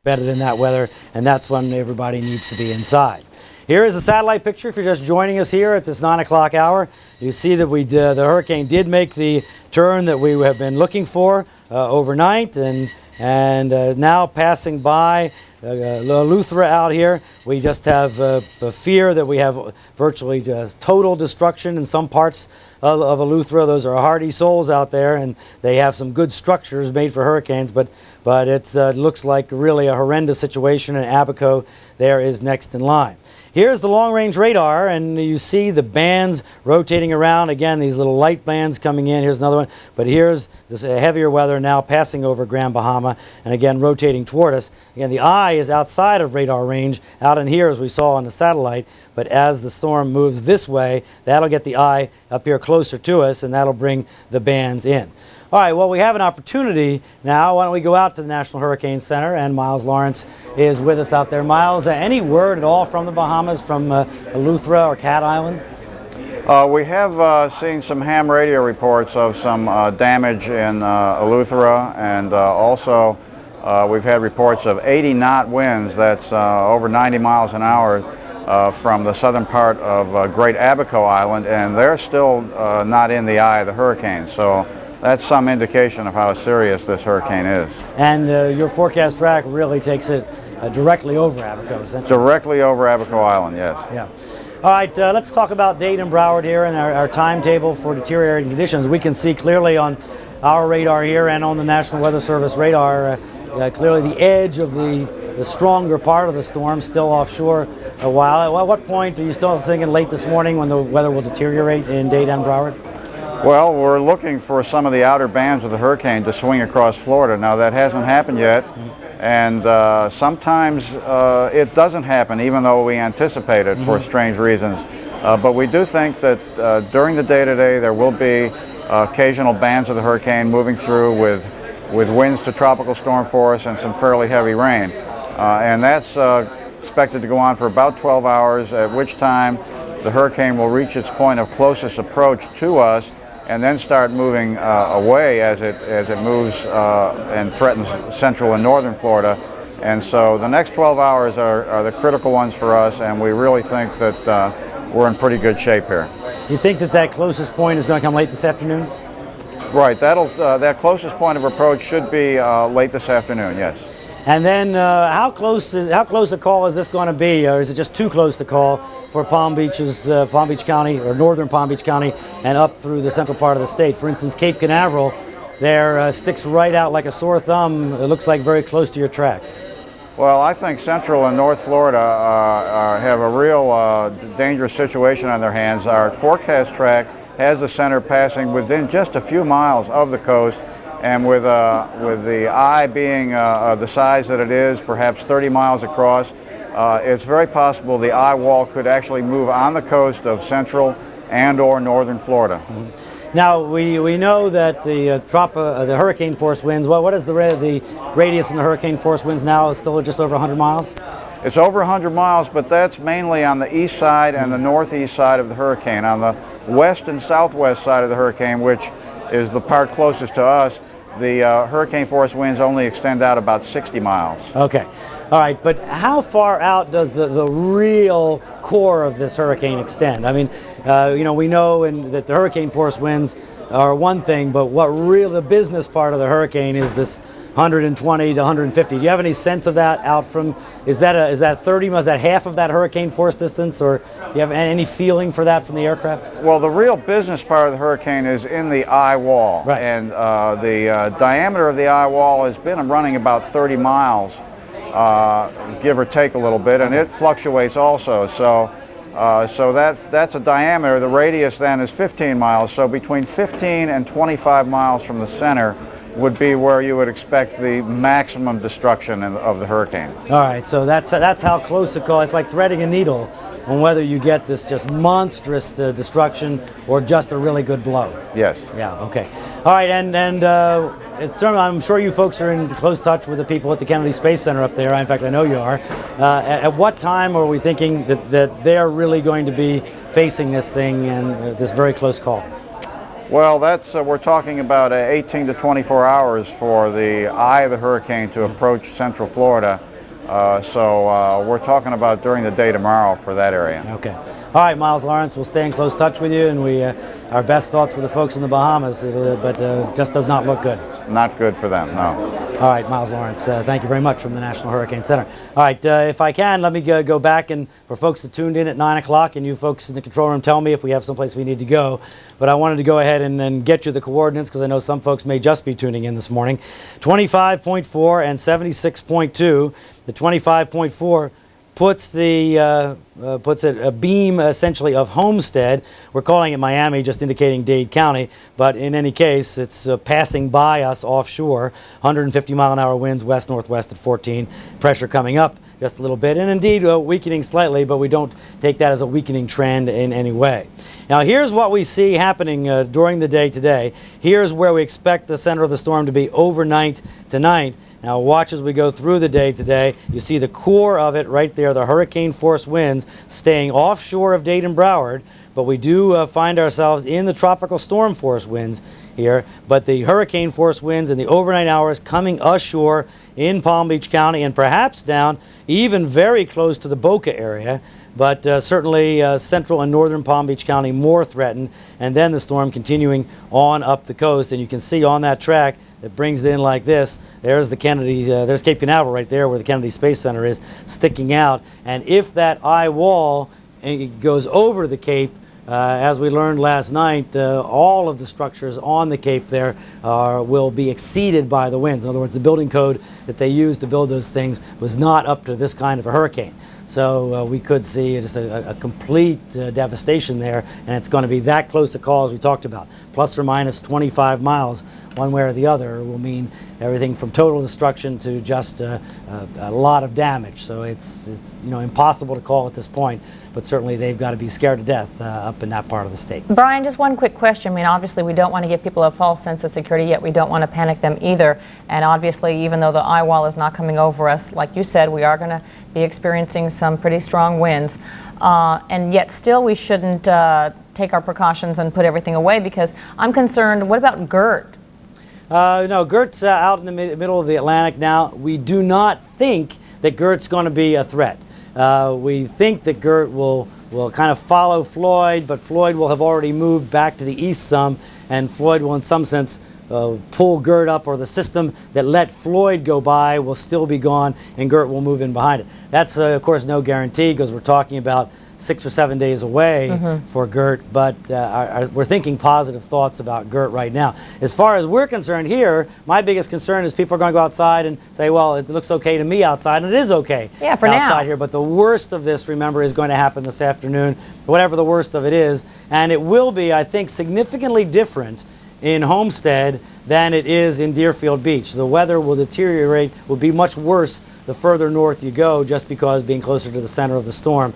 embedded in that weather, and that's when everybody needs to be inside. Here is a satellite picture. If you're just joining us here at this 9 o'clock hour, you see that the hurricane did make the turn that we have been looking for overnight, and now passing by Eleuthera out here. We just have a fear that we have virtually just total destruction in some parts of Eleuthera. Those are hardy souls out there, and they have some good structures made for hurricanes, but it looks like really a horrendous situation, and Abaco there is next in line. Here's the long-range radar, and you see the bands rotating around. Again, these little light bands coming in. Here's another one. But here's this heavier weather now passing over Grand Bahama, and again rotating toward us. Again, the eye is outside of radar range, out in here as we saw on the satellite. But as the storm moves this way, that'll get the eye up here closer to us, and that'll bring the bands in. All right, well, we have an opportunity now. Why don't we go out to the National Hurricane Center, and Miles Lawrence is with us out there. Miles, any word at all from the Bahamas, from Eleuthera or Cat Island? We have seen some ham radio reports of some damage in Eleuthera, and also we've had reports of 80-knot winds, that's over 90 miles an hour, from the southern part of Great Abaco Island, and they're still not in the eye of the hurricane. So that's some indication of how serious this hurricane is. And your forecast track really takes it directly over Abaco, essentially. Directly over Abaco Island, yes. Yeah. All right, let's talk about Dade and Broward here and our timetable for deteriorating conditions. We can see clearly on our radar here and on the National Weather Service radar, clearly the edge of the stronger part of the storm still offshore a while. At what point are you still thinking late this morning when the weather will deteriorate in Dade and Broward? Well, we're looking for some of the outer bands of the hurricane to swing across Florida. Now, that hasn't happened yet, and sometimes it doesn't happen, even though we anticipate it for strange reasons. But we do think that during the day today there will be occasional bands of the hurricane moving through with winds to tropical storm force and some fairly heavy rain. And that's expected to go on for about 12 hours, at which time the hurricane will reach its point of closest approach to us, and then start moving away as it moves and threatens central and northern Florida. And so the next 12 hours are the critical ones for us, and we really think that we're in pretty good shape here. You think that closest point is going to come late this afternoon? Right, that closest point of approach should be late this afternoon, yes. And then how close a call is this going to be, or is it just too close to call for Palm Beach County, or northern Palm Beach County, and up through the central part of the state? For instance, Cape Canaveral there sticks right out like a sore thumb. It looks like very close to your track. Well, I think Central and North Florida have a real dangerous situation on their hands. Our forecast track has the center passing within just a few miles of the coast, and with the eye being the size that it is, perhaps 30 miles across, it's very possible the eye wall could actually move on the coast of central and or northern Florida. Now, we know that the hurricane force winds, what is the radius in the hurricane force winds now? It's still just over 100 miles? It's over 100 miles, but that's mainly on the east side and the northeast side of the hurricane. On the west and southwest side of the hurricane, which is the part closest to us, the hurricane force winds only extend out about 60 miles. Okay. All right, but how far out does the real core of this hurricane extend? I mean, we know that the hurricane force winds are one thing, but what the business part of the hurricane is this 120 to 150. Do you have any sense of that out from, is that 30 miles, is that half of that hurricane force distance, or do you have any feeling for that from the aircraft? Well, the real business part of the hurricane is in the eye wall. Right. And the diameter of the eye wall has been running about 30 miles, give or take a little bit, and it fluctuates also. So that's a diameter. The radius then is 15 miles, so between 15 and 25 miles from the center would be where you would expect the maximum destruction of the hurricane. All right, so that's how close to call. It's like threading a needle on whether you get this just monstrous destruction or just a really good blow. Yes. Yeah. Okay. All right, and I'm sure you folks are in close touch with the people at the Kennedy Space Center up there. In fact, I know you are. At what time are we thinking that they're really going to be facing this thing and this very close call? Well, we're talking about 18 to 24 hours for the eye of the hurricane to approach central Florida. So we're talking about during the day tomorrow for that area. Okay. All right, Miles Lawrence, we'll stay in close touch with you, and our best thoughts for the folks in the Bahamas, but just does not look good. Not good for them, no. All right, Miles Lawrence, thank you very much from the National Hurricane Center. All right, if I can, let me go back, and for folks that tuned in at 9 o'clock, and you folks in the control room, tell me if we have someplace we need to go. But I wanted to go ahead and get you the coordinates, because I know some folks may just be tuning in this morning. 25.4 and 76.2. The 25.4 puts a beam essentially of Homestead. We're calling it Miami, just indicating Dade County, but in any case, it's passing by us offshore. 150-mile-an-hour winds west-northwest at 14. Pressure coming up just a little bit, and indeed weakening slightly, but we don't take that as a weakening trend in any way. Now, here's what we see happening during the day today. Here's where we expect the center of the storm to be overnight tonight. Now, watch as we go through the day today. You see the core of it right there, the hurricane-force winds staying offshore of Dade and Broward, but we do find ourselves in the tropical storm-force winds here. But the hurricane-force winds in the overnight hours coming ashore in Palm Beach County and perhaps down even very close to the Boca area. But certainly central and northern Palm Beach County more threatened, and then the storm continuing on up the coast. And you can see on that track that brings it in like this, there's the Kennedy, there's Cape Canaveral right there where the Kennedy Space Center is sticking out. And if that eye wall goes over the Cape, as we learned last night, all of the structures on the Cape there will be exceeded by the winds. In other words, the building code that they used to build those things was not up to this kind of a hurricane. So we could see just a complete devastation there, and it's going to be that close a call as we talked about. Plus or minus 25 miles one way or the other will mean everything from total destruction to just a lot of damage. So it's impossible to call at this point, but certainly they've got to be scared to death up in that part of the state. Brian, just one quick question. I mean, obviously we don't want to give people a false sense of security, yet we don't want to panic them either. And obviously, even though the eye wall is not coming over us, like you said, we are going to be experiencing some pretty strong winds. And yet still we shouldn't take our precautions and put everything away, because I'm concerned, what about GERT? No, GERT's out in the middle of the Atlantic now. We do not think that GERT's going to be a threat. We think that GERT will kind of follow Floyd, but Floyd will have already moved back to the east some, and Floyd will in some sense pull GERT up, or the system that let Floyd go by will still be gone, and GERT will move in behind it. That's, of course, no guarantee, because we're talking about 6 or 7 days away for GERT, but we're thinking positive thoughts about GERT right now. As far as we're concerned here, my biggest concern is people are going to go outside and say, well, it looks okay to me outside, and it is okay for outside now here. But the worst of this, remember, is going to happen this afternoon, whatever the worst of it is, and it will be, I think, significantly different in Homestead than it is in Deerfield Beach. The weather will deteriorate, will be much worse the further north you go, just because being closer to the center of the storm,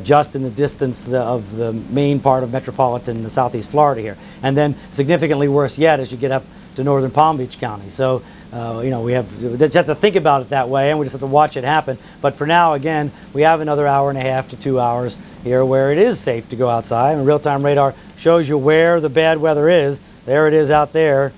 just in the distance of the main part of metropolitan southeast Florida here. And then significantly worse yet as you get up to northern Palm Beach County. So, we just have to think about it that way, and we just have to watch it happen. But for now, again, we have another hour and a half to 2 hours here where it is safe to go outside. And real-time radar shows you where the bad weather is. There it is out there.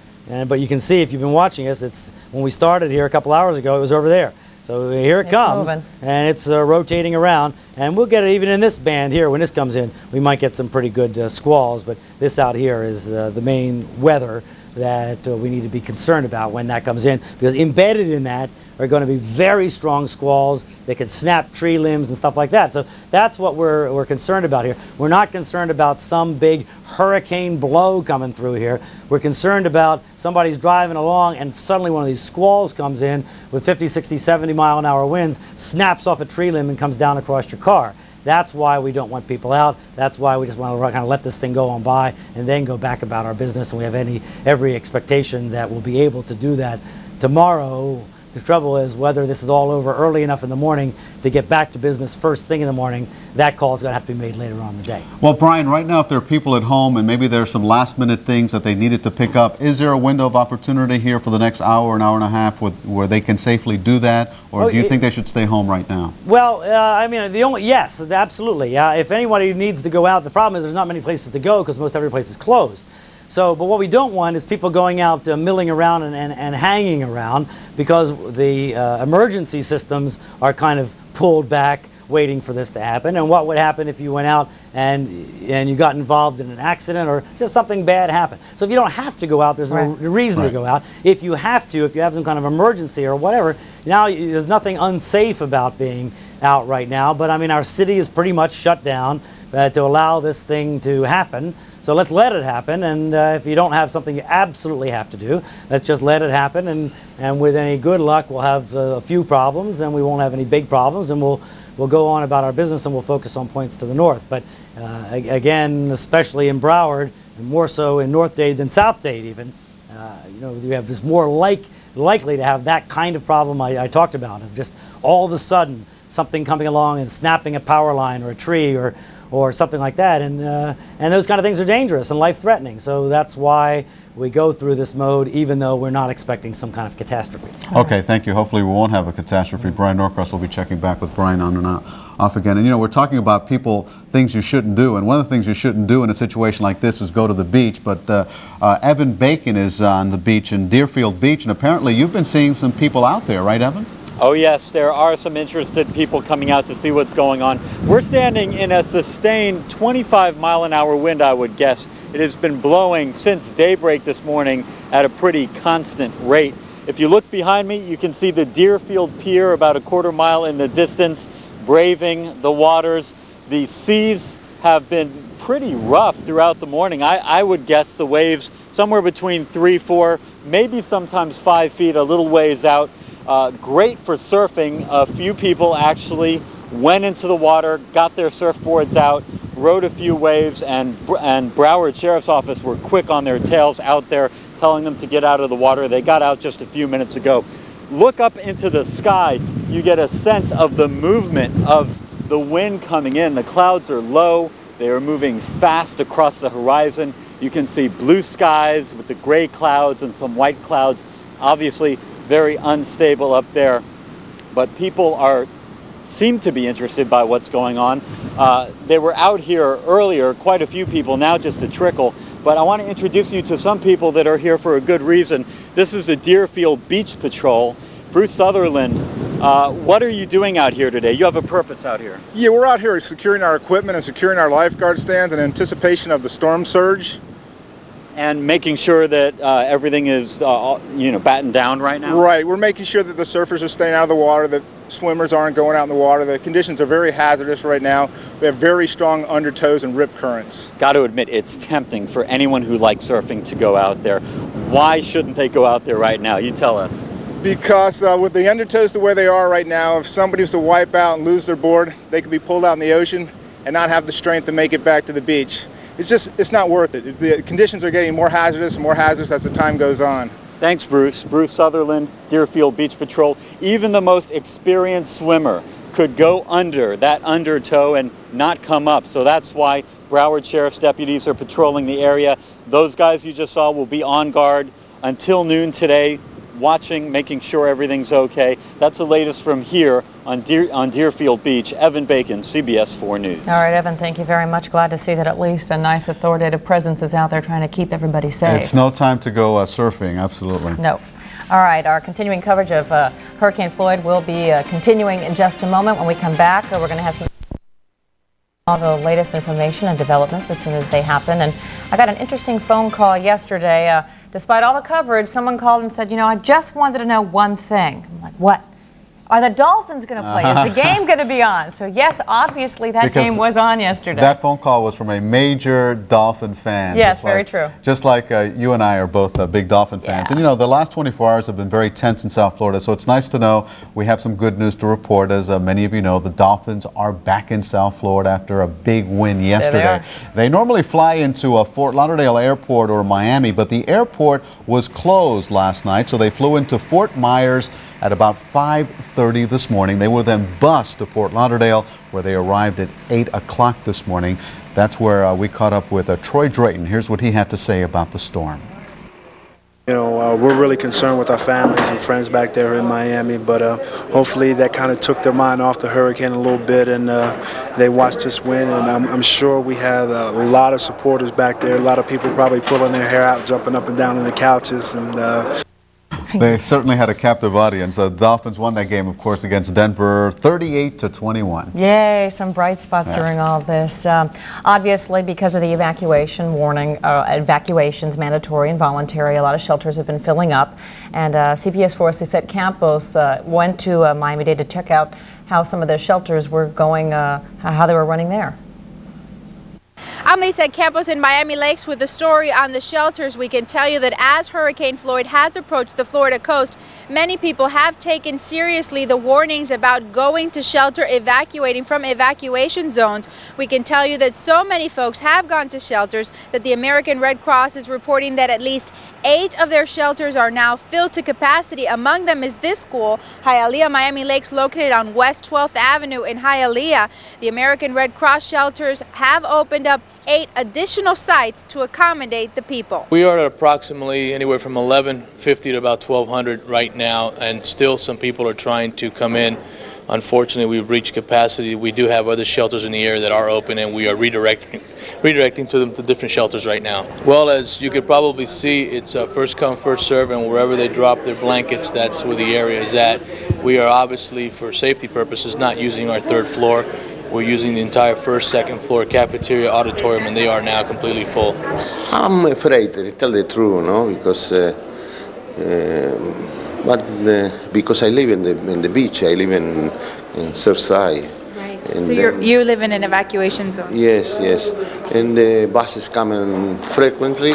But you can see, if you've been watching us, it's when we started here a couple hours ago, it was over there. So here it comes, and it's rotating around, and we'll get it even in this band here. When this comes in, we might get some pretty good squalls, but this out here is the main weather that we need to be concerned about when that comes in, because embedded in that are going to be very strong squalls that could snap tree limbs and stuff like that. So that's what we're concerned about here. We're not concerned about some big hurricane blow coming through here. We're concerned about somebody's driving along and suddenly one of these squalls comes in with 50, 60, 70 mile an hour winds, snaps off a tree limb and comes down across your car. That's why we don't want people out. That's why we just want to kind of let this thing go on by and then go back about our business. And we have every expectation that we'll be able to do that tomorrow. The trouble is whether this is all over early enough in the morning to get back to business first thing in the morning. That call is going to have to be made later on in the day. Well, Brian, right now, if there are people at home and maybe there are some last-minute things that they needed to pick up, is there a window of opportunity here for the next hour, an hour and a half, where they can safely do that, or do you think they should stay home right now? Well, I mean, yes, absolutely. If anybody needs to go out, the problem is there's not many places to go because most every place is closed. So, but what we don't want is people going out milling around and hanging around, because the emergency systems are kind of pulled back waiting for this to happen. And what would happen if you went out and you got involved in an accident or just something bad happened? So if you don't have to go out, there's no reason to go out. If you have to, if you have some kind of emergency or whatever, now there's nothing unsafe about being out right now. But I mean, our city is pretty much shut down to allow this thing to happen. So let's let it happen, and if you don't have something you absolutely have to do, let's just let it happen, and with any good luck we'll have a few problems, and we won't have any big problems, and we'll go on about our business, and we'll focus on points to the north. But again, especially in Broward, and more so in North Dade than South Dade even, you know, you have this more likely to have that kind of problem I talked about, of just all of a sudden something coming along and snapping a power line or a tree or something like that, and those kind of things are dangerous and life-threatening. So that's why we go through this mode, even though we're not expecting some kind of catastrophe. Okay, thank you. Hopefully we won't have a catastrophe. Brian Norcross will be checking back with Brian on and off again. And you know, we're talking about things you shouldn't do, and one of the things you shouldn't do in a situation like this is go to the beach. But Evan Bacon is on the beach in Deerfield Beach, and apparently you've been seeing some people out there, right, Evan? Oh yes, there are some interested people coming out to see what's going on. We're standing in a sustained 25-mile-an-hour wind, I would guess. It has been blowing since daybreak this morning at a pretty constant rate. If you look behind me, you can see the Deerfield Pier about a quarter mile in the distance, braving the waters. The seas have been pretty rough throughout the morning. I would guess the waves somewhere between 3, 4, maybe sometimes 5 feet, a little ways out. Great for surfing. A few people actually went into the water, got their surfboards out, rode a few waves, and Broward Sheriff's Office were quick on their tails out there, telling them to get out of the water. They got out just a few minutes ago. Look up into the sky. You get a sense of the movement of the wind coming in. The clouds are low. They are moving fast across the horizon. You can see blue skies with the gray clouds and some white clouds. Obviously, very unstable up there, but people seem to be interested by what's going on. They were out here earlier, quite a few people, now just a trickle, but I want to introduce you to some people that are here for a good reason. This is the Deerfield Beach Patrol. Bruce Sutherland, what are you doing out here today? You have a purpose out here. Yeah, we're out here securing our equipment and securing our lifeguard stands in anticipation of the storm surge. And making sure that everything is, you know, battened down right now? Right. We're making sure that the surfers are staying out of the water, that swimmers aren't going out in the water. The conditions are very hazardous right now. We have very strong undertows and rip currents. Got to admit, it's tempting for anyone who likes surfing to go out there. Why shouldn't they go out there right now? You tell us. Because with the undertows the way they are right now, if somebody was to wipe out and lose their board, they could be pulled out in the ocean and not have the strength to make it back to the beach. It's not worth it. The conditions are getting more hazardous and more hazardous as the time goes on. Thanks, Bruce. Bruce Sutherland, Deerfield Beach Patrol. Even the most experienced swimmer could go under that undertow and not come up. So that's why Broward Sheriff's deputies are patrolling the area. Those guys you just saw will be on guard until noon today, watching, making sure everything's okay. That's the latest from here on Deerfield Beach. Evan Bacon, CBS 4 News. All right, Evan, thank you very much. Glad to see that at least a nice authoritative presence is out there trying to keep everybody safe. It's no time to go surfing, absolutely. No. All right, our continuing coverage of Hurricane Floyd will be continuing in just a moment. When we come back, we're going to have some all the latest information and developments as soon as they happen. And I got an interesting phone call yesterday. Despite all the coverage, someone called and said, you know, I just wanted to know one thing. I'm like, what? Are the Dolphins going to play? Is the game going to be on? So yes, obviously that game was on yesterday. That phone call was from a major Dolphin fan. Yes, very true. Just like you and I are both big Dolphin fans. Yeah. And you know, the last 24 hours have been very tense in South Florida, so it's nice to know we have some good news to report. As many of you know, the Dolphins are back in South Florida after a big win yesterday. They normally fly into Fort Lauderdale Airport or Miami, but the airport was closed last night, so they flew into Fort Myers at about 5:30 this morning. They were then bused to Fort Lauderdale, where they arrived at 8 o'clock this morning. That's where we caught up with Troy Drayton. Here's what he had to say about the storm. You know, we're really concerned with our families and friends back there in Miami, but hopefully that kind of took their mind off the hurricane a little bit, and they watched us win. And I'm sure we had a lot of supporters back there, a lot of people probably pulling their hair out, jumping up and down on the couches, and They certainly had a captive audience. The Dolphins won that game, of course, against Denver, 38-21. Yay, some bright spots during all this. Obviously, because of the evacuation warning, evacuations, mandatory and voluntary, a lot of shelters have been filling up. And CBS 4's Lisette Campos went to Miami-Dade to check out how some of the shelters were going, how they were running there. I'm Lisette Campos in Miami Lakes with the story on the shelters. We can tell you that as Hurricane Floyd has approached the Florida coast, many people have taken seriously the warnings about going to shelter, evacuating from evacuation zones. We can tell you that so many folks have gone to shelters that the American Red Cross is reporting that at least 8 of their shelters are now filled to capacity. Among them is this school, Hialeah Miami Lakes, located on West 12th Avenue in Hialeah. The American Red Cross shelters have opened up 8 additional sites to accommodate the people. We are at approximately anywhere from 1150 to about 1200 right now, and still some people are trying to come in. Unfortunately, we've reached capacity. We do have other shelters in the area that are open, and we are redirecting to them to different shelters right now. Well, as you could probably see, it's first come, first serve, and wherever they drop their blankets, that's where the area is at. We are obviously, for safety purposes, not using our 3rd floor. We're using the entire 1st, 2nd floor, cafeteria, auditorium, and they are now completely full. I'm afraid, to tell the truth, no, because because I live in the beach. I live in Surfside. Right. So you live in an evacuation zone. Yes, yes. And the buses come frequently,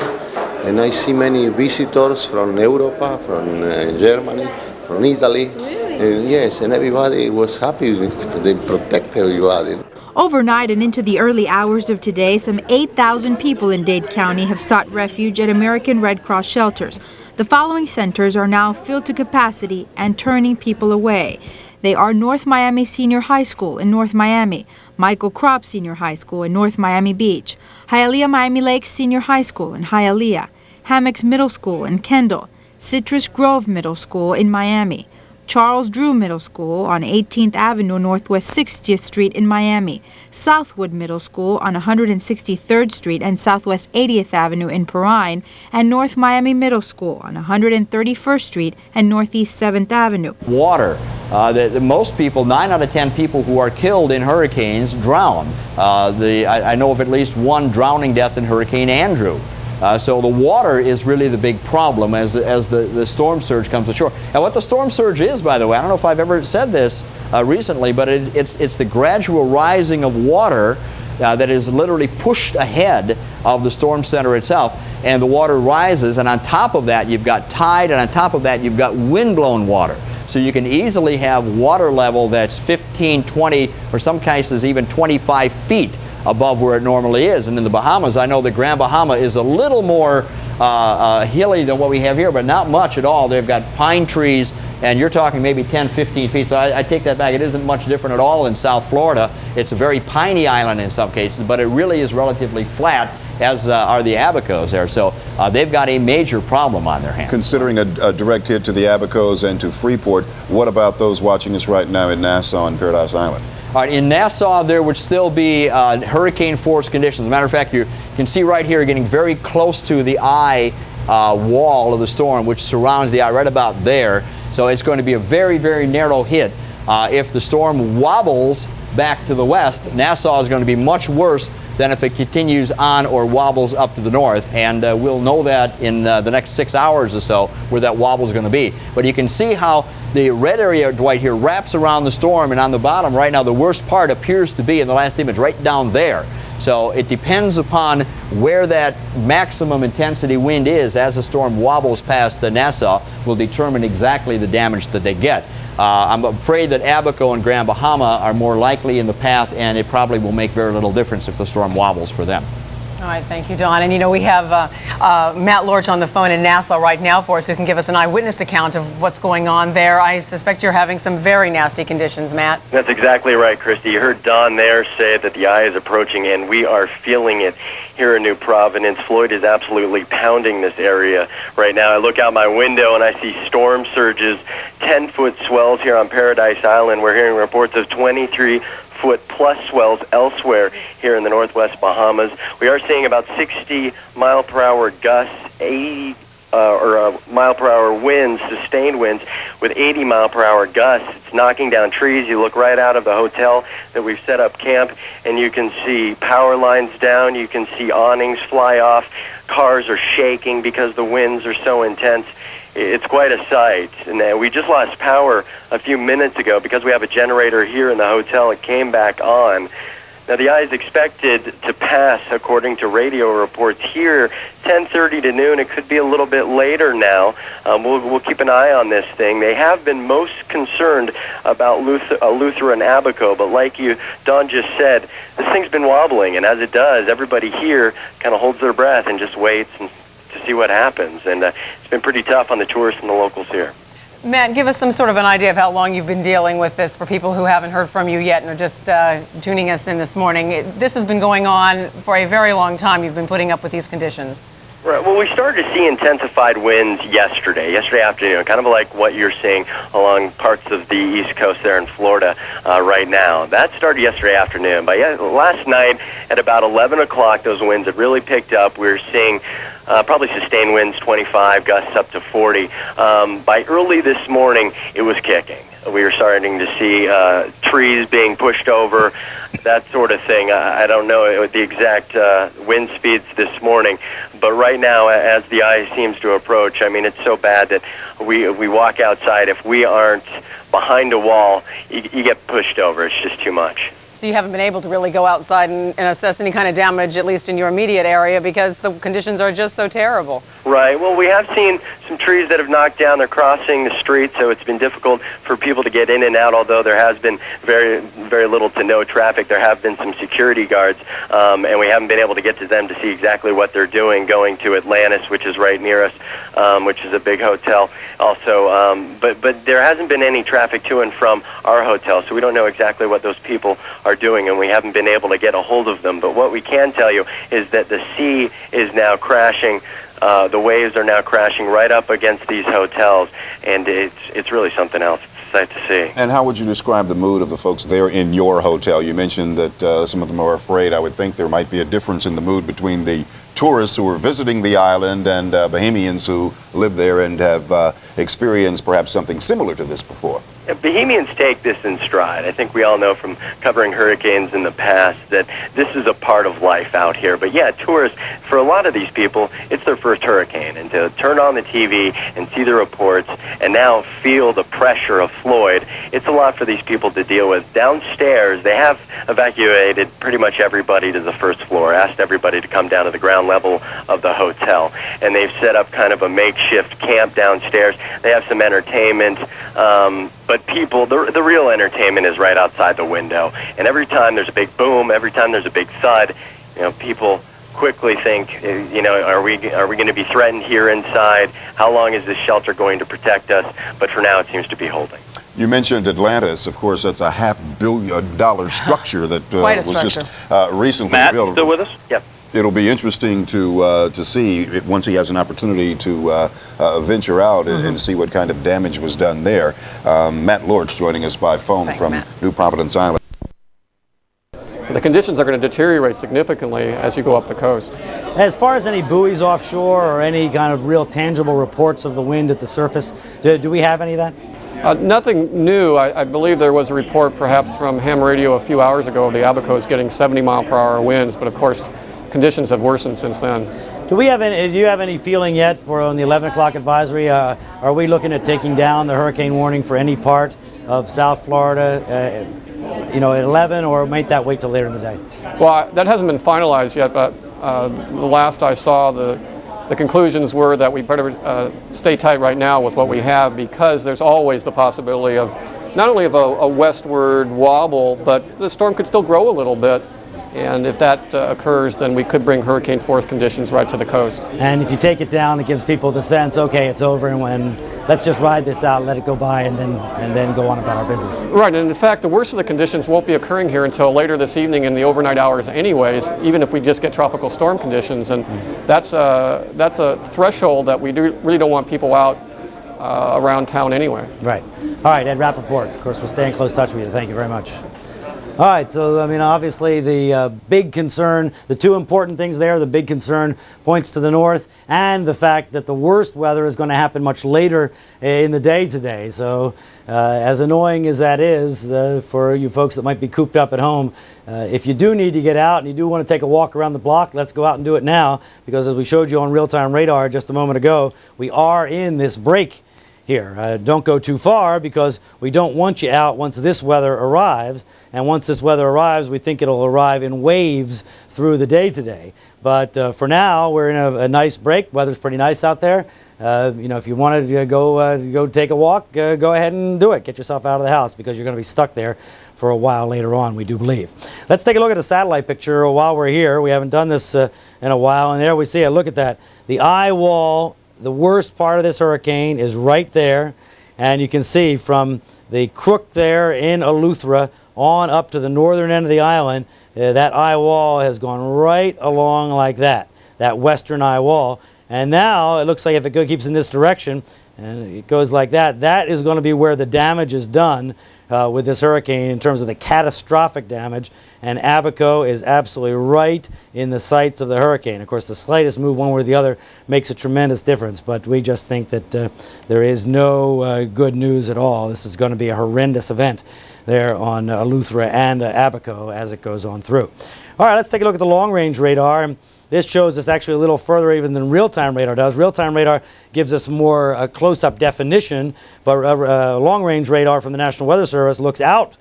and I see many visitors from Europe, from Germany, from Italy. Really? And yes, and everybody was happy. They protect everybody. Overnight and into the early hours of today, some 8,000 people in Dade County have sought refuge at American Red Cross shelters. The following centers are now filled to capacity and turning people away. They are North Miami Senior High School in North Miami, Michael Kropp Senior High School in North Miami Beach, Hialeah Miami Lakes Senior High School in Hialeah, Hammocks Middle School in Kendall, Citrus Grove Middle School in Miami, Charles Drew Middle School on 18th Avenue Northwest 60th Street in Miami, Southwood Middle School on 163rd Street and Southwest 80th Avenue in Perrine, and North Miami Middle School on 131st Street and Northeast 7th Avenue. Water. Most people, 9 out of 10 people who are killed in hurricanes drown. I know of at least 1 drowning death in Hurricane Andrew. So the water is really the big problem as the storm surge comes ashore. And what the storm surge is, by the way, I don't know if I've ever said this recently, but it's the gradual rising of water that is literally pushed ahead of the storm center itself. And the water rises, and on top of that you've got tide, and on top of that you've got wind-blown water. So you can easily have water level that's 15, 20, or some cases even 25 feet above where it normally is. And in the Bahamas, I know that Grand Bahama is a little more hilly than what we have here, but not much at all. They've got pine trees, and you're talking maybe 10, 15 feet. So I take that back. It isn't much different at all in South Florida. It's a very piney island in some cases, but it really is relatively flat, as are the Abacos there. So they've got a major problem on their hands. Considering a direct hit to the Abacos and to Freeport, what about those watching us right now in Nassau and Paradise Island? All right, in Nassau, there would still be hurricane force conditions. As a matter of fact, you can see right here getting very close to the eye wall of the storm, which surrounds the eye right about there. So it's going to be a very, very narrow hit. If the storm wobbles back to the west, Nassau is going to be much worse than if it continues on or wobbles up to the north. And we'll know that in the next 6 hours or so where that wobble is going to be. But you can see how the red area, Dwight, here wraps around the storm, and on the bottom right now the worst part appears to be in the last image right down there. So it depends upon where that maximum intensity wind is as the storm wobbles past Nassau will determine exactly the damage that they get. I'm afraid that Abaco and Grand Bahama are more likely in the path, and it probably will make very little difference if the storm wobbles for them. All right, thank you, Don. And you know, we have Matt Lorch on the phone in Nassau right now for us, who can give us an eyewitness account of what's going on there. I suspect you're having some very nasty conditions, Matt. That's exactly right, Christy. You heard Don there say that the eye is approaching, and we are feeling it here in New Providence. Floyd is absolutely pounding this area right now. I look out my window and I see storm surges, 10-foot swells here on Paradise Island. We're hearing reports of 23-foot-plus swells elsewhere here in the Northwest Bahamas. We are seeing about 60-mile-per-hour gusts, 80 mile-per-hour winds, sustained winds with 80-mile-per-hour gusts. It's knocking down trees. You look right out of the hotel that we've set up camp, and you can see power lines down. You can see awnings fly off. Cars are shaking because the winds are so intense. It's quite a sight. And we just lost power a few minutes ago because we have a generator here in the hotel. It came back on. Now, the eye is expected to pass, according to radio reports here, 10:30 to noon. It could be a little bit later now. We'll keep an eye on this thing. They have been most concerned about Eleuthera and Abaco, but like Don just said, this thing's been wobbling, and as it does, everybody here kind of holds their breath and just waits to see what happens. And it's been pretty tough on the tourists and the locals here. Matt, give us some sort of an idea of how long you've been dealing with this for people who haven't heard from you yet and are just tuning us in this morning. This has been going on for a very long time. You've been putting up with these conditions. Right. Well, we started to see intensified winds yesterday afternoon, kind of like what you're seeing along parts of the East Coast there in Florida right now. That started yesterday afternoon. But last night at about 11 o'clock, those winds had really picked up. We were seeing probably sustained winds, 25, gusts up to 40. By early this morning, it was kicking. We were starting to see trees being pushed over, that sort of thing. I don't know the exact wind speeds this morning, but right now, as the eye seems to approach, I mean, it's so bad that we walk outside. If we aren't behind a wall, you get pushed over. It's just too much. So you haven't been able to really go outside and assess any kind of damage, at least in your immediate area, because the conditions are just so terrible. Right. Well, we have seen some trees that have knocked down. They're crossing the street, so it's been difficult for people to get in and out, although there has been very, very little to no traffic. There have been some security guards, and we haven't been able to get to them to see exactly what they're doing, going to Atlantis, which is right near us, which is a big hotel also. But there hasn't been any traffic to and from our hotel, so we don't know exactly what those people are doing, and we haven't been able to get a hold of them. But what we can tell you is that the sea is now crashing. The waves are now crashing right up against these hotels, and it's really something else. It's a sight to see. And how would you describe the mood of the folks there in your hotel? You mentioned that some of them are afraid. I would think there might be a difference in the mood between the tourists who are visiting the island and Bahamians who live there and have experienced perhaps something similar to this before. Bahamians take this in stride. I think we all know from covering hurricanes in the past that this is a part of life out here. But yeah, tourists, for a lot of these people, it's their first hurricane. And to turn on the TV and see the reports and now feel the pressure of Floyd, it's a lot for these people to deal with. Downstairs, they have evacuated pretty much everybody to the first floor, asked everybody to come down to the ground level of the hotel. And they've set up kind of a makeshift camp downstairs. They have some entertainment. But people, the real entertainment is right outside the window. And every time there's a big boom, every time there's a big thud, people quickly think, are we going to be threatened here inside? How long is this shelter going to protect us? But for now, it seems to be holding. You mentioned Atlantis. Of course, that's a $500 million structure that was just recently built. Matt, still with us? Yep. It'll be interesting to see once he has an opportunity to venture out and see what kind of damage was done there. Matt Lorch joining us by phone from Matt. New Providence Island. The conditions are going to deteriorate significantly as you go up the coast. As far as any buoys offshore or any kind of real tangible reports of the wind at the surface, do we have any of that? Nothing new. I believe there was a report perhaps from ham radio a few hours ago of the Abacos getting 70-mile-per-hour winds, but of course conditions have worsened since then. Do you have any feeling yet for on the 11 o'clock advisory? Are we looking at taking down the hurricane warning for any part of South Florida, at 11, or might that wait till later in the day? Well, that hasn't been finalized yet, but the last I saw, the conclusions were that we better stay tight right now with what we have, because there's always the possibility of not only of a westward wobble, but the storm could still grow a little bit And if that occurs, then we could bring hurricane force conditions right to the coast. And if you take it down, it gives people the sense, okay, it's over, and when let's just ride this out, let it go by, and then go on about our business. Right, and in fact, the worst of the conditions won't be occurring here until later this evening in the overnight hours anyways, even if we just get tropical storm conditions. And that's a threshold that we really don't want people out around town anyway. Right. All right, Ed Rappaport, of course, we'll stay in close touch with you. Thank you very much. All right, so I mean, obviously the big concern, the two important things there, the big concern points to the north and the fact that the worst weather is going to happen much later in the day today. So as annoying as that is for you folks that might be cooped up at home, if you do need to get out and you do want to take a walk around the block, let's go out and do it now, because as we showed you on real-time radar just a moment ago, we are in this break here. Don't go too far, because we don't want you out once this weather arrives. And once this weather arrives, we think it'll arrive in waves through the day today. But for now, we're in a nice break. Weather's pretty nice out there. You know, if you wanted to go take a walk, go ahead and do it. Get yourself out of the house, because you're going to be stuck there for a while later on, we do believe. Let's take a look at a satellite picture while we're here. We haven't done this in a while, and there we see it. Look at that. The eye wall, the worst part of this hurricane, is right there, and you can see from the crook there in Eleuthera on up to the northern end of the island, that eye wall has gone right along like that western eye wall. And now it looks like if it keeps in this direction and it goes like that, that is going to be where the damage is done with this hurricane in terms of the catastrophic damage. And Abaco is absolutely right in the sights of the hurricane. Of course, the slightest move one way or the other makes a tremendous difference, but we just think that there is no good news at all. This is going to be a horrendous event there on Eleuthera and Abaco as it goes on through. All right, let's take a look at the long-range radar. This shows us actually a little further even than real-time radar does. Real-time radar gives us more close-up definition, but long-range radar from the National Weather Service looks out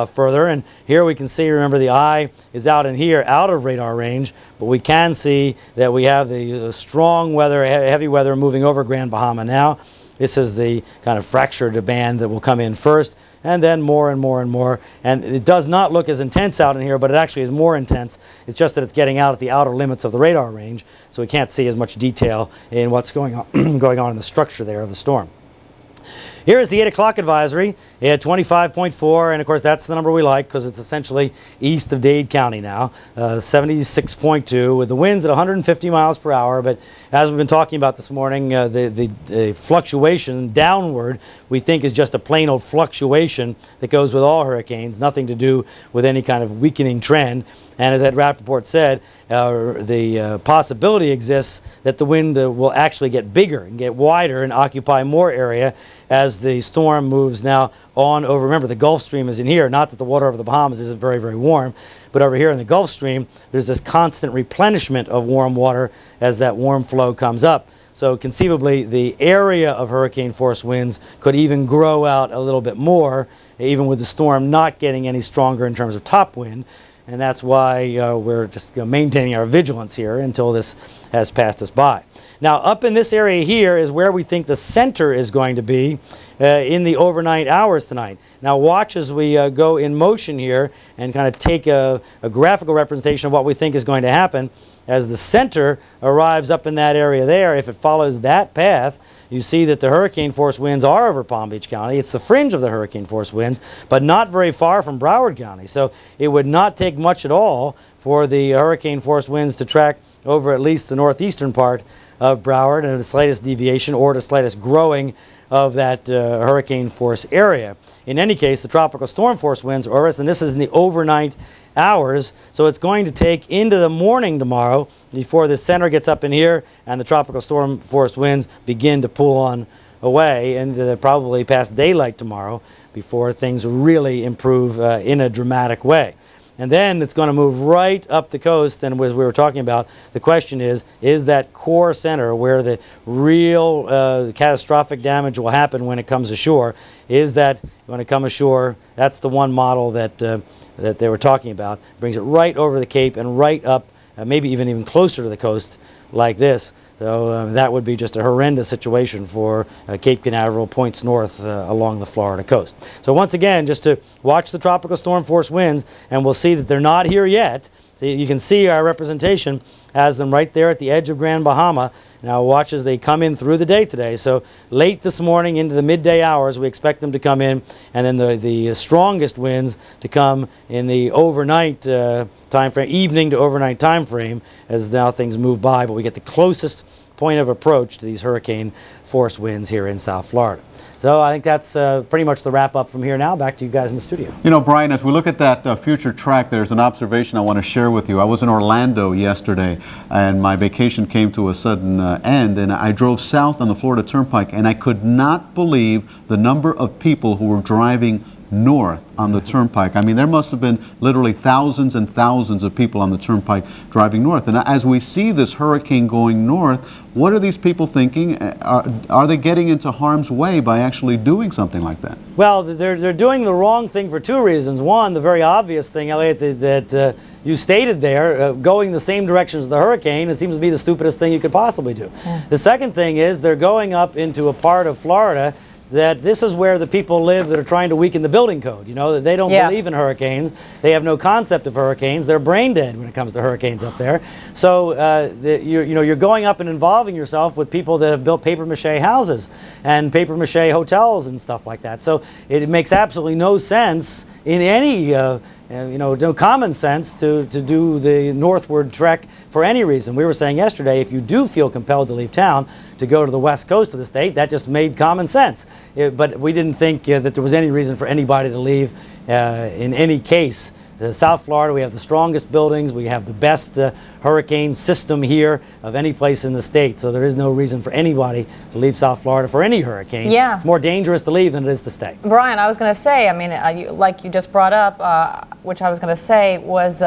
further. And here we can see, remember, the eye is out in here, out of radar range, but we can see that we have the strong weather, heavy weather moving over Grand Bahama now. This is the kind of fractured band that will come in first, and then more and more and more. And it does not look as intense out in here, but it actually is more intense. It's just that it's getting out at the outer limits of the radar range, so we can't see as much detail in what's going on in the structure there of the storm. Here is the 8 o'clock advisory at 25.4, and of course that's the number we like because it's essentially east of Dade County now, 76.2 with the winds at 150 miles per hour. But as we've been talking about this morning, the fluctuation downward we think is just a plain old fluctuation that goes with all hurricanes, nothing to do with any kind of weakening trend. And as Ed Rappaport said, the possibility exists that the wind will actually get bigger and get wider and occupy more area as the storm moves now on over. Remember, the Gulf Stream is in here. Not that the water over the Bahamas isn't very, very warm, but over here in the Gulf Stream, there's this constant replenishment of warm water as that warm flow comes up. So conceivably, the area of hurricane force winds could even grow out a little bit more, even with the storm not getting any stronger in terms of top wind. And that's why we're just maintaining our vigilance here until this has passed us by. Now, up in this area here is where we think the center is going to be in the overnight hours tonight. Now, watch as we go in motion here and kind of take a graphical representation of what we think is going to happen. As the center arrives up in that area there, if it follows that path, you see that the hurricane force winds are over Palm Beach County. It's the fringe of the hurricane force winds, but not very far from Broward County. So it would not take much at all for the hurricane force winds to track over at least the northeastern part of Broward, and the slightest deviation or the slightest growing of that hurricane force area. In any case, the tropical storm force winds are us, and this is in the overnight hours, so it's going to take into the morning tomorrow before the center gets up in here and the tropical storm force winds begin to pull on away into probably past daylight tomorrow before things really improve in a dramatic way. And then it's going to move right up the coast, and as we were talking about, the question is that core center where the real catastrophic damage will happen when it comes ashore? Is that when it comes ashore, that's the one model that they were talking about, brings it right over the Cape and right up, maybe even closer to the coast like this. So that would be just a horrendous situation for Cape Canaveral, points north along the Florida coast. So once again, just to watch the tropical storm force winds, and we'll see that they're not here yet. So you can see our representation has them right there at the edge of Grand Bahama. Now watch as they come in through the day today. So late this morning into the midday hours, we expect them to come in, and then the strongest winds to come in the overnight time frame, evening to overnight time frame, as now things move by. But we get the closest point of approach to these hurricane force winds here in South Florida. So I think that's pretty much the wrap up from here now. Back to you guys in the studio. You know, Brian, as we look at that future track, there's an observation I want to share with you. I was in Orlando yesterday, and my vacation came to a sudden end, and I drove south on the Florida Turnpike, and I could not believe the number of people who were driving north on the turnpike. I mean, there must have been literally thousands and thousands of people on the turnpike driving north. And as we see this hurricane going north, what are these people thinking? Are they getting into harm's way by actually doing something like that? Well, they're doing the wrong thing for two reasons. One, the very obvious thing, Elliot, that you stated there, going the same direction as the hurricane, it seems to be the stupidest thing you could possibly do. The second thing is they're going up into a part of Florida that this is where the people live that are trying to weaken the building code. You know, that they don't believe in hurricanes. They have no concept of hurricanes. They're brain dead when it comes to hurricanes up there. So you're going up and involving yourself with people that have built paper mache houses and paper mache hotels and stuff like that. So it makes absolutely no sense in any no common sense to do the northward trek for any reason. We were saying yesterday, if you do feel compelled to leave town to go to the west coast of the state, that just made common sense. But we didn't think that there was any reason for anybody to leave in any case. South Florida, we have the strongest buildings. We have the best hurricane system here of any place in the state. So there is no reason for anybody to leave South Florida for any hurricane. Yeah. It's more dangerous to leave than it is to stay. Brian, I was going to say, I mean, like you just brought up, which I was going to say was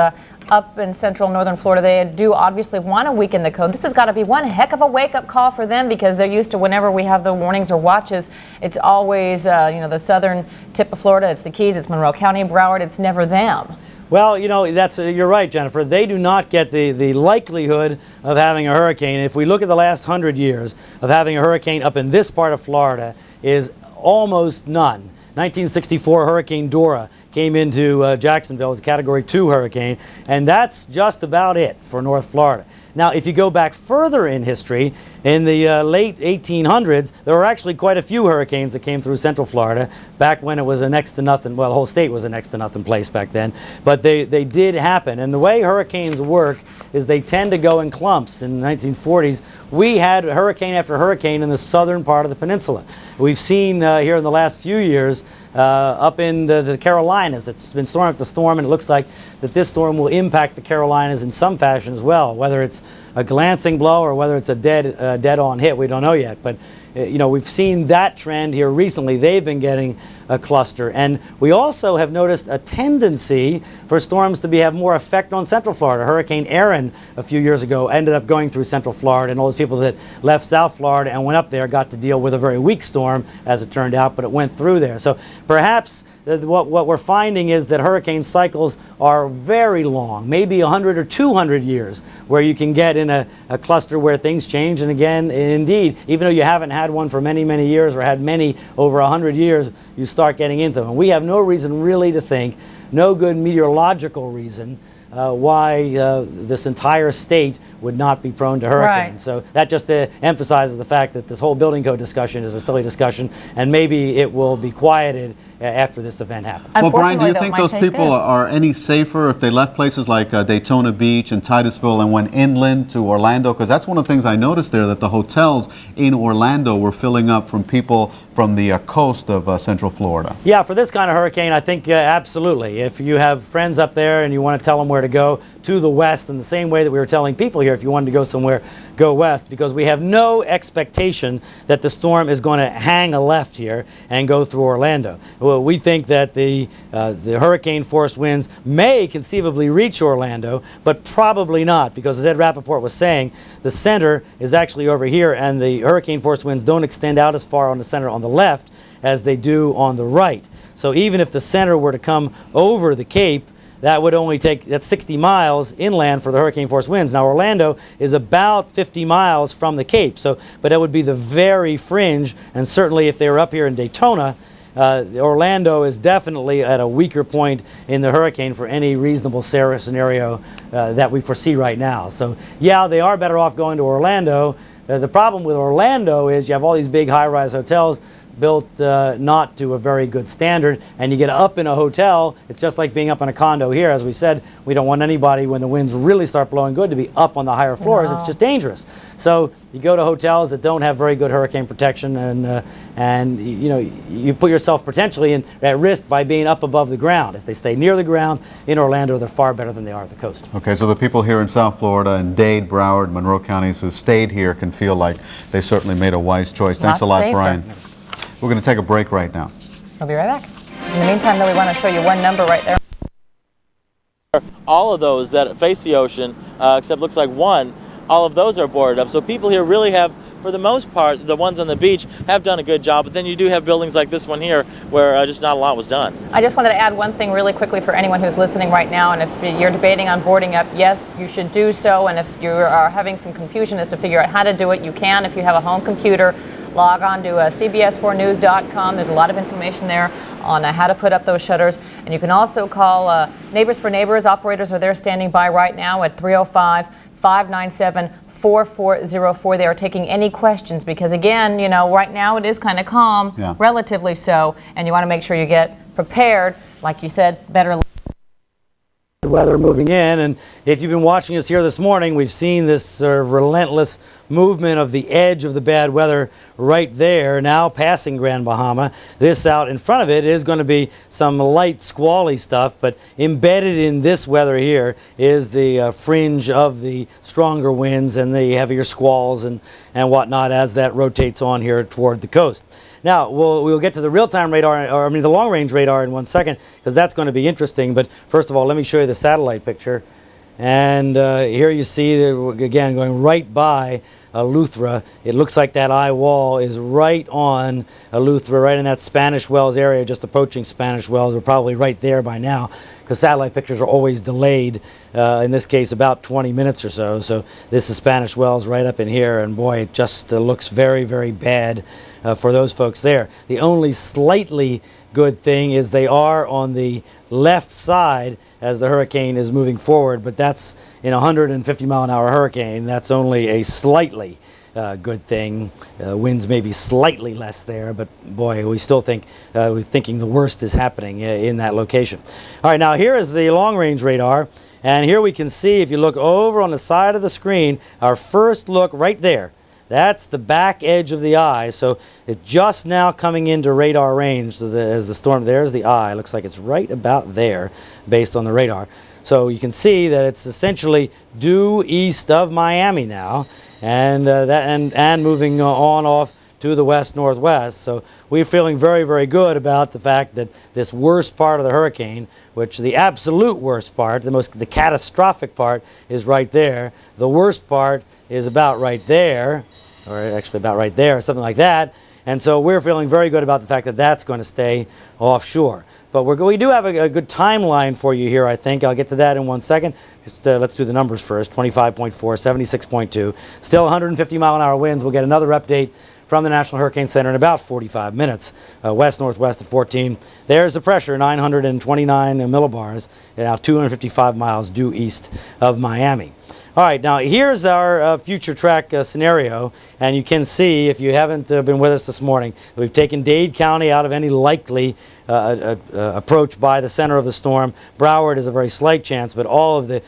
up in central northern Florida, they do obviously want to weaken the code. This has got to be one heck of a wake-up call for them, because they're used to whenever we have the warnings or watches, it's always the southern tip of Florida, it's the Keys, it's Monroe County, Broward, it's never them. Well, you know, you're right, Jennifer. They do not get the likelihood of having a hurricane. If we look at the last 100 years of having a hurricane up in this part of Florida, is almost none. 1964 Hurricane Dora came into Jacksonville as a Category 2 hurricane, and that's just about it for North Florida. Now, if you go back further in history, in the late 1800s, there were actually quite a few hurricanes that came through Central Florida, back when it was a next to nothing, well, the whole state was a next to nothing place back then, but they did happen. And the way hurricanes work is they tend to go in clumps. In the 1940s, we had hurricane after hurricane in the southern part of the peninsula. We've seen here in the last few years up in the Carolinas, it's been storm after storm, and it looks like that this storm will impact the Carolinas in some fashion as well. Whether it's a glancing blow or whether it's a dead-on hit, we don't know yet. But we've seen that trend here recently. They've been getting a cluster, and we also have noticed a tendency for storms to have more effect on Central Florida. Hurricane Aaron a few years ago ended up going through Central Florida, and all those people that left South Florida and went up there got to deal with a very weak storm, as it turned out, but it went through there. So perhaps what we're finding is that hurricane cycles are very long, maybe 100 or 200 years, where you can get in a cluster where things change. And again, indeed, even though you haven't had one for many, many years, or had many over 100 years, you start getting into them. And we have no reason really to think, no good meteorological reason, why this entire state would not be prone to hurricanes. Right. So that just emphasizes the fact that this whole building code discussion is a silly discussion, and maybe it will be quieted after this event happens. Well, Brian, do you think those people are any safer if they left places like Daytona Beach and Titusville and went inland to Orlando? Because that's one of the things I noticed there, that the hotels in Orlando were filling up from people from the coast of Central Florida. Yeah, for this kind of hurricane, I think absolutely. If you have friends up there and you want to tell them where to go, to the west, in the same way that we were telling people here, if you wanted to go somewhere, go west, because we have no expectation that the storm is going to hang a left here and go through Orlando. Well, we think that the hurricane force winds may conceivably reach Orlando, but probably not, because as Ed Rappaport was saying, the center is actually over here, and the hurricane force winds don't extend out as far on the center on the left as they do on the right. So even if the center were to come over the Cape, that would only take, that's 60 miles inland for the hurricane force winds. Now Orlando is about 50 miles from the Cape, so, but that would be the very fringe, and certainly if they were up here in Daytona, Orlando is definitely at a weaker point in the hurricane for any reasonable scenario that we foresee right now. So yeah, they are better off going to Orlando. The problem with Orlando is you have all these big high-rise hotels built not to a very good standard, and you get up in a hotel, it's just like being up in a condo here. As we said, we don't want anybody, when the winds really start blowing good, to be up on the higher floors. It's just dangerous. So you go to hotels that don't have very good hurricane protection, and you know, you put yourself potentially at risk by being up above the ground. If they stay near the ground in Orlando, they're far better than they are at the coast. Okay, so the people here in South Florida and Dade, Broward, Monroe counties who stayed here can feel like they certainly made a wise choice. Thanks a lot, Safer. Brian. We're going to take a break right now. We'll be right back. In the meantime, though, we want to show you one number right there. All of those that face the ocean, except looks like one, all of those are boarded up. So people here really have, for the most part, the ones on the beach have done a good job. But then you do have buildings like this one here where just not a lot was done. I just wanted to add one thing really quickly for anyone who's listening right now. And if you're debating on boarding up, yes, you should do so. And if you are having some confusion as to figure out how to do it, you can. If you have a home computer, log on to CBS4News.com. There's a lot of information there on how to put up those shutters. And you can also call Neighbors for Neighbors. Operators are there standing by right now at 305-597-4404. They are taking any questions because, again, you know, right now it is kind of calm, relatively so, and you want to make sure you get prepared. Like you said, better Weather moving in, and if you've been watching us here this morning, we've seen this sort of relentless movement of the edge of the bad weather right there, now passing Grand Bahama. This out in front of it is going to be some light squally stuff, but embedded in this weather here is the fringe of the stronger winds and the heavier squalls and whatnot as that rotates on here toward the coast. Now, we'll get to the real-time radar, or I mean the long-range radar in 1 second, because that's going to be interesting. But first of all, let me show you the satellite picture. And here you see, again, going right by Eleuthera. It looks like that eye wall is right on Eleuthera, right in that Spanish Wells area, just approaching Spanish Wells. We're probably right there by now, because satellite pictures are always delayed, in this case about 20 minutes or so. So this is Spanish Wells right up in here, and boy, it just looks very, very bad for those folks there. The only slightly good thing is they are on the left side as the hurricane is moving forward, but that's in a 150-mile-an-hour hurricane. That's only a slightly good thing. Winds may be slightly less there, but boy, we still think we're thinking the worst is happening in that location. All right, now here is the long-range radar, and here we can see, if you look over on the side of the screen, our first look right there. That's the back edge of the eye, so it's just now coming into radar range. So as the storm, there's the eye. Looks like it's right about there based on the radar. So you can see that it's essentially due east of Miami now, and moving on off to the west-northwest. So we're feeling very, very good about the fact that this worst part of the hurricane, which the absolute worst part, the catastrophic part, is right there. The worst part is about right there, or actually about right there, something like that. And so we're feeling very good about the fact that that's going to stay offshore. But we do have a good timeline for you here, I think. I'll get to that in 1 second. Just let's do the numbers first. 25.4, 76.2. Still 150-mile-an-hour winds. We'll get another update from the National Hurricane Center in about 45 minutes. West-northwest at 14. There's the pressure, 929 millibars, now 255 miles due east of Miami. All right, now here's our future track scenario, and you can see, if you haven't been with us this morning, that we've taken Dade County out of any likely approach by the center of the storm. Broward is a very slight chance, but all of the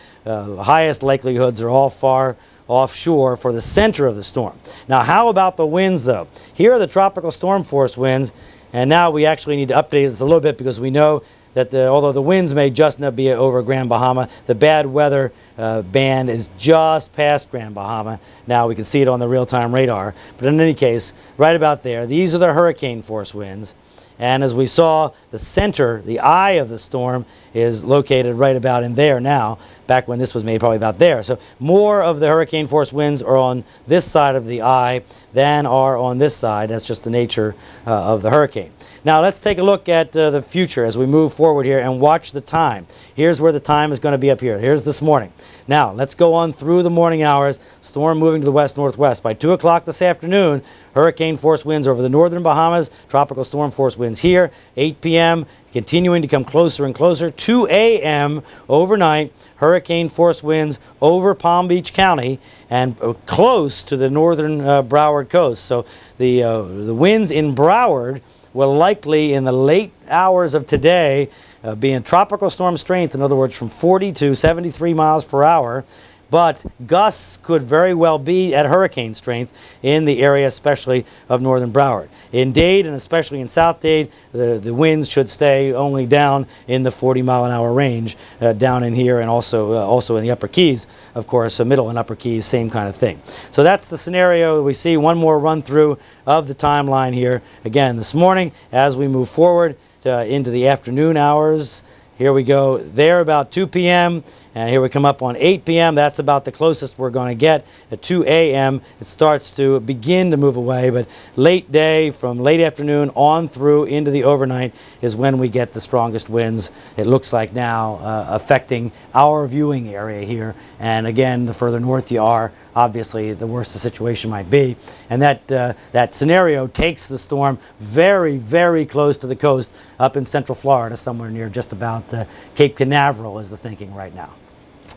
highest likelihoods are all far offshore for the center of the storm. Now, how about the winds, though? Here are the tropical storm force winds, and now we actually need to update this a little bit because we know that although the winds may just not be over Grand Bahama, the bad weather band is just past Grand Bahama. Now we can see it on the real-time radar. But in any case, right about there, these are the hurricane force winds. And as we saw, the center, the eye of the storm, is located right about in there now. Back when this was made, probably about there. So more of the hurricane force winds are on this side of the eye than are on this side. That's just the nature of the hurricane. Now let's take a look at the future as we move forward here and watch the time. Here's where the time is going to be up here. Here's this morning. Now let's go on through the morning hours. Storm moving to the west-northwest. By 2 o'clock this afternoon, hurricane force winds over the northern Bahamas, tropical storm force winds here. 8 p.m. continuing to come closer and closer. 2 a.m. overnight, hurricane force winds over Palm Beach County and close to the northern Broward coast. So the winds in Broward will likely in the late hours of today be in tropical storm strength, in other words from 40 to 73 miles per hour. But gusts could very well be at hurricane strength in the area, especially of northern Broward. In Dade and especially in South Dade, the winds should stay only down in the 40-mile-an-hour range down in here, and also in the Upper Keys, of course, middle and Upper Keys, same kind of thing. So that's the scenario that we see. One more run through of the timeline here. Again, this morning, as we move forward into the afternoon hours, here we go there about 2 p.m. and here we come up on 8 p.m. That's about the closest we're going to get. At 2 a.m. it starts to begin to move away, but late day from late afternoon on through into the overnight is when we get the strongest winds, it looks like now, affecting our viewing area here. And again, the further north you are, obviously the worse the situation might be. And that scenario takes the storm very, very close to the coast up in central Florida, somewhere near just about Cape Canaveral is the thinking right now.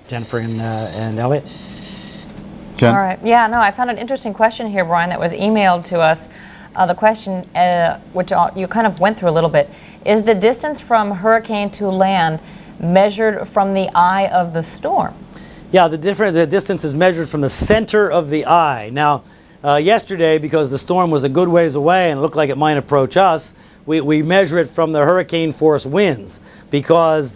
Jennifer and Elliot? Jen? All right. Yeah, no, I found an interesting question here, Brian, that was emailed to us. The question, which you kind of went through a little bit, is the distance from hurricane to land measured from the eye of the storm? Yeah, the distance is measured from the center of the eye. Now, yesterday, because the storm was a good ways away and it looked like it might approach us, we measure it from the hurricane force winds, because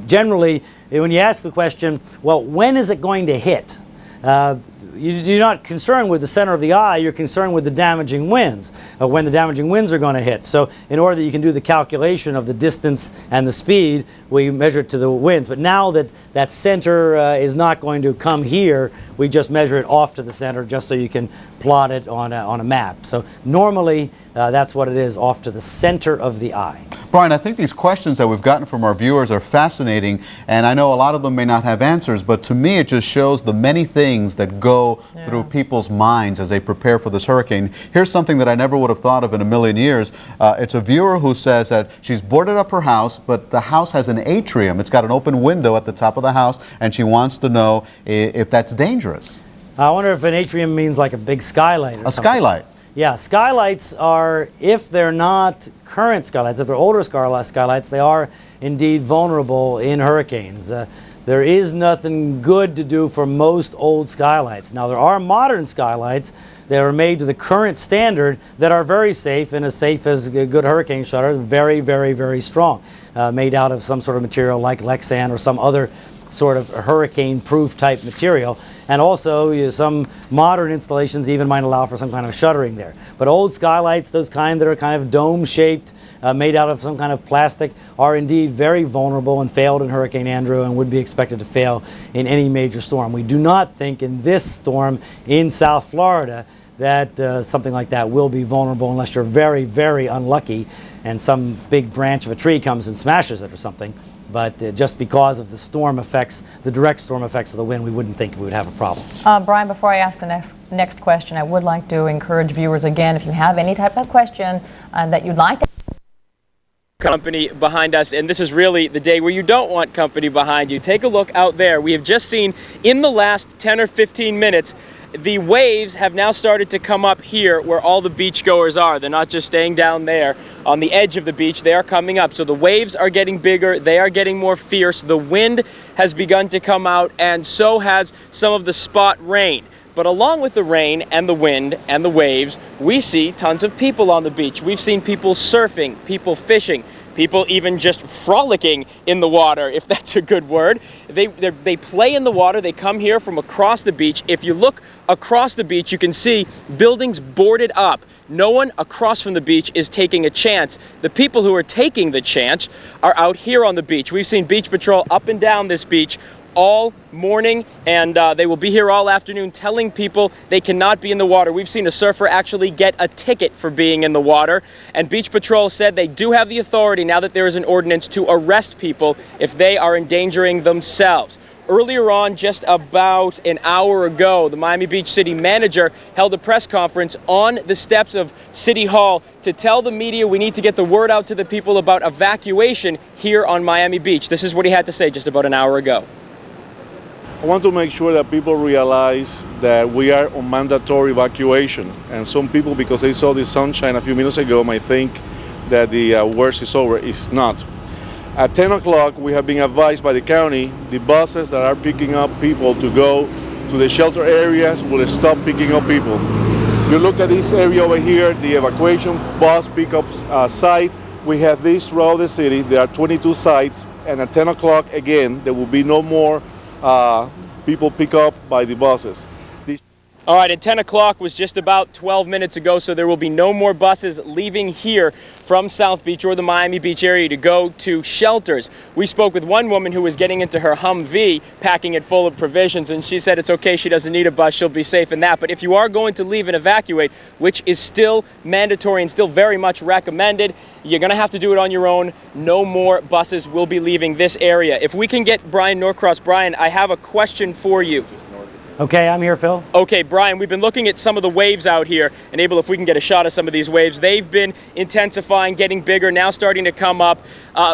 generally when you ask the question, well, when is it going to hit? You're not concerned with the center of the eye, you're concerned with the damaging winds, when the damaging winds are going to hit. So in order that you can do the calculation of the distance and the speed, we measure it to the winds. But now that that center is not going to come here, we just measure it off to the center just so you can plot it on a map. So normally that's what it is, off to the center of the eye. Brian, I think these questions that we've gotten from our viewers are fascinating, and I know a lot of them may not have answers, but to me it just shows the many things that go through people's minds as they prepare for this hurricane. Here's something that I never would have thought of in a million years. It's a viewer who says that she's boarded up her house, but the house has an atrium. It's got an open window at the top of the house, and she wants to know if that's dangerous. I wonder if an atrium means like a big skylight or something. A skylight. Yeah, skylights are, if they're not current skylights, if they're older skylights, they are indeed vulnerable in hurricanes. There is nothing good to do for most old skylights. Now, there are modern skylights that are made to the current standard that are very safe, and as safe as good hurricane shutters, very, very, very strong, made out of some sort of material like Lexan or some other sort of hurricane-proof type material. And also some modern installations even might allow for some kind of shuttering there. But old skylights, those kind that are kind of dome-shaped, made out of some kind of plastic, are indeed very vulnerable and failed in Hurricane Andrew and would be expected to fail in any major storm. We do not think in this storm in South Florida that something like that will be vulnerable unless you're very, very unlucky and some big branch of a tree comes and smashes it or something. But just because of the storm effects, the direct storm effects of the wind, we wouldn't think we would have a problem. Brian, before I ask the next question, I would like to encourage viewers again, if you have any type of question that you'd like to company behind us, and this is really the day where you don't want company behind you. Take a look out there. We have just seen in the last 10 or 15 minutes the waves have now started to come up here where all the beachgoers are. They're not just staying down there on the edge of the beach, they are coming up. So the waves are getting bigger, they are getting more fierce, the wind has begun to come out, and so has some of the spot rain. But along with the rain and the wind and the waves, we see tons of people on the beach. We've seen people surfing, people fishing, people even just frolicking in the water, if that's a good word. They play in the water, they come here from across the beach. If you look across the beach, you can see buildings boarded up. No one across from the beach is taking a chance. The people who are taking the chance are out here on the beach. We've seen Beach Patrol up and down this beach all morning, and they will be here all afternoon telling people they cannot be in the water. We've seen a surfer actually get a ticket for being in the water, and Beach Patrol said they do have the authority, now that there is an ordinance, to arrest people if they are endangering themselves. Earlier on, just about an hour ago, the Miami Beach City Manager held a press conference on the steps of City Hall to tell the media we need to get the word out to the people about evacuation here on Miami Beach. This is what he had to say just about an hour ago. I want to make sure that people realize that we are on mandatory evacuation, and some people, because they saw the sunshine a few minutes ago, might think that the worst is over. It's not. At 10 o'clock, we have been advised by the county, the buses that are picking up people to go to the shelter areas will stop picking up people. If you look at this area over here, the evacuation bus pickup site, we have this throughout the city. There are 22 sites, and at 10 o'clock, again, there will be no more people pick up by the buses. All right, and 10 o'clock was just about 12 minutes ago, so there will be no more buses leaving here from South Beach or the Miami Beach area to go to shelters. We spoke with one woman who was getting into her Humvee, packing it full of provisions, and she said it's okay, she doesn't need a bus, she'll be safe in that. But if you are going to leave and evacuate, which is still mandatory and still very much recommended, you're going to have to do it on your own. No more buses will be leaving this area. If we can get Brian Norcross. Brian, I have a question for you. Okay, I'm here, Phil. Okay, Brian, we've been looking at some of the waves out here, and Abel, if we can get a shot of some of these waves, they've been intensifying, getting bigger, now starting to come up.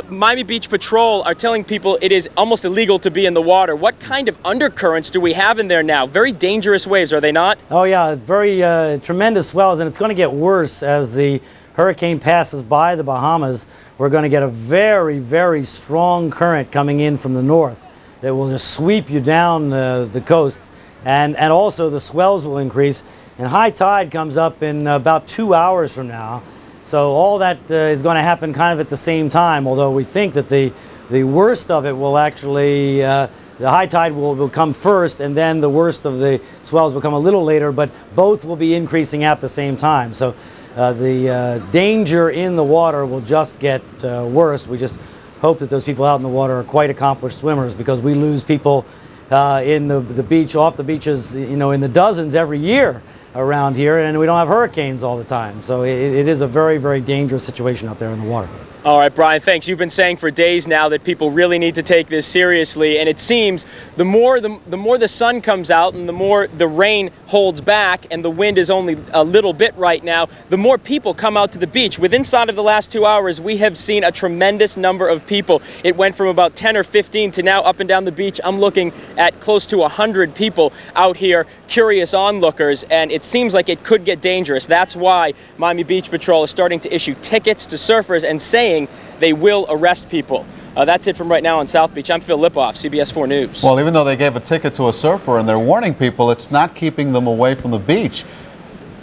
Miami Beach Patrol are telling people it is almost illegal to be in the water. What kind of undercurrents do we have in there now? Very dangerous waves, are they not? Oh yeah, very tremendous swells, and it's going to get worse as the hurricane passes by the Bahamas. We're going to get a very, very strong current coming in from the north that will just sweep you down the coast. And also the swells will increase, and high tide comes up in about 2 hours from now. So all that is going to happen kind of at the same time, although we think that the worst of it will actually, the high tide will come first, and then the worst of the swells will come a little later, but both will be increasing at the same time. So the danger in the water will just get worse. We just hope that those people out in the water are quite accomplished swimmers, because we lose people in the beach, off the beaches, you know, in the dozens every year around here, and we don't have hurricanes all the time. So it is a very, very dangerous situation out there in the water. All right, Brian, thanks. You've been saying for days now that people really need to take this seriously, and it seems the more the sun comes out and the more the rain holds back and the wind is only a little bit right now, the more people come out to the beach. Within inside of the last 2 hours, we have seen a tremendous number of people. It went from about 10 or 15 to now up and down the beach. I'm looking at close to 100 people out here, curious onlookers, and it seems like it could get dangerous. That's why Miami Beach Patrol is starting to issue tickets to surfers and saying they will arrest people. That's it from right now on South Beach. I'm Phil Lipoff, CBS 4 News. Well, even though they gave a ticket to a surfer and they're warning people, it's not keeping them away from the beach.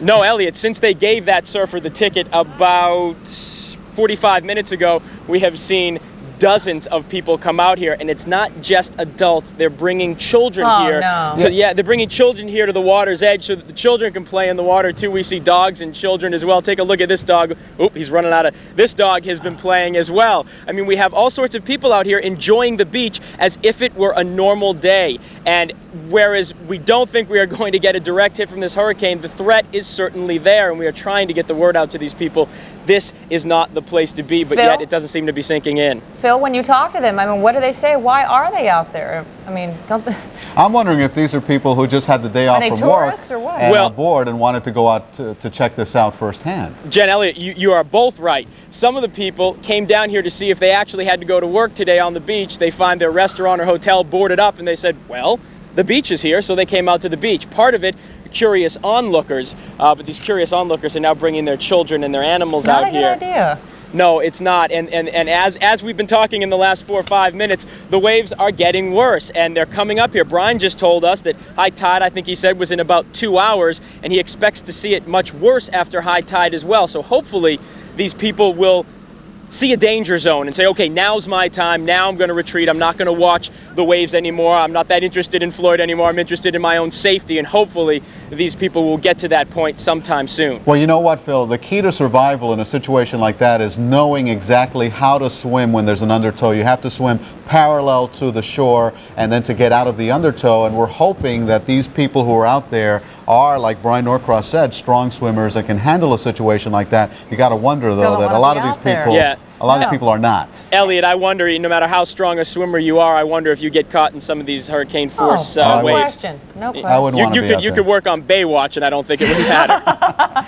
No, Elliot, since they gave that surfer the ticket about 45 minutes ago, we have seen dozens of people come out here, and it's not just adults. They're bringing children here. No. Yeah, they're bringing children here to the water's edge so that the children can play in the water too. We see dogs and children as well. Take a look at this dog. Oop, he's running out of. This dog has been playing as well. I mean, we have all sorts of people out here enjoying the beach as if it were a normal day. And whereas we don't think we are going to get a direct hit from this hurricane, the threat is certainly there, and we are trying to get the word out to these people. This is not the place to be, but Phil? yet it doesn't seem to be sinking in. Phil, when you talk to them, I mean, what do they say? Why are they out there? I mean, don't they... I'm wondering if these are people who just had the day off from work and are bored and wanted to go out to check this out firsthand. Jen, Elliott, you are both right. Some of the people came down here to see if they actually had to go to work today on the beach. They find their restaurant or hotel boarded up, and they said, well, the beach is here, so they came out to the beach. Part of it, curious onlookers, but these curious onlookers are now bringing their children and their animals out here. Not a good idea. No, it's not. And as we've been talking in the last 4 or 5 minutes, the waves are getting worse, and they're coming up here. Brian just told us that high tide, I think he said, was in about 2 hours, and he expects to see it much worse after high tide as well. So hopefully these people will see a danger zone and say, okay, now's my time. Now I'm going to retreat. I'm not going to watch the waves anymore. I'm not that interested in Floyd anymore. I'm interested in my own safety, and hopefully these people will get to that point sometime soon. Well, you know what, Phil? The key to survival in a situation like that is knowing exactly how to swim when there's an undertow. You have to swim parallel to the shore and then to get out of the undertow. And we're hoping that these people who are out there are, like Brian Norcross said, strong swimmers that can handle a situation like that. You got to wonder, though, that a lot of these people, a lot of people are not. Elliot, I wonder, no matter how strong a swimmer you are, I wonder if you get caught in some of these hurricane force no waves. question. No question. I wouldn't want to be out You there. could work on Baywatch, and I don't think it would matter.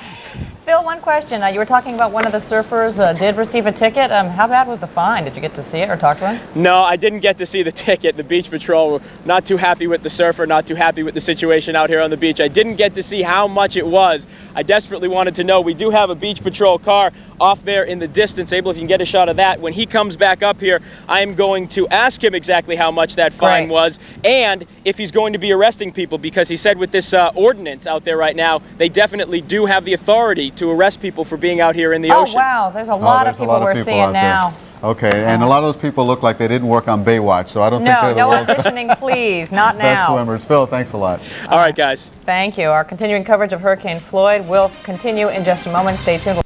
Phil, one question. You were talking about one of the surfers did receive a ticket. How bad was the fine? Did you get to see it or talk to him? No, I didn't get to see the ticket. The Beach Patrol were not too happy with the surfer, not too happy with the situation out here on the beach. I didn't get to see how much it was. I desperately wanted to know. We do have a Beach Patrol car off there in the distance. Abel, if you can get a shot of that. When he comes back up here, I am going to ask him exactly how much that fine was and if he's going to be arresting people, because he said with this ordinance out there right now, they definitely do have the authority to arrest people for being out here in the ocean. Oh, wow. There's a lot of people we're seeing now. Okay, and a lot of those people look like they didn't work on Baywatch, so I don't think they're the world's auditioning, please. Not now. best swimmers. Phil, thanks a lot. All right, guys. Thank you. Our continuing coverage of Hurricane Floyd will continue in just a moment. Stay tuned.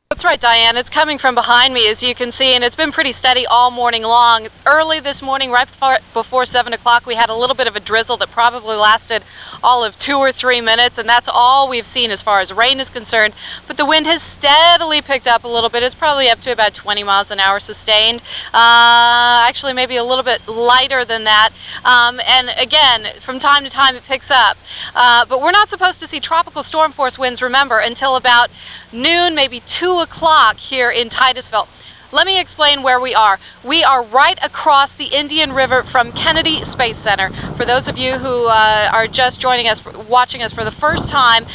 That's right, Diane. It's coming from behind me, as you can see, and it's been pretty steady all morning long. Early this morning, right before 7 o'clock, we had a little bit of a drizzle that probably lasted all of 2 or 3 minutes, and that's all we've seen as far as rain is concerned. But the wind has steadily picked up a little bit. It's probably up to about 20 miles an hour sustained. Actually, maybe a little bit lighter than that. And again, from time to time, it picks up. But we're not supposed to see tropical storm force winds, remember, until about noon, maybe 2 o'clock here in Titusville. Let me explain where we are. We are right across the Indian River from Kennedy Space Center. For those of you who are just joining us, watching us for the first time,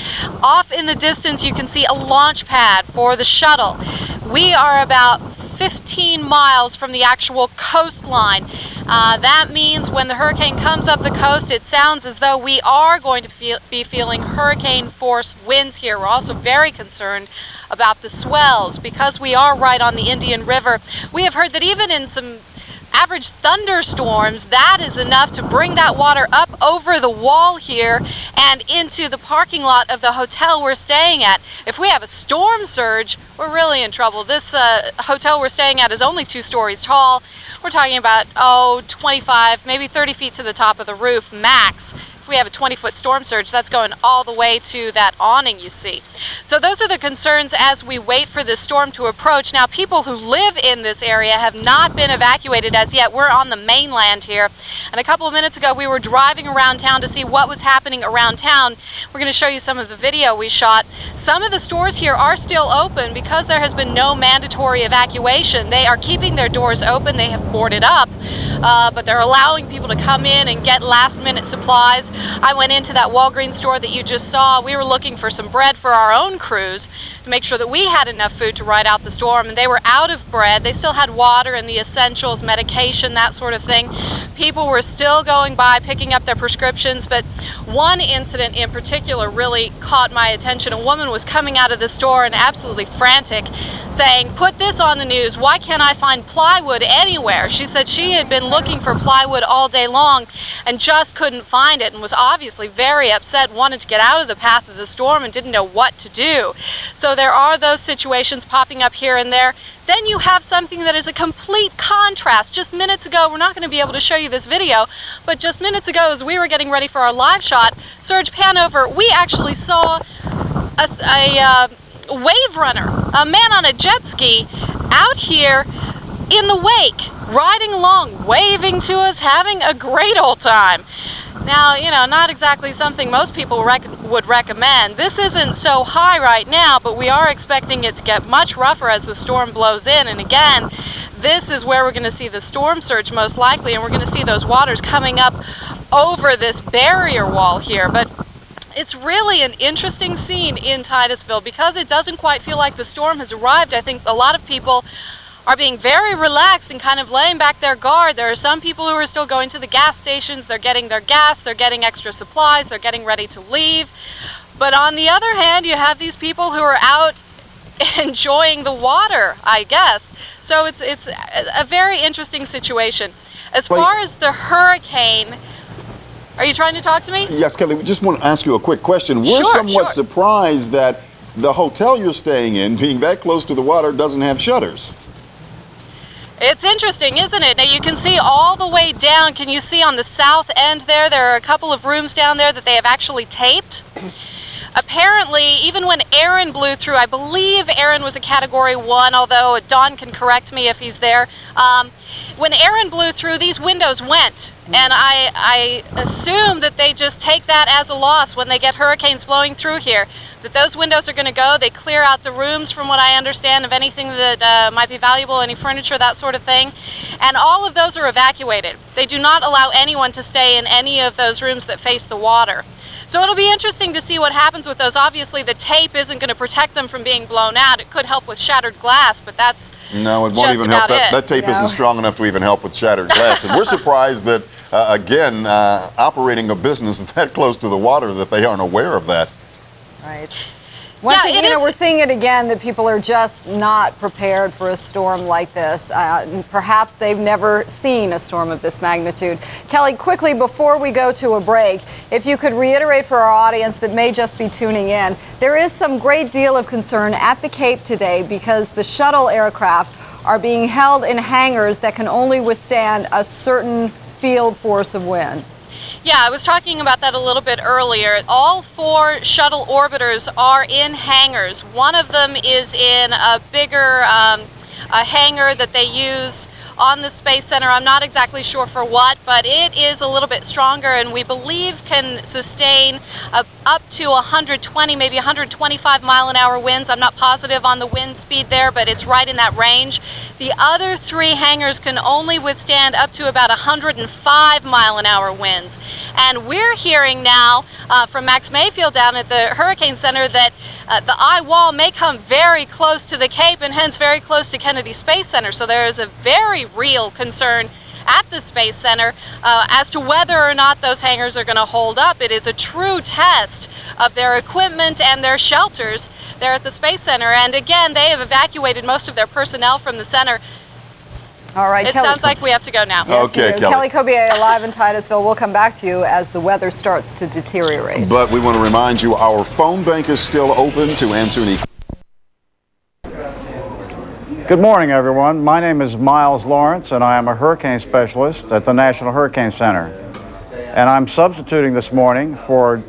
off in the distance you can see a launch pad for the shuttle. We are about 15 miles from the actual coastline. That means when the hurricane comes up the coast, it sounds as though we are going to be feeling hurricane force winds here. We're also very concerned about the swells because we are right on the Indian River. We have heard that even in some average thunderstorms, that is enough to bring that water up over the wall here and into the parking lot of the hotel we're staying at. If we have a storm surge, we're really in trouble. This hotel we're staying at is only 2 stories tall. We're talking about, 25, maybe 30 feet to the top of the roof max. If we have a 20-foot storm surge, that's going all the way to that awning you see. So those are the concerns as we wait for this storm to approach. Now, people who live in this area have not been evacuated as yet. We're on the mainland here. And a couple of minutes ago, we were driving around town to see what was happening around town. We're going to show you some of the video we shot. Some of the stores here are still open because there has been no mandatory evacuation. They are keeping their doors open. They have boarded up, but they're allowing people to come in and get last-minute supplies. I went into that Walgreens store that you just saw. We were looking for some bread for our own crews to make sure that we had enough food to ride out the storm, and they were out of bread. They still had water and the essentials, medication, that sort of thing. People were still going by picking up their prescriptions, but one incident in particular really caught my attention. A woman was coming out of the store and absolutely frantic, saying, "Put this on the news. Why can't I find plywood anywhere?" She said she had been looking for plywood all day long and just couldn't find it, and was obviously very upset, wanted to get out of the path of the storm and didn't know what to do. So there are those situations popping up here and there. Then you have something that is a complete contrast. Just minutes ago, we're not going to be able to show you this video, but just minutes ago as we were getting ready for our live shot, Serge Panover, we actually saw a wave runner, a man on a jet ski out here in the wake, riding along, waving to us, having a great old time. Now, not exactly something most people would recommend. This isn't so high right now, but we are expecting it to get much rougher as the storm blows in. And again, this is where we're going to see the storm surge most likely, and we're going to see those waters coming up over this barrier wall here. But it's really an interesting scene in Titusville because it doesn't quite feel like the storm has arrived. I think a lot of people are being very relaxed and kind of laying back their guard. There are some people who are still going to the gas stations. They're getting their gas, they're getting extra supplies, they're getting ready to leave. But on the other hand, you have these people who are out enjoying the water, I guess. So it's a very interesting situation. As far as the hurricane, Are you trying to talk to me? Yes, Kelly, we just want to ask you a quick question. We're Sure, somewhat sure. surprised that the hotel you're staying in, being that close to the water, doesn't have shutters. It's interesting, isn't it? Now you can see all the way down. Can you see on the south end there? There are a couple of rooms down there that they have actually taped. Apparently, even when Aaron blew through, I believe Aaron was a Category 1, although Don can correct me if he's there. When Aaron blew through, these windows went, and I assume that they just take that as a loss when they get hurricanes blowing through here, that those windows are going to go. They clear out the rooms, from what I understand, of anything that might be valuable, any furniture, that sort of thing, and all of those are evacuated. They do not allow anyone to stay in any of those rooms that face the water. So it'll be interesting to see what happens with those. Obviously, the tape isn't going to protect them from being blown out. It could help with shattered glass, but that's No, it won't just even help. about That tape No. isn't strong enough to even help with shattered glass. And we're surprised that, again, operating a business that close to the water, that they aren't aware of that. Right. Once again, we're seeing it again, that people are just not prepared for a storm like this. Perhaps they've never seen a storm of this magnitude. Kelly, quickly before we go to a break, if you could reiterate for our audience that may just be tuning in, there is some great deal of concern at the Cape today because the shuttle aircraft are being held in hangars that can only withstand a certain field force of wind. Yeah, I was talking about that a little bit earlier. All 4 shuttle orbiters are in hangars. One of them is in a bigger a hangar that they use on the Space Center. I'm not exactly sure for what, but it is a little bit stronger and we believe can sustain up to 120, maybe 125 mile-an-hour winds. I'm not positive on the wind speed there, but it's right in that range. The other 3 hangars can only withstand up to about 105 mile-an-hour winds. And we're hearing now from Max Mayfield down at the Hurricane Center that the eye wall may come very close to the Cape and hence very close to Kennedy Space Center. So there is a very real concern at the Space Center as to whether or not those hangars are going to hold up. It is a true test of their equipment and their shelters there at the Space Center. And again, they have evacuated most of their personnel from the center. All right, It sounds like we have to go now. Yes, you do. Kelly Cobier live in Titusville. We'll come back to you as the weather starts to deteriorate. But we want to remind you, our phone bank is still open to answer any. Good morning, everyone. My name is Miles Lawrence, and I am a hurricane specialist at the National Hurricane Center. And I'm substituting this morning for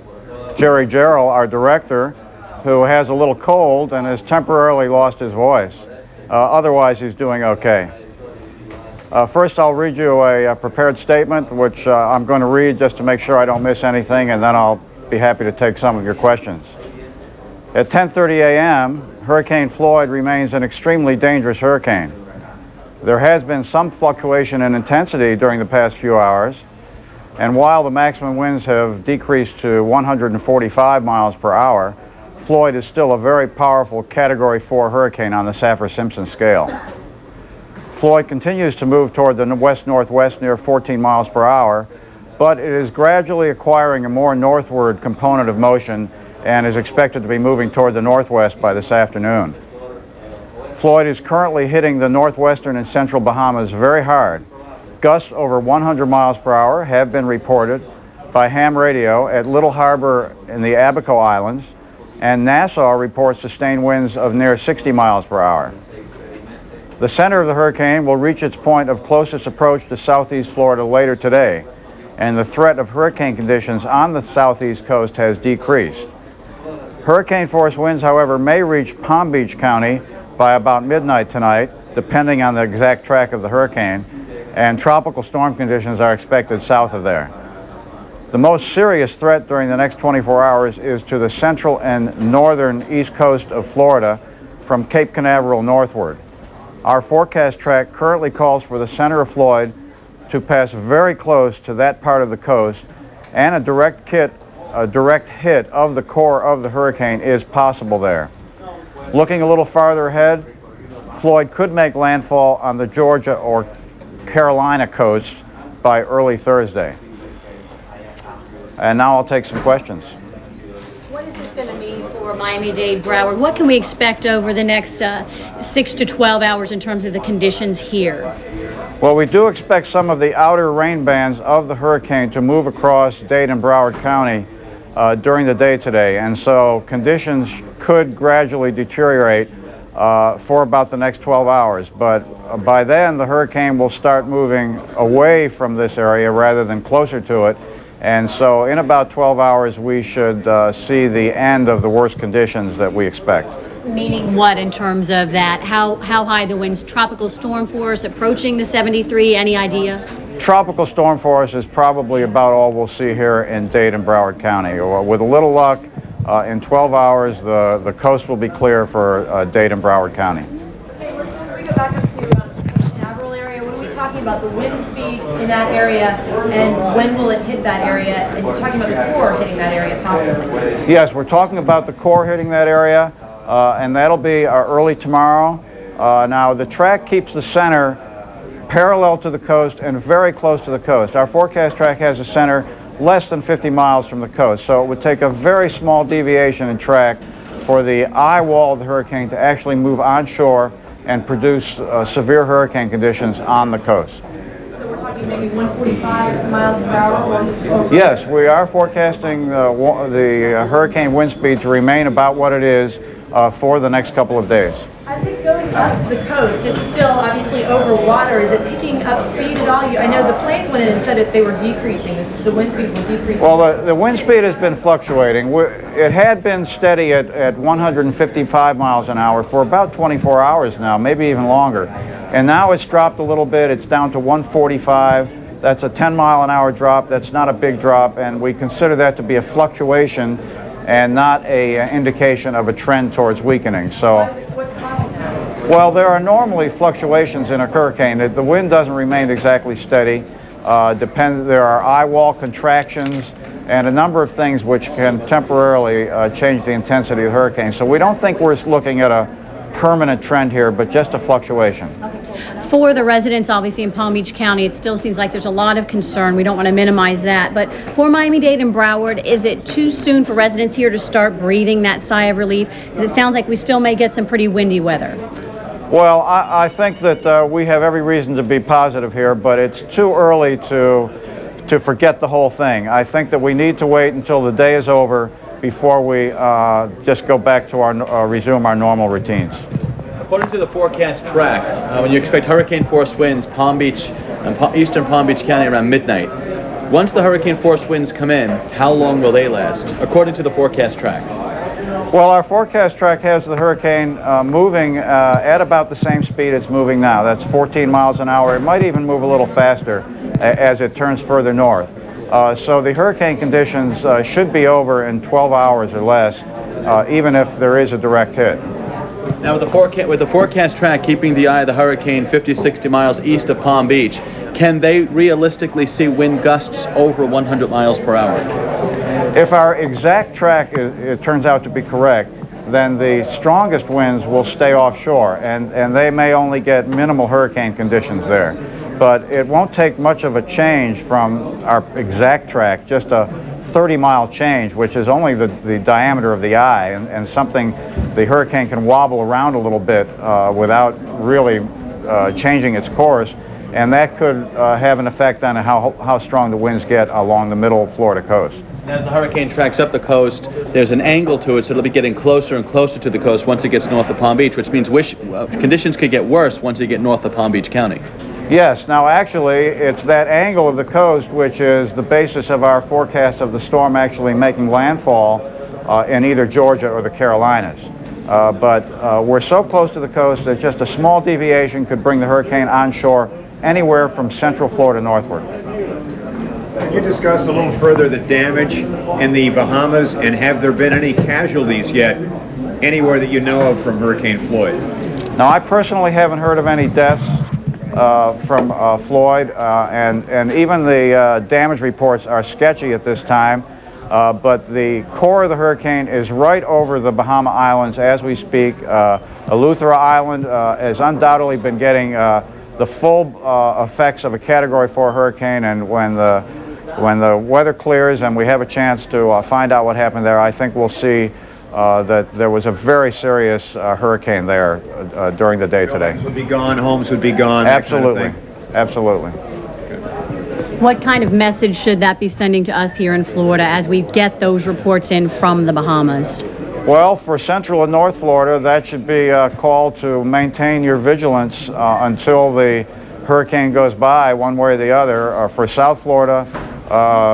Jerry Jarrell, our director, who has a little cold and has temporarily lost his voice. Otherwise, he's doing okay. First, I'll read you a prepared statement, which I'm going to read just to make sure I don't miss anything, and then I'll be happy to take some of your questions. At 10:30 a.m., Hurricane Floyd remains an extremely dangerous hurricane. There has been some fluctuation in intensity during the past few hours, and while the maximum winds have decreased to 145 miles per hour, Floyd is still a very powerful Category 4 hurricane on the Saffir-Simpson scale. Floyd continues to move toward the west-northwest near 14 miles per hour, but it is gradually acquiring a more northward component of motion and is expected to be moving toward the northwest by this afternoon. Floyd is currently hitting the northwestern and central Bahamas very hard. Gusts over 100 miles per hour have been reported by ham radio at Little Harbor in the Abaco Islands, and Nassau reports sustained winds of near 60 miles per hour. The center of the hurricane will reach its point of closest approach to southeast Florida later today, and the threat of hurricane conditions on the southeast coast has decreased. Hurricane force winds, however, may reach Palm Beach County by about midnight tonight, depending on the exact track of the hurricane, and tropical storm conditions are expected south of there. The most serious threat during the next 24 hours is to the central and northern east coast of Florida from Cape Canaveral northward. Our forecast track currently calls for the center of Floyd to pass very close to that part of the coast, and a direct hit of the core of the hurricane is possible there. Looking a little farther ahead, Floyd could make landfall on the Georgia or Carolina coast by early Thursday. And now I'll take some questions. What is this going to mean for Miami-Dade, Broward. What can we expect over the next 6 to 12 hours in terms of the conditions here? Well, we do expect some of the outer rain bands of the hurricane to move across Dade and Broward County during the day today, and so conditions could gradually deteriorate for about the next 12 hours. But by then, the hurricane will start moving away from this area rather than closer to it. And so in about 12 hours, we should see the end of the worst conditions that we expect. Meaning what in terms of that? How high the winds? Tropical storm force approaching the 73, any idea? Tropical storm force is probably about all we'll see here in Dade and Broward County. With a little luck, in 12 hours, the coast will be clear for Dade and Broward County. Okay, let's bring it back up to the Canaveral area. What are we talking about? The wind speed in that area, and when will it hit that area? And you're talking about the core hitting that area possibly. Yes, we're talking about the core hitting that area, and that'll be early tomorrow. Now, the track keeps the center parallel to the coast and very close to the coast. Our forecast track has a center less than 50 miles from the coast, so it would take a very small deviation in track for the eye wall of the hurricane to actually move onshore and produce severe hurricane conditions on the coast. So we're talking maybe 145 miles per hour? Yes, we are forecasting the hurricane wind speed to remain about what it is for the next couple of days. As it goes up the coast, it's still obviously over water. Is it picking up speed at all? I know the planes went in and said that they were decreasing. The wind speed was decreasing. Well, the wind speed has been fluctuating. It had been steady at 155 miles an hour for about 24 hours now, maybe even longer. And now it's dropped a little bit. It's down to 145. That's a 10-mile-an-hour drop. That's not a big drop, and we consider that to be a fluctuation and not an indication of a trend towards weakening. So. What's causing that? Well, there are normally fluctuations in a hurricane. The wind doesn't remain exactly steady. There are eye wall contractions and a number of things which can temporarily change the intensity of the hurricane. So we don't think we're looking at a permanent trend here, but just a fluctuation. For the residents, obviously, in Palm Beach County, it still seems like there's a lot of concern. We don't want to minimize that. But for Miami-Dade and Broward, is it too soon for residents here to start breathing that sigh of relief? Because it sounds like we still may get some pretty windy weather. Well, I think that we have every reason to be positive here, but it's too early to forget the whole thing. I think that we need to wait until the day is over before we just go back to resume our normal routines. According to the forecast track, when you expect hurricane force winds, Palm Beach and eastern Palm Beach County around midnight. Once the hurricane force winds come in, how long will they last, according to the forecast track? Well, our forecast track has the hurricane moving at about the same speed it's moving now. That's 14 miles an hour. It might even move a little faster as it turns further north. So the hurricane conditions should be over in 12 hours or less, even if there is a direct hit. Now, with the forecast track keeping the eye of the hurricane 50, 60 miles east of Palm Beach, can they realistically see wind gusts over 100 miles per hour? If our exact track it turns out to be correct, then the strongest winds will stay offshore, and they may only get minimal hurricane conditions there. But it won't take much of a change from our exact track, just a 30-mile change, which is only the diameter of the eye, and something the hurricane can wobble around a little bit without really changing its course, and that could have an effect on how strong the winds get along the middle Florida coast. As the hurricane tracks up the coast, there's an angle to it, so it'll be getting closer and closer to the coast once it gets north of Palm Beach, which means conditions could get worse once you get north of Palm Beach County. Yes, now actually it's that angle of the coast which is the basis of our forecast of the storm actually making landfall in either Georgia or the Carolinas. But we're so close to the coast that just a small deviation could bring the hurricane onshore anywhere from central Florida northward. Can you discuss a little further the damage in the Bahamas, and have there been any casualties yet anywhere that you know of from Hurricane Floyd? Now, I personally haven't heard of any deaths from Floyd, and even the damage reports are sketchy at this time, but the core of the hurricane is right over the Bahama Islands as we speak. Eleuthera Island has undoubtedly been getting the full effects of a Category 4 hurricane, and when the weather clears and we have a chance to find out what happened there, I think we'll see that there was a very serious hurricane there during the day today. Buildings would be gone, homes would be gone. Absolutely, that kind of thing. absolutely. What kind of message should that be sending to us here in Florida as we get those reports in from the Bahamas? Well, for Central and North Florida, that should be a call to maintain your vigilance until the hurricane goes by, one way or the other. For South Florida,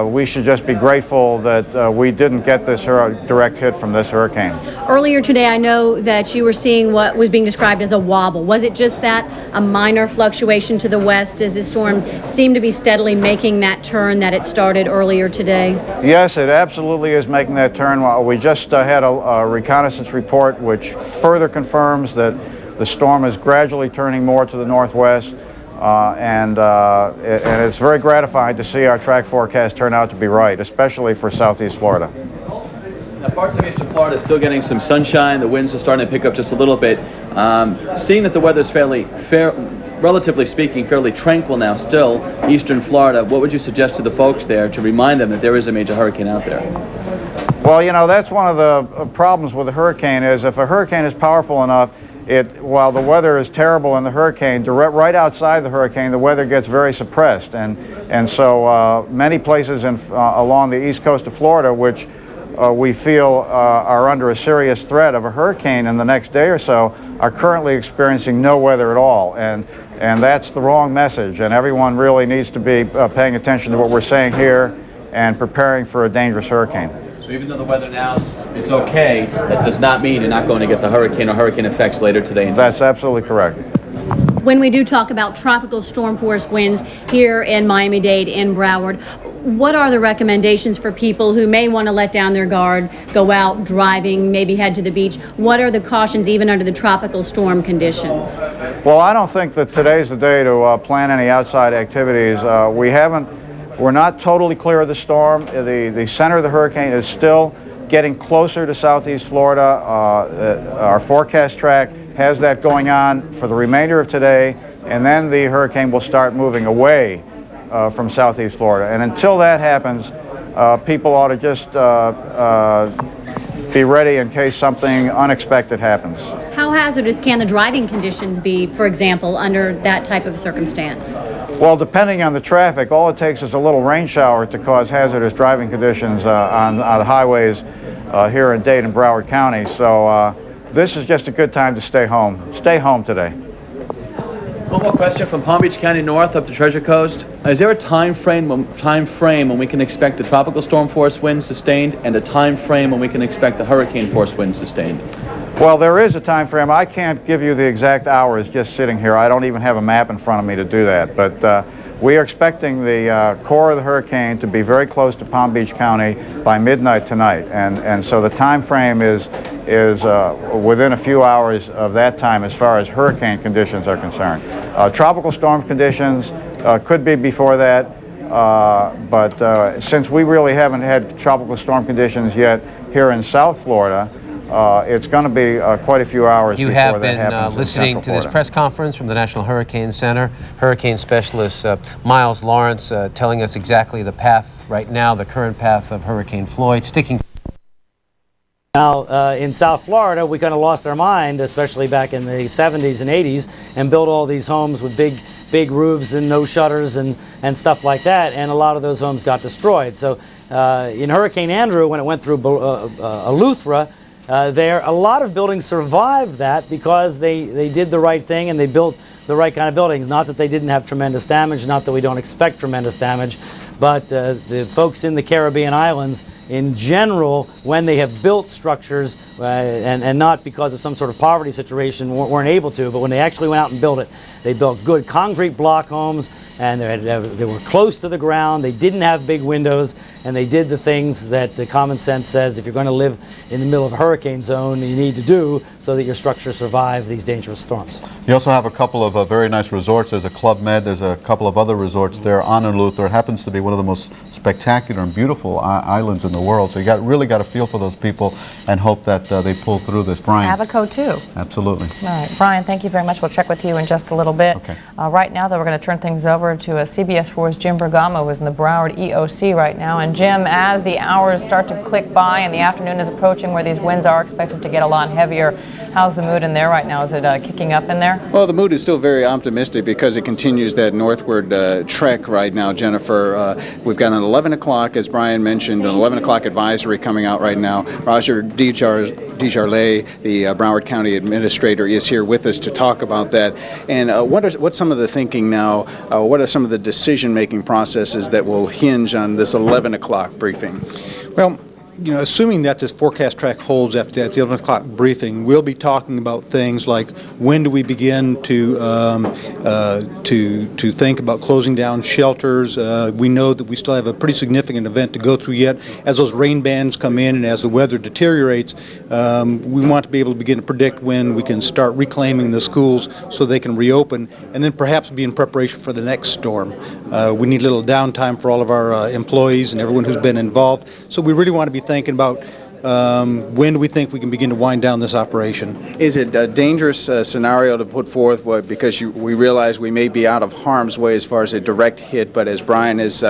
we should just be grateful that we didn't get this direct hit from this hurricane. Earlier today, I know that you were seeing what was being described as a wobble. Was it just that, a minor fluctuation to the west as the storm seemed to be steadily making that turn that it started earlier today? Yes, it absolutely is making that turn. We just had a reconnaissance report which further confirms that the storm is gradually turning more to the northwest. And it's very gratifying to see our track forecast turn out to be right, especially for southeast Florida. Now, parts of eastern Florida are still getting some sunshine. The winds are starting to pick up just a little bit. Seeing that the weather's relatively speaking, fairly tranquil now still, eastern Florida, what would you suggest to the folks there to remind them that there is a major hurricane out there? Well, you know, that's one of the problems with a hurricane is if a hurricane is powerful enough, while the weather is terrible in the hurricane, right outside the hurricane, the weather gets very suppressed. And so many places along the east coast of Florida, which we feel are under a serious threat of a hurricane in the next day or so, are currently experiencing no weather at all. And that's the wrong message. And everyone really needs to be paying attention to what we're saying here and preparing for a dangerous hurricane. So even though the weather now, it's okay, that does not mean you're not going to get the hurricane or hurricane effects later today. That's absolutely correct. When we do talk about tropical storm force winds here in Miami-Dade, in Broward, what are the recommendations for people who may want to let down their guard, go out driving, maybe head to the beach? What are the cautions even under the tropical storm conditions? Well, I don't think that today's the day to plan any outside activities. We're not totally clear of the storm. The center of the hurricane is still getting closer to southeast Florida. Our forecast track has that going on for the remainder of today, and then the hurricane will start moving away from southeast Florida. And until that happens, people ought to just be ready in case something unexpected happens. How hazardous can the driving conditions be, for example, under that type of circumstance? Well, depending on the traffic, all it takes is a little rain shower to cause hazardous driving conditions on the highways here in Dade and Broward County. So this is just a good time to stay home. Stay home today. One more question from Palm Beach County north up the Treasure Coast. Is there a time frame when we can expect the tropical storm force winds sustained and a time frame when we can expect the hurricane force winds sustained? Well, there is a time frame. I can't give you the exact hours just sitting here. I don't even have a map in front of me to do that. But we are expecting the core of the hurricane to be very close to Palm Beach County by midnight tonight. And so the time frame is within a few hours of that time as far as hurricane conditions are concerned. Tropical storm conditions could be before that, but since we really haven't had tropical storm conditions yet here in South Florida, it's going to be quite a few hours you before have that been happens. listening to this press conference from the National Hurricane Center. Hurricane specialist Miles Lawrence telling us exactly the path right now, the current path of Hurricane Floyd, sticking. Now, in South Florida, we kind of lost our mind, especially back in the 70s and 80s, and built all these homes with big roofs and no shutters and stuff like that, and a lot of those homes got destroyed. So in Hurricane Andrew, when it went through Eleuthera, a lot of buildings survived that because they did the right thing and they built the right kind of buildings. Not that they didn't have tremendous damage, not that we don't expect tremendous damage, but the folks in the Caribbean islands in general, when they have built structures, and not because of some sort of poverty situation, weren't able to, but when they actually went out and built it, they built good concrete block homes, and they were close to the ground, they didn't have big windows, and they did the things that common sense says if you're going to live in the middle of a hurricane zone, you need to do so that your structures survive these dangerous storms. You also have a couple of very nice resorts. There's a Club Med, there's a couple of other resorts there on Luther. It happens to be one of the most spectacular and beautiful islands in the world. So you really got to feel for those people and hope that they pull through this. Brian. Abaco too. Absolutely. All right, Brian, thank you very much. We'll check with you in just a little bit. Okay. Right now, though, we're going to turn things over to CBS 4's Jim Bergamo, who's in the Broward EOC right now. And Jim, as the hours start to click by and the afternoon is approaching where these winds are expected to get a lot heavier, how's the mood in there right now? Is it kicking up in there? Well, the mood is still very optimistic because it continues that northward trek right now, Jennifer. We've got an 11 o'clock, as Brian mentioned, an 11 o'clock advisory coming out right now. Roger Desjardins, the Broward County Administrator, is here with us to talk about that. And what's some of the thinking now? What are some of the decision-making processes that will hinge on this 11 o'clock briefing? Well, you know, assuming that this forecast track holds after that, the 11 o'clock briefing, we'll be talking about things like when do we begin to think about closing down shelters. We know that we still have a pretty significant event to go through yet. As those rain bands come in and as the weather deteriorates, we want to be able to begin to predict when we can start reclaiming the schools so they can reopen, and then perhaps be in preparation for the next storm. We need a little downtime for all of our employees and everyone who's been involved. So we really want to be thinking about when do we think we can begin to wind down this operation. Is it a dangerous scenario to put forth because we realize we may be out of harm's way as far as a direct hit, but as Brian has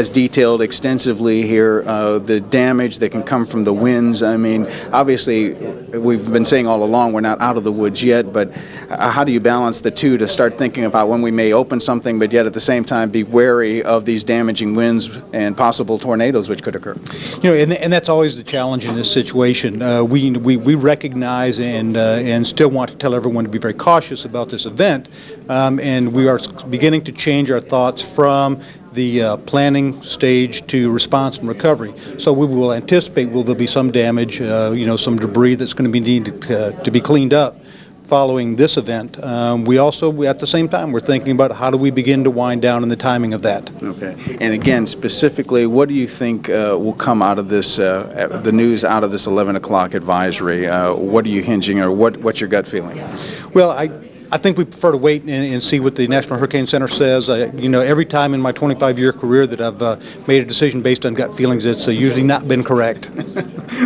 detailed extensively here, the damage that can come from the winds. I mean, obviously, we've been saying all along we're not out of the woods yet, but how do you balance the two to start thinking about when we may open something, but yet at the same time be wary of these damaging winds and possible tornadoes which could occur? You know, and that's always the challenge in this situation. We recognize and still want to tell everyone to be very cautious about this event, and we are beginning to change our thoughts from the planning stage to response and recovery. So we will anticipate there'll be some damage, some debris that's going to be needed to be cleaned up following this event. We also, at the same time, we're thinking about how do we begin to wind down and the timing of that. Okay. And again, specifically, what do you think will come out of this, the news out of this 11 o'clock advisory? What are you hinging, or what's your gut feeling? Well, I think we prefer to wait and see what the National Hurricane Center says. Every time in my 25-year career that I've made a decision based on gut feelings, it's usually not been correct.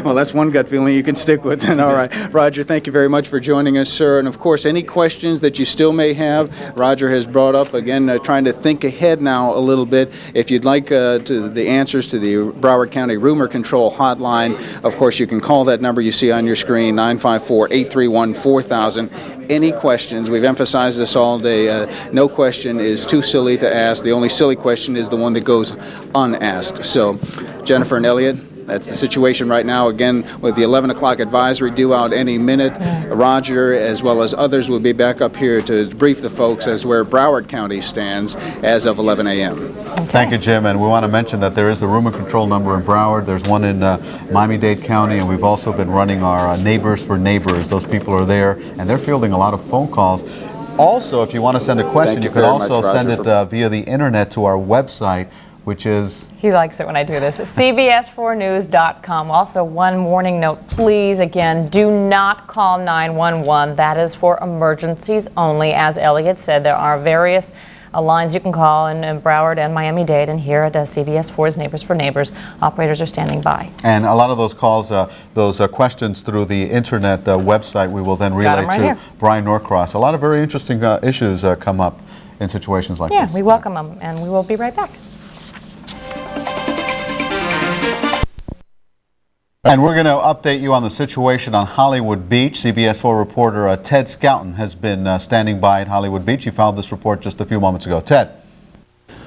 Well, that's one gut feeling you can stick with then. All right. Roger, thank you very much for joining us, sir. And of course, any questions that you still may have, Roger has brought up, again, trying to think ahead now a little bit. If you'd like the answers to the Broward County Rumor Control Hotline, of course, you can call that number you see on your screen, 954-831-4000. Any questions? We've emphasized this all day. No question is too silly to ask. The only silly question is the one that goes unasked. So, Jennifer and Elliot, that's the situation right now. Again, with the 11 o'clock advisory due out any minute, Roger, as well as others, will be back up here to brief the folks as where Broward County stands as of 11 a.m. Okay. Thank you, Jim. And we want to mention that there is a rumor control number in Broward. There's one in Miami-Dade County, and we've also been running our Neighbors for Neighbors. Those people are there, and they're fielding a lot of phone calls. Also, if you want to send a question, you could also send it via the internet to our website, which is... He likes it when I do this. CBS4news.com. Also, one warning note, please, again, do not call 911. That is for emergencies only. As Elliot said, there are various lines you can call in Broward and Miami-Dade, and here at CBS4's Neighbors for Neighbors, operators are standing by. And a lot of those calls, those questions through the internet website, we will then relay to Brian Norcross. A lot of very interesting issues come up in situations like this. Yeah, we welcome them, and we will be right back. And we're going to update you on the situation on Hollywood Beach. CBS 4 reporter Ted Scouten has been standing by at Hollywood Beach. He filed this report just a few moments ago. Ted.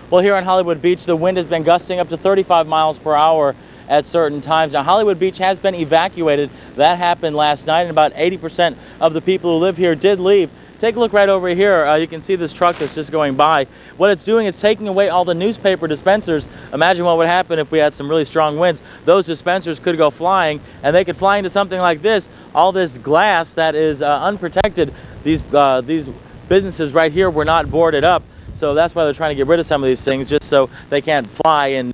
Well, here on Hollywood Beach, the wind has been gusting up to 35 miles per hour at certain times. Now, Hollywood Beach has been evacuated. That happened last night, and about 80% of the people who live here did leave. Take a look right over here. You can see this truck that's just going by. What it's doing is taking away all the newspaper dispensers. Imagine what would happen if we had some really strong winds. Those dispensers could go flying, and they could fly into something like this. All this glass that is unprotected. These businesses right here were not boarded up, so that's why they're trying to get rid of some of these things, just so they can't fly and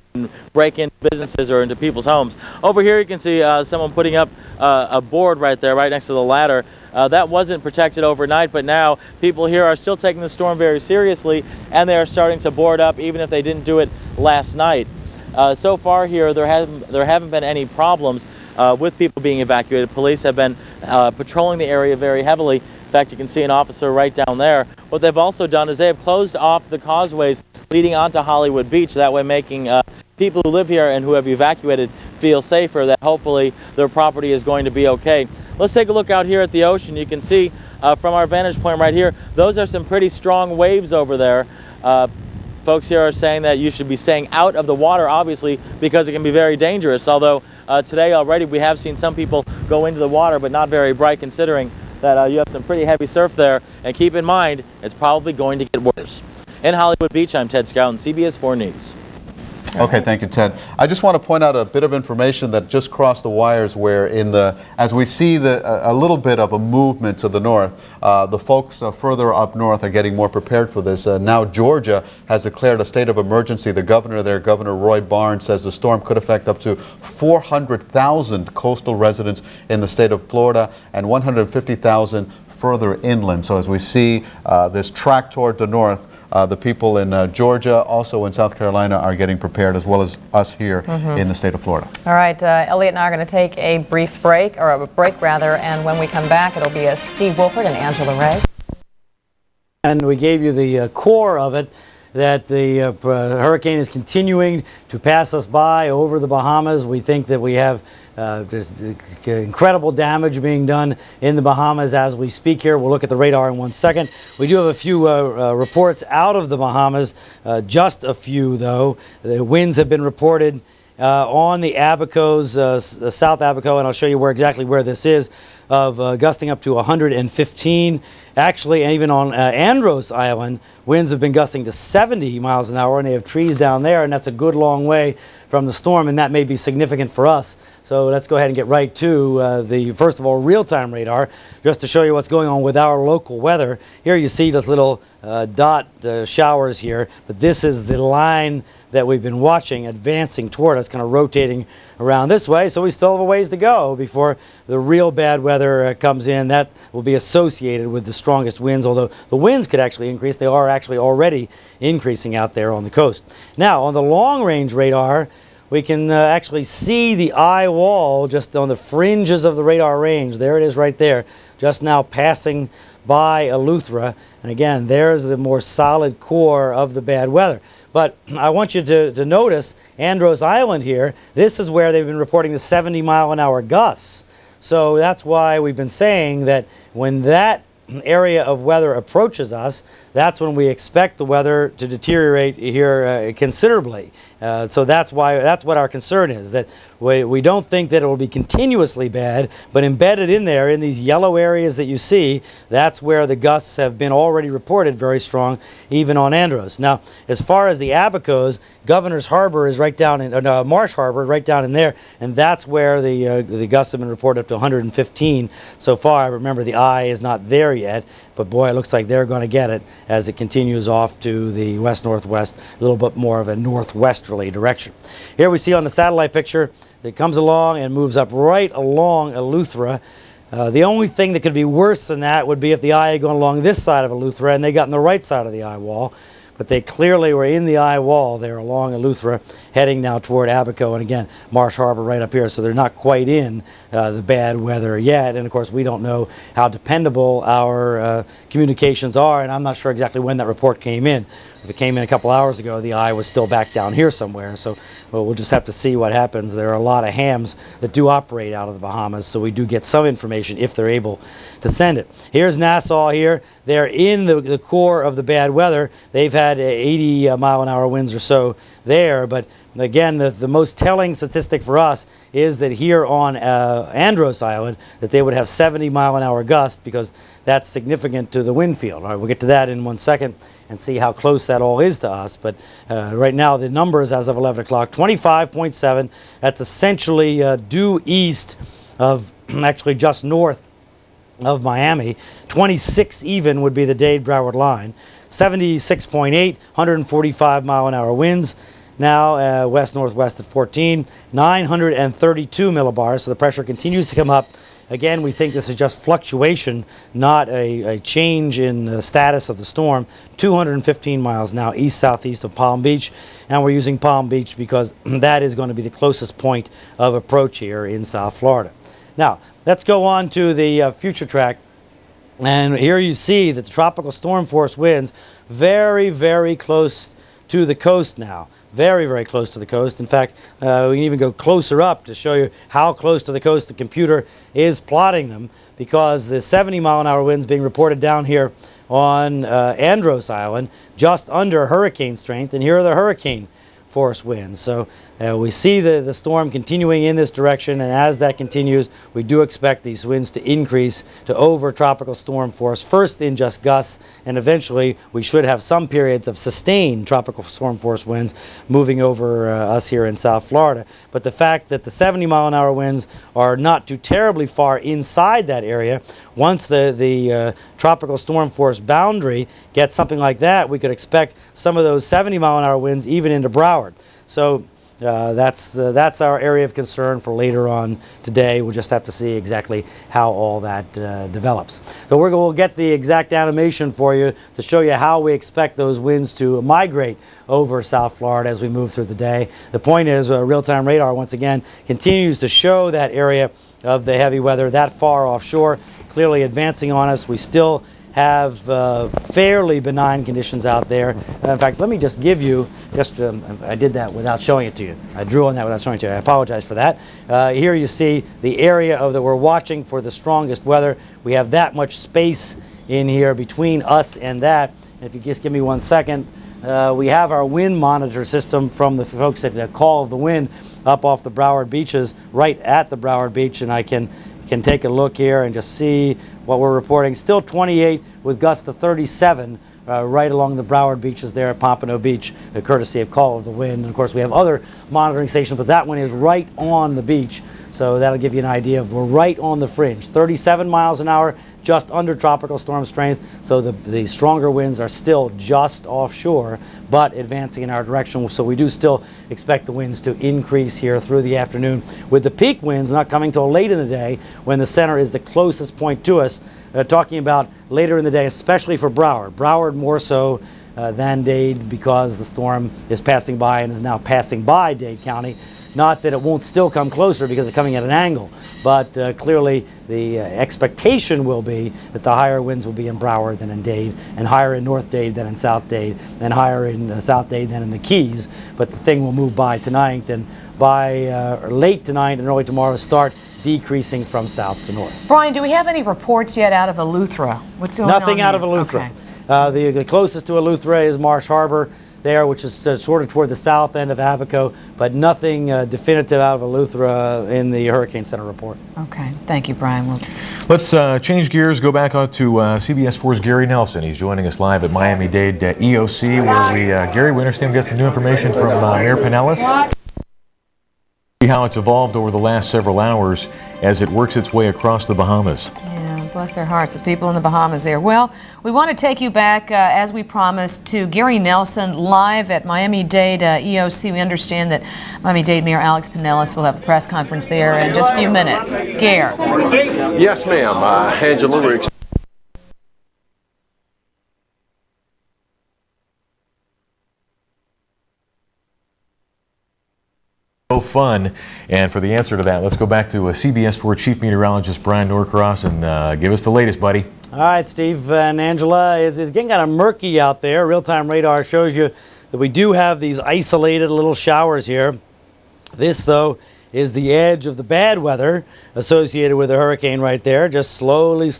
break into businesses or into people's homes. Over here you can see someone putting up a board right there, right next to the ladder. That wasn't protected overnight, but now people here are still taking the storm very seriously, and they are starting to board up even if they didn't do it last night. So far here, there haven't been any problems with people being evacuated. Police have been patrolling the area very heavily. In fact, you can see an officer right down there. What they've also done is they have closed off the causeways leading onto Hollywood Beach, that way making people who live here and who have evacuated feel safer, that hopefully their property is going to be okay. Let's take a look out here at the ocean. You can see from our vantage point right here, those are some pretty strong waves over there. Folks here are saying that you should be staying out of the water, obviously, because it can be very dangerous. Although today already we have seen some people go into the water, but not very bright, considering that you have some pretty heavy surf there. And keep in mind, it's probably going to get worse. In Hollywood Beach, I'm Ted Scouten, CBS 4 News. Okay, thank you, Ted. I just want to point out a bit of information that just crossed the wires, where as we see a little bit of a movement to the north, the folks further up north are getting more prepared for this. Now Georgia has declared a state of emergency. The governor there, Governor Roy Barnes, says the storm could affect up to 400,000 coastal residents in the state of Florida and 150,000 further inland. So as we see this track toward the north, the people in Georgia, also in South Carolina, are getting prepared, as well as us here in the state of Florida. All right, Elliot and I are going to take a brief break, or a break rather, and when we come back, it'll be Steve Wolford and Angela Ray. And we gave you the core of it, that the hurricane is continuing to pass us by over the Bahamas. We think that we have just incredible damage being done in the Bahamas as we speak here. We'll look at the radar in 1 second. We do have a few reports out of the Bahamas, just a few though. The winds have been reported on the Abacos, South Abaco, and I'll show you exactly where this is, of gusting up to 115. Actually, even on Andros Island, winds have been gusting to 70 miles an hour, and they have trees down there, and that's a good long way from the storm, and that may be significant for us. So let's go ahead and get right to the, first of all, real-time radar, just to show you what's going on with our local weather. Here you see this little dot showers here, but this is the line that we've been watching advancing toward us, kind of rotating around this way. So we still have a ways to go before the real bad weather comes in. That will be associated with the strongest winds, although the winds could actually increase. They are actually already increasing out there on the coast. Now, on the long-range radar, we can actually see the eye wall just on the fringes of the radar range. There it is right there, just now passing by Eleuthera. And again, there's the more solid core of the bad weather. But I want you to notice Andros Island here. This is where they've been reporting the 70-mile-an-hour gusts. So that's why we've been saying that when that area of weather approaches us, that's when we expect the weather to deteriorate here considerably. So that's what our concern is, that we don't think that it will be continuously bad, but embedded in there in these yellow areas that you see, that's where the gusts have been already reported very strong, even on Andros. Now, as far as the Abacos, Governor's Harbor is right down in Marsh Harbor, right down in there, and that's where the gusts have been reported up to 115 so far. Remember, the eye is not there yet, but boy, it looks like they're going to get it as it continues off to the west-northwest, a little bit more of a northwesterly direction. Here we see on the satellite picture, it comes along and moves up right along Eleuthera. The only thing that could be worse than that would be if the eye had gone along this side of Eleuthera and they got on the right side of the eye wall. But they clearly were in the eye wall there along Eleuthera, heading now toward Abaco, and again, Marsh Harbor right up here, so they're not quite in the bad weather yet. And of course, we don't know how dependable our communications are, and I'm not sure exactly when that report came in. If it came in a couple hours ago, the eye was still back down here somewhere, so we'll just have to see what happens. There are a lot of hams that do operate out of the Bahamas, so we do get some information if they're able to send it. Here's Nassau here. They're in the core of the bad weather. They've had 80-mile-an-hour winds or so there, but again, the most telling statistic for us is that here on Andros Island, that they would have 70-mile-an-hour gusts, because that's significant to the wind field. All right, we'll get to that in 1 second and see how close that all is to us. But right now, the numbers as of 11 o'clock, 25.7. That's essentially due east of, actually just north of Miami. 26 even would be the Dade-Broward line. 76.8, 145-mile-an-hour winds. Now west-northwest at 14, 932 millibars, so the pressure continues to come up Again, we think this is just fluctuation, not a change in the status of the storm. 215 miles now east-southeast of Palm Beach, and we're using Palm Beach because that is going to be the closest point of approach here in South Florida. Now, let's go on to the future track. And here you see that the tropical storm force winds very, very close to the coast now. Very, very close to the coast. In fact, we can even go closer up to show you how close to the coast the computer is plotting them, because the 70-mile-an-hour winds being reported down here on Andros Island, just under hurricane strength, and here are the hurricane force winds. So we see the storm continuing in this direction, and as that continues, we do expect these winds to increase to over tropical storm force, first in just gusts, and eventually we should have some periods of sustained tropical storm force winds moving over us here in South Florida. But the fact that the 70-mile-an-hour winds are not too terribly far inside that area, once the tropical storm force boundary gets something like that, we could expect some of those 70-mile-an-hour winds even into Broward. So that's our area of concern for later on today. We'll just have to see exactly how all that develops. So we'll get the exact animation for you to show you how we expect those winds to migrate over South Florida as we move through the day. The point is, real-time radar once again continues to show that area of the heavy weather that far offshore, clearly advancing on us. We still have fairly benign conditions out there. In fact, let me just give you, I did that without showing it to you. I drew on that without showing it to you. I apologize for that. Here you see the area that we're watching for the strongest weather. We have that much space in here between us and that. And if you just give me 1 second, we have our wind monitor system from the folks at Call of the Wind up off the Broward beaches, right at the Broward beach, and I can take a look here and just see what we're reporting. Still 28 with gusts to 37 right along the Broward beaches there at Pompano Beach, courtesy of Call of the Wind. And of course we have other monitoring stations, but that one is right on the beach. So that'll give you an idea of we're right on the fringe. 37 miles an hour, just under tropical storm strength. So the stronger winds are still just offshore, but advancing in our direction. So we do still expect the winds to increase here through the afternoon, with the peak winds not coming till late in the day when the center is the closest point to us. Talking about later in the day, especially for Broward. Broward more so than Dade, because the storm is passing by and is now passing by Dade County. Not that it won't still come closer because it's coming at an angle, but clearly the expectation will be that the higher winds will be in Broward than in Dade, and higher in North Dade than in South Dade, and higher in South Dade than in the Keys. But the thing will move by tonight, and by late tonight and early tomorrow start decreasing from south to north. Brian, do we have any reports yet out of Eleuthera? What's going on? Nothing out of Eleuthera. Okay. The closest to Eleuthera is Marsh Harbor there, which is sort of toward the south end of Abaco, but nothing definitive out of Eleuthera in the Hurricane Center report. Okay, thank you, Brian. Let's change gears, go back out to CBS 4's Gary Nelson. He's joining us live at Miami-Dade EOC, where Gary, we understand we got some new information from Mayor Pinellas. See how it's evolved over the last several hours as it works its way across the Bahamas. Yeah, bless their hearts, the people in the Bahamas there. Well, we want to take you back, as we promised, to Gary Nelson live at Miami-Dade EOC. We understand that Miami-Dade Mayor Alex Pinellas will have a press conference there in just a few minutes. Gare. Yes, ma'am. Angela, we're So fun. And for the answer to that, let's go back to CBS 4 Chief Meteorologist Brian Norcross and give us the latest, buddy. All right, Steve and Angela, it's getting kind of murky out there. Real-time radar shows you that we do have these isolated little showers here. This, though, is the edge of the bad weather associated with the hurricane right there, just slowly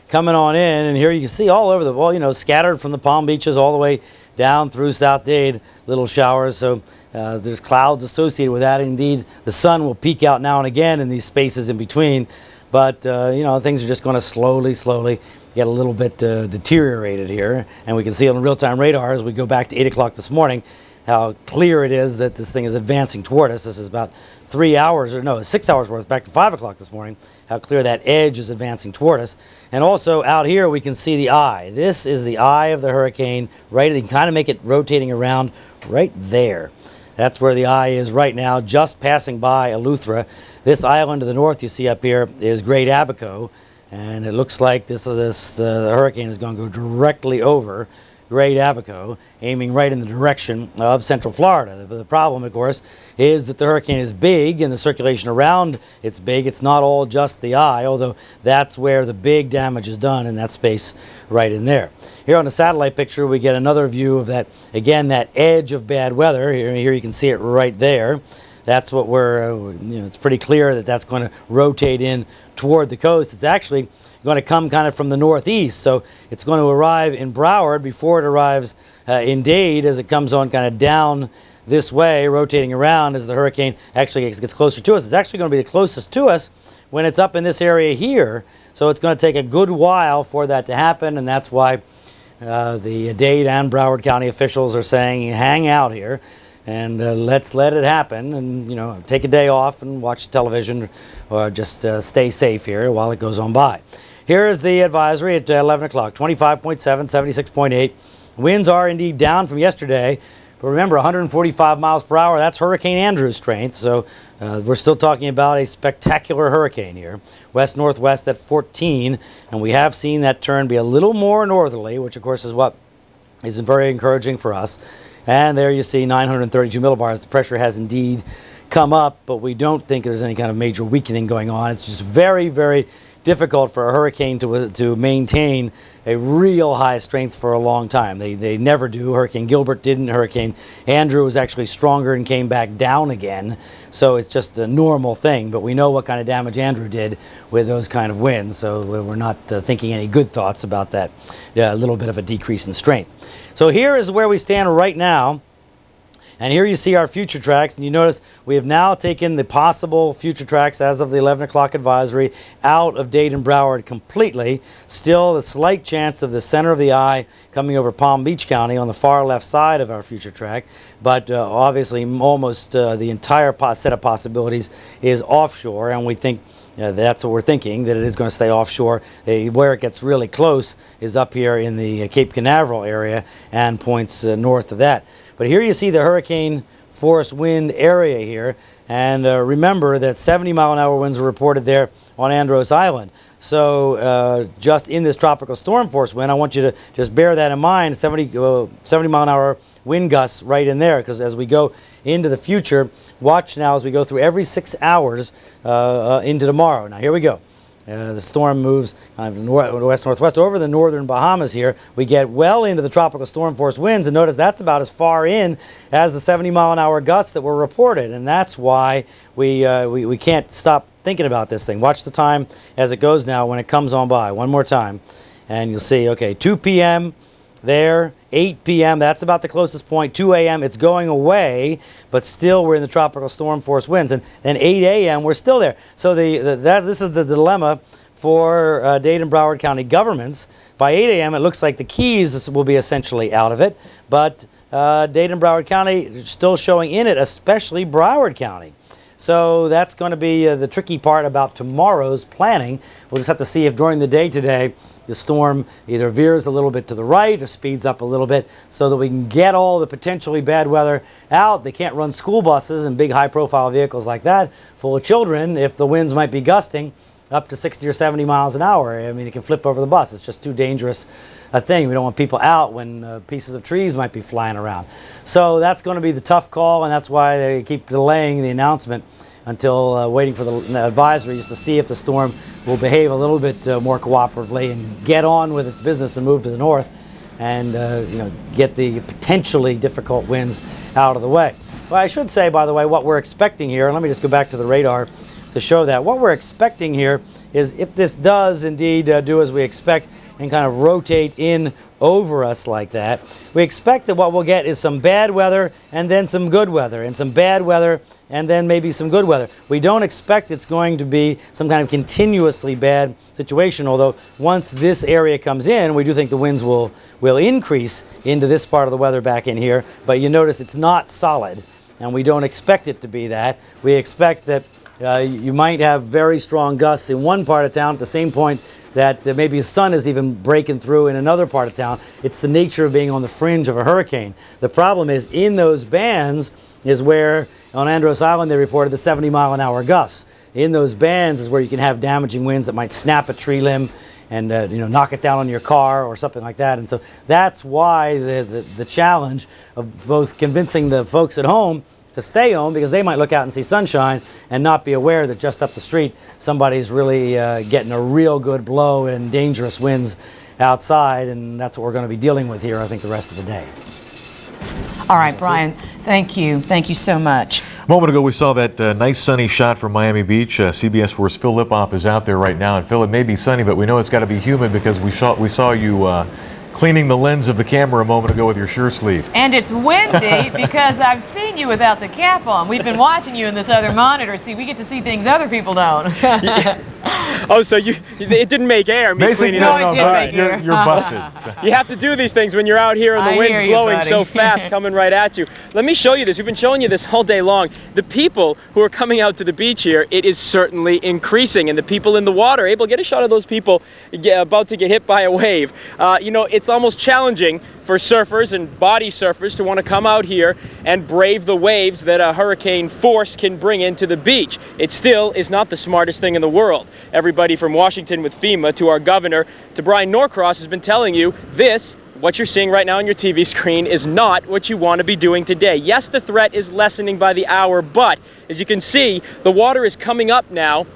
coming on in. And here you can see all over the wall, you know, scattered from the Palm Beaches all the way down through South Dade, little showers. So there's clouds associated with that. Indeed, the sun will peek out now and again in these spaces in between. But, you know, things are just going to slowly get a little bit deteriorated here. And we can see on the real-time radar as we go back to 8 o'clock this morning how clear it is that this thing is advancing toward us. This is about 6 hours worth, back to 5 o'clock this morning, how clear that edge is advancing toward us. And also out here we can see the eye. This is the eye of the hurricane, right? You can kind of make it rotating around right there. That's where the eye is right now, just passing by Eleuthera. This island to the north you see up here is Great Abaco, and it looks like the hurricane is going to go directly over Great Abaco, aiming right in the direction of central Florida. The problem, of course, is that the hurricane is big and the circulation around it's big. It's not all just the eye, although that's where the big damage is done in that space right in there. Here on the satellite picture, we get another view of that, again, that edge of bad weather. Here you can see it right there. That's what it's pretty clear that that's going to rotate in toward the coast. It's actually going to come kind of from the northeast, so it's going to arrive in Broward before it arrives in Dade as it comes on kind of down this way, rotating around as the hurricane actually gets closer to us. It's actually going to be the closest to us when it's up in this area here, so it's going to take a good while for that to happen, and that's why the Dade and Broward County officials are saying hang out here and let's let it happen, and take a day off and watch television or just stay safe here while it goes on by. Here is the advisory at 11 o'clock, 25.7, 76.8. Winds are indeed down from yesterday, but remember 145 miles per hour, that's Hurricane Andrew strength, so we're still talking about a spectacular hurricane here. West-northwest at 14, and we have seen that turn be a little more northerly, which of course is what is very encouraging for us. And there you see 932 millibars. The pressure has indeed come up, but we don't think there's any kind of major weakening going on. It's just very, very difficult for a hurricane to maintain a real high strength for a long time. They never do. Hurricane Gilbert didn't. Hurricane Andrew was actually stronger and came back down again. So it's just a normal thing. But we know what kind of damage Andrew did with those kind of winds. So we're not thinking any good thoughts about that little bit of a decrease in strength. So here is where we stand right now. And here you see our future tracks, and you notice we have now taken the possible future tracks as of the 11 o'clock advisory out of Dade and Broward completely. Still a slight chance of the center of the eye coming over Palm Beach County on the far left side of our future track, but obviously almost the entire set of possibilities is offshore, and we think that's what we're thinking, that it is going to stay offshore. Where it gets really close is up here in the Cape Canaveral area and points north of that. But here you see the hurricane force wind area here, and remember that 70-mile-an-hour winds were reported there on Andros Island. So just in this tropical storm force wind, I want you to just bear that in mind, 70-mile-an-hour wind gusts right in there, because as we go into the future, watch now as we go through every 6 hours into tomorrow. Now here we go. The storm moves kind of west-northwest over the northern Bahamas here. We get well into the tropical storm force winds, and notice that's about as far in as the 70-mile-an-hour gusts that were reported, and that's why we can't stop thinking about this thing. Watch the time as it goes now when it comes on by. One more time, and you'll see, okay, 2 p.m. there, 8 p.m., that's about the closest point. 2 a.m., it's going away, but still we're in the tropical storm force winds. And then 8 a.m., we're still there. So this is the dilemma for Dade and Broward County governments. By 8 a.m., it looks like the Keys will be essentially out of it, but Dade and Broward County is still showing in it, especially Broward County. So that's going to be the tricky part about tomorrow's planning. We'll just have to see if during the day today the storm either veers a little bit to the right or speeds up a little bit so that we can get all the potentially bad weather out. They can't run school buses and big high-profile vehicles like that full of children if the winds might be gusting up to 60 or 70 miles an hour. I mean, it can flip over the bus. It's just too dangerous a thing. We don't want people out when pieces of trees might be flying around. So that's going to be the tough call, and that's why they keep delaying the announcement until waiting for the advisories to see if the storm will behave a little bit more cooperatively and get on with its business and move to the north and get the potentially difficult winds out of the way. Well, I should say, by the way, what we're expecting here, and let me just go back to the radar to show that. What we're expecting here is if this does indeed do as we expect and kind of rotate in over us like that, we expect that what we'll get is some bad weather and then some good weather, and some bad weather and then maybe some good weather. We don't expect it's going to be some kind of continuously bad situation, although once this area comes in, we do think the winds will increase into this part of the weather back in here, but you notice it's not solid, and we don't expect it to be that. We expect that you might have very strong gusts in one part of town at the same point that maybe the sun is even breaking through in another part of town. It's the nature of being on the fringe of a hurricane. The problem is in those bands is where on Andros Island they reported the 70-mile-an-hour gusts. In those bands is where you can have damaging winds that might snap a tree limb and knock it down on your car or something like that. And so that's why the challenge of both convincing the folks at home to stay home, because they might look out and see sunshine and not be aware that just up the street somebody's really getting a real good blow and dangerous winds outside, and that's what we're going to be dealing with here, I think, the rest of the day. All right, Brian, thank you. Thank you so much. A moment ago, we saw that nice sunny shot from Miami Beach. CBS 4's Phil Lipoff is out there right now. And Phil, it may be sunny, but we know it's got to be humid because we saw you cleaning the lens of the camera a moment ago with your shirt sleeve. And it's windy because I've seen you without the cap on. We've been watching you in this other monitor. See, we get to see things other people don't. Oh, so it didn't make air, me cleaning no, up. it did make air. You're busted. You have to do these things when you're out here and the wind's blowing so fast coming right at you. Let me show you this. We've been showing you this all day long. The people who are coming out to the beach here, it is certainly increasing. And the people in the water, Abel, get a shot of those people about to get hit by a wave. It's almost challenging for surfers and body surfers to want to come out here and brave the waves that a hurricane force can bring into the beach. It still is not the smartest thing in the world. Everybody from Washington with FEMA to our governor to Brian Norcross has been telling you what you're seeing right now on your TV screen is not what you want to be doing today. Yes, the threat is lessening by the hour, but as you can see, the water is coming up now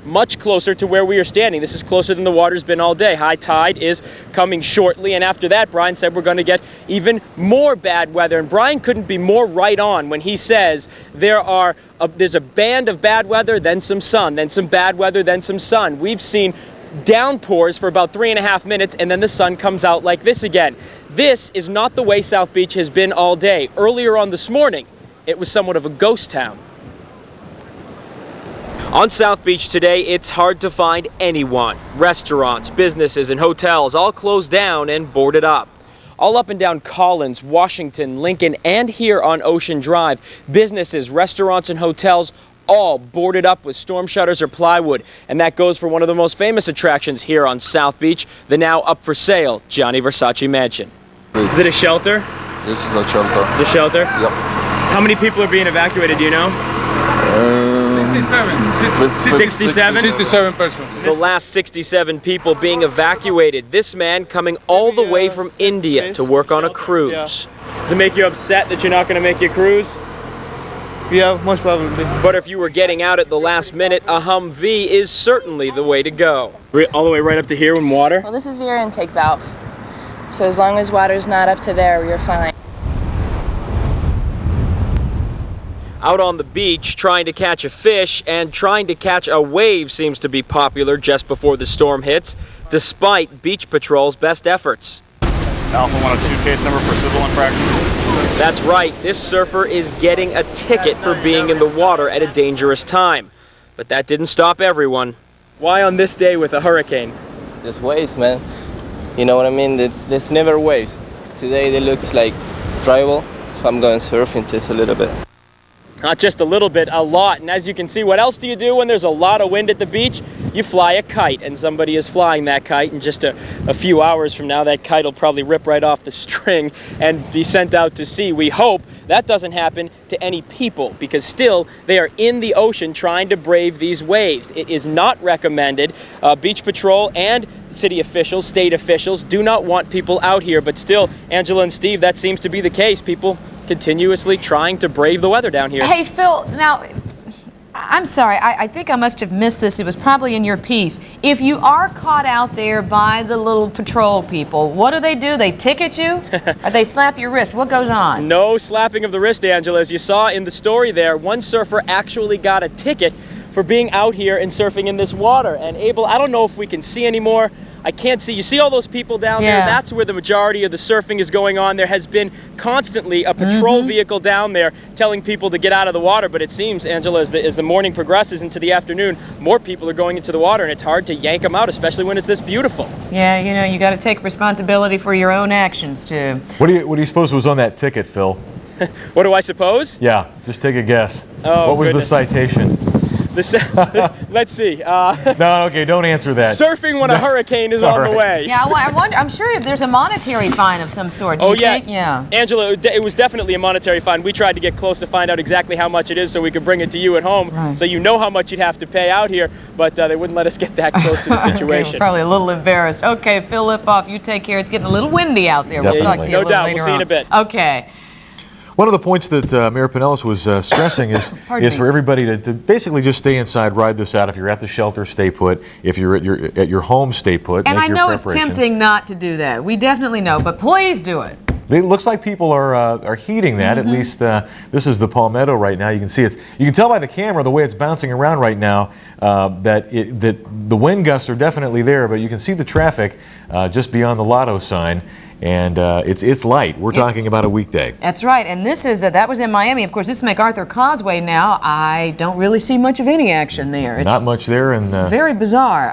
much closer to where we are standing. This is closer than the water's been all day. High tide is coming shortly, and after that, Brian said we're going to get even more bad weather. And Brian couldn't be more right on when he says there's a band of bad weather, then some sun, then some bad weather, then some sun. We've seen downpours for about 3.5 minutes, and then the sun comes out like this again. This is not the way South Beach has been all day. Earlier on this morning, it was somewhat of a ghost town. On South Beach today, it's hard to find anyone. Restaurants, businesses, and hotels all closed down and boarded up. All up and down Collins, Washington, Lincoln, and here on Ocean Drive, businesses, restaurants, and hotels all boarded up with storm shutters or plywood. And that goes for one of the most famous attractions here on South Beach, the now up for sale Gianni Versace Mansion. Is it a shelter? This is a shelter. It's a shelter? Yep. How many people are being evacuated, do you know? 67? 67 persons. The last 67 people being evacuated. This man coming all the way from India to work on a cruise. Does it make you upset that you're not going to make your cruise? Yeah, most probably. But if you were getting out at the last minute, a Humvee is certainly the way to go. All the way right up to here in water? Well, this is the air intake valve. So as long as water's not up to there, you're fine. Out on the beach, trying to catch a fish and trying to catch a wave seems to be popular just before the storm hits, despite Beach Patrol's best efforts. Alpha 102 case number for civil infraction. That's right, this surfer is getting a ticket for being in the water at a dangerous time. But that didn't stop everyone. Why on this day with a hurricane? There's waves, man. You know what I mean? There's never waves. Today they looks like tribal, so I'm going surfing just a little bit. Not just a little bit, a lot. And as you can see, what else do you do when there's a lot of wind at the beach? You fly a kite, and somebody is flying that kite. And just a few hours from now, that kite will probably rip right off the string and be sent out to sea. We hope that doesn't happen to any people, because still they are in the ocean trying to brave these waves. It is not recommended. Beach Patrol and city officials, state officials do not want people out here, but still, Angela and Steve, that seems to be the case. People continuously trying to brave the weather down here. Hey, Phil, now, I'm sorry, I think I must have missed this. It was probably in your piece. If you are caught out there by the little patrol people, what do? They ticket you? Or they slap your wrist? What goes on? No slapping of the wrist, Angela. As you saw in the story there, one surfer actually got a ticket for being out here and surfing in this water. And Abel, I don't know if we can see anymore. I can't see. You see all those people down there? That's where the majority of the surfing is going on. There has been constantly a patrol vehicle down there telling people to get out of the water, but it seems, Angela, as the morning progresses into the afternoon, more people are going into the water, and it's hard to yank them out, especially when it's this beautiful. Yeah, you know, you got to take responsibility for your own actions, too. What do you suppose was on that ticket, Phil? What do I suppose? Yeah, just take a guess. Oh, what was goodness. the citation? Let's see. No, okay, don't answer that. Surfing when a hurricane is on the way. Yeah, well, I wonder, I'm sure there's a monetary fine of some sort. Do you think? Yeah. Angela, it was definitely a monetary fine. We tried to get close to find out exactly how much it is so we could bring it to you at home, so you know how much you'd have to pay out here, but they wouldn't let us get that close to the situation. We're probably a little embarrassed. Okay, Phil Lipoff, you take care. It's getting a little windy out there. We'll talk to you a little later We'll see you in a bit. Okay. One of the points that Mayor Pinellas was stressing is for everybody to basically just stay inside, ride this out. If you're at the shelter, stay put. If you're at your home, stay put. And make I your know it's preparations. tempting not to do that. We definitely know, but please do it. It looks like people are heeding that. At least this is the Palmetto right now. You can see you can tell by the camera the way it's bouncing around right now that the wind gusts are definitely there, but you can see the traffic just beyond the Lotto sign. And it's light. We're talking about a weekday. That's right. And this is that was in Miami. Of course, this is MacArthur Causeway now. I don't really see much of any action there. Not much there. And very bizarre.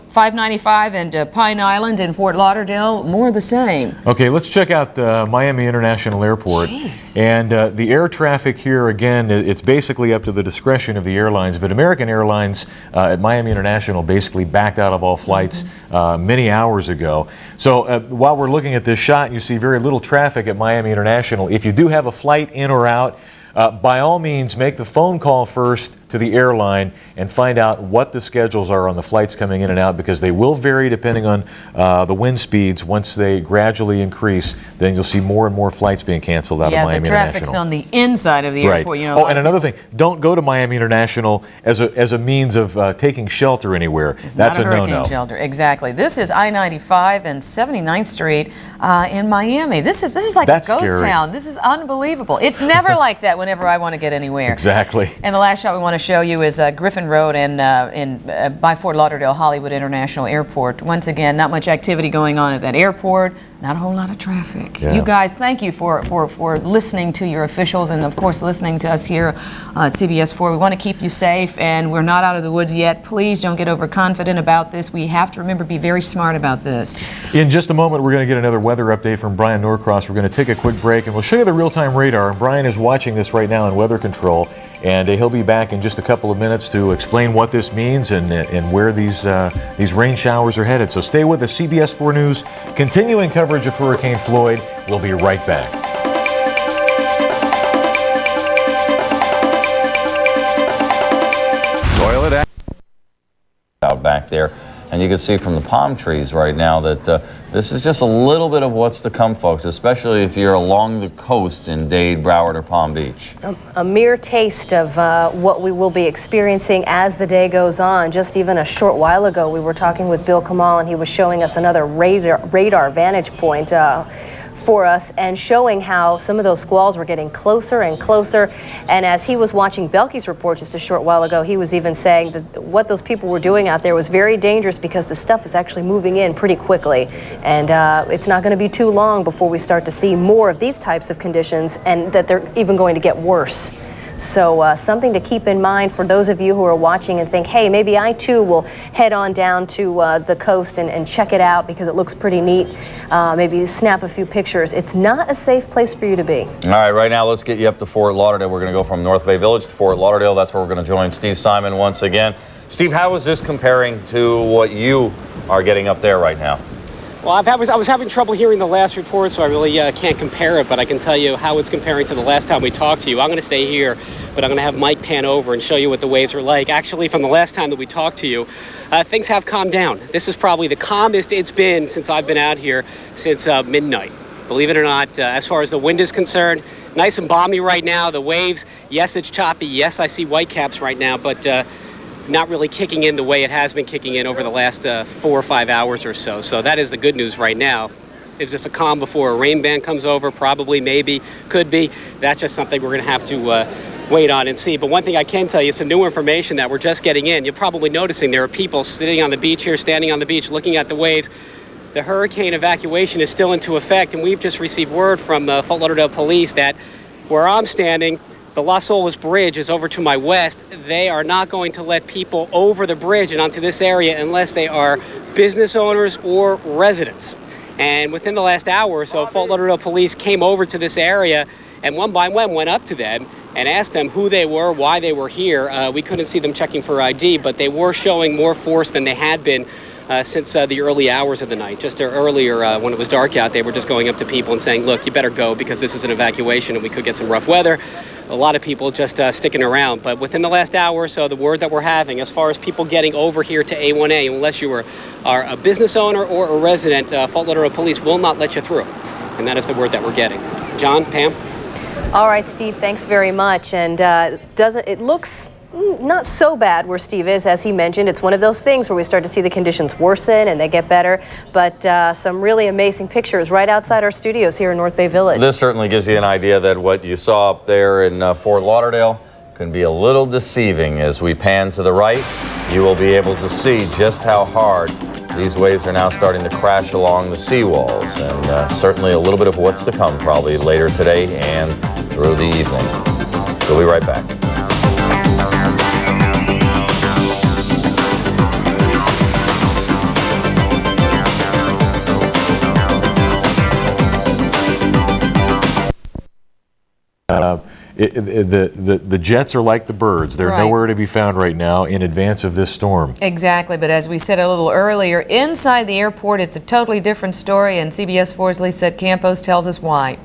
595 and Pine Island and Fort Lauderdale, more of the same. Okay, let's check out Miami International Airport. Jeez. And the air traffic here, again, it's basically up to the discretion of the airlines. But American Airlines at Miami International basically backed out of all flights many hours ago. So while we're looking at this shot, you see very little traffic at Miami International. If you do have a flight in or out, by all means, make the phone call first to the airline and find out what the schedules are on the flights coming in and out, because they will vary depending on the wind speeds. Once they gradually increase, then you'll see more and more flights being canceled out of Miami International. Yeah, the traffic's on the inside of the airport. You know, oh, and another thing, don't go to Miami International as a means of taking shelter anywhere. That's not a hurricane no-no. shelter. Exactly. This is I-95 and 79th Street in Miami. This is like That's a ghost scary. town. This is unbelievable. It's never like that whenever I want to get anywhere. Exactly. And the last shot we want to show you is Griffin Road by Fort Lauderdale Hollywood International Airport. Once again, not much activity going on at that airport. Not a whole lot of traffic. Yeah. You guys, thank you for listening to your officials and, of course, listening to us here at CBS 4. We want to keep you safe, and we're not out of the woods yet. Please don't get overconfident about this. We have to remember, be very smart about this. In just a moment, we're going to get another weather update from Brian Norcross. We're going to take a quick break, and we'll show you the real-time radar. And Brian is watching this right now in Weather Control, and he'll be back in just a couple of minutes to explain what this means and where these rain showers are headed. So stay with us. CBS 4 News, continuing coverage of Hurricane Floyd. We'll be right back. Toilet out back there, and you can see from the palm trees right now that this is just a little bit of what's to come, folks, especially if you're along the coast in Dade, Broward, or Palm Beach. A mere taste of what we will be experiencing as the day goes on. Just even a short while ago, we were talking with Bill Kamal, and he was showing us another radar vantage point for us and showing how some of those squalls were getting closer and closer. And as he was watching Belky's report just a short while ago, he was even saying that what those people were doing out there was very dangerous because the stuff is actually moving in pretty quickly. And it's not going to be too long before we start to see more of these types of conditions, and that they're even going to get worse. So something to keep in mind for those of you who are watching and think, hey, maybe I too will head on down to the coast and check it out because it looks pretty neat. Maybe snap a few pictures. It's not a safe place for you to be. All right, right now let's get you up to Fort Lauderdale. We're going to go from North Bay Village to Fort Lauderdale. That's where we're going to join Steve Simon once again. Steve, how is this comparing to what you are getting up there right now? Well, I was having trouble hearing the last report, so I really can't compare it, but I can tell you how it's comparing to the last time we talked to you. I'm going to stay here, but I'm going to have Mike pan over and show you what the waves are like. Actually, from the last time that we talked to you, things have calmed down. This is probably the calmest it's been since I've been out here since midnight. Believe it or not, as far as the wind is concerned, nice and balmy right now. The waves, yes, it's choppy. Yes, I see whitecaps right now, but not really kicking in the way it has been kicking in over the last 4 or 5 hours or so. So that is the good news right now. Is this a calm before a rain band comes over? Probably, maybe, could be. That's just something we're going to have to wait on and see. But one thing I can tell you, some new information that we're just getting in. You're probably noticing there are people sitting on the beach here, standing on the beach, looking at the waves. The hurricane evacuation is still into effect, and we've just received word from Fort Lauderdale Police that where I'm standing, the Las Olas Bridge is over to my west. They are not going to let people over the bridge and onto this area unless they are business owners or residents. And within the last hour or so, Fort Lauderdale Police came over to this area and one by one went up to them and asked them who they were, why they were here. We couldn't see them checking for ID, but they were showing more force than they had been since the early hours of the night. Just earlier, when it was dark out, they were just going up to people and saying, look, you better go because this is an evacuation and we could get some rough weather. A lot of people just sticking around. But within the last hour or so, the word that we're having, as far as people getting over here to A1A, unless you are a business owner or a resident, Fort Lauderdale Police will not let you through. And that is the word that we're getting. John, Pam? All right, Steve, thanks very much. And it looks not so bad where Steve is, as he mentioned. It's one of those things where we start to see the conditions worsen and they get better. But some really amazing pictures right outside our studios here in North Bay Village. This certainly gives you an idea that what you saw up there in Fort Lauderdale can be a little deceiving. As we pan to the right, you will be able to see just how hard these waves are now starting to crash along the seawalls. And certainly a little bit of what's to come probably later today and through the evening. We'll be right back. The jets are like the birds. They're nowhere to be found right now in advance of this storm. Exactly, but as we said a little earlier, inside the airport it's a totally different story, and CBS 4's Lisa Campos tells us why.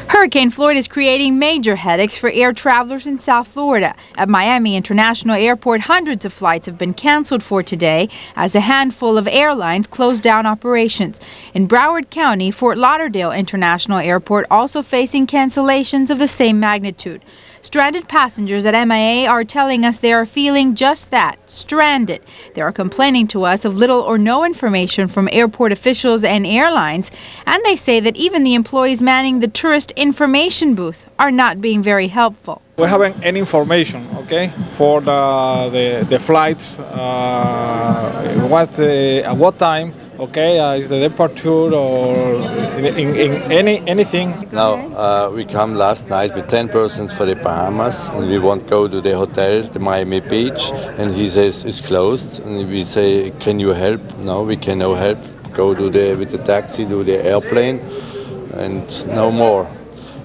Hurricane Floyd is creating major headaches for air travelers in South Florida. At Miami International Airport, hundreds of flights have been canceled for today as a handful of airlines closed down operations. In Broward County, Fort Lauderdale International Airport also facing cancellations of the same magnitude. Stranded passengers at MIA are telling us they are feeling just that, stranded. They are complaining to us of little or no information from airport officials and airlines, and they say that even the employees manning the tourist information booth are not being very helpful. We haven't any information, okay, for the flights, at what time, okay, is the departure or in anything? Now, we come last night with 10 persons for the Bahamas, and we want to go to the hotel, the Miami Beach, and he says it's closed, and we say, can you help? No, we can no help. Go to with the taxi to the airplane, and no more.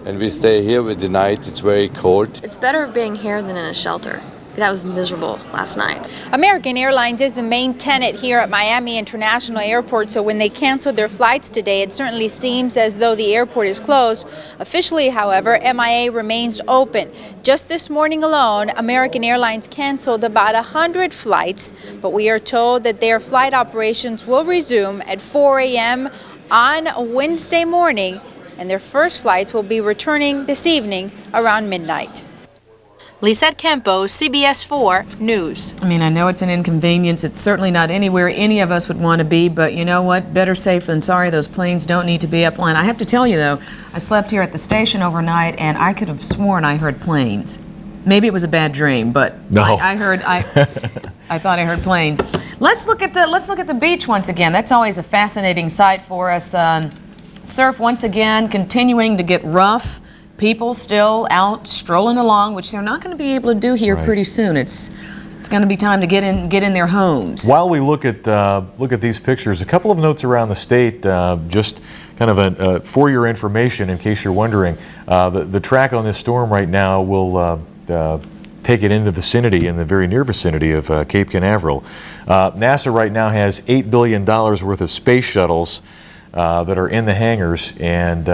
And we stay here with the night. It's very cold. It's better being here than in a shelter. That was miserable last night. American Airlines is the main tenant here at Miami International Airport, so when they canceled their flights today, it certainly seems as though the airport is closed. Officially, however, MIA remains open. Just this morning alone, American Airlines canceled about 100 flights, but we are told that their flight operations will resume at 4 a.m. on Wednesday morning, and their first flights will be returning this evening around midnight. Lisa Campos, CBS 4 News. I mean, I know it's an inconvenience. It's certainly not anywhere any of us would want to be, but you know what? Better safe than sorry. Those planes don't need to be up line. I have to tell you, though, I slept here at the station overnight, and I could have sworn I heard planes. Maybe it was a bad dream, but no. I thought I heard planes. Let's look at the beach once again. That's always a fascinating sight for us. Surf once again continuing to get rough. People still out strolling along, which they're not going to be able to do here pretty soon. It's going to be time to get in their homes. While we look at these pictures, a couple of notes around the state, just kind of for your information, in case you're wondering. The track on this storm right now will take it in the very near vicinity of Cape Canaveral. NASA right now has $8 billion worth of space shuttles that are in the hangars, and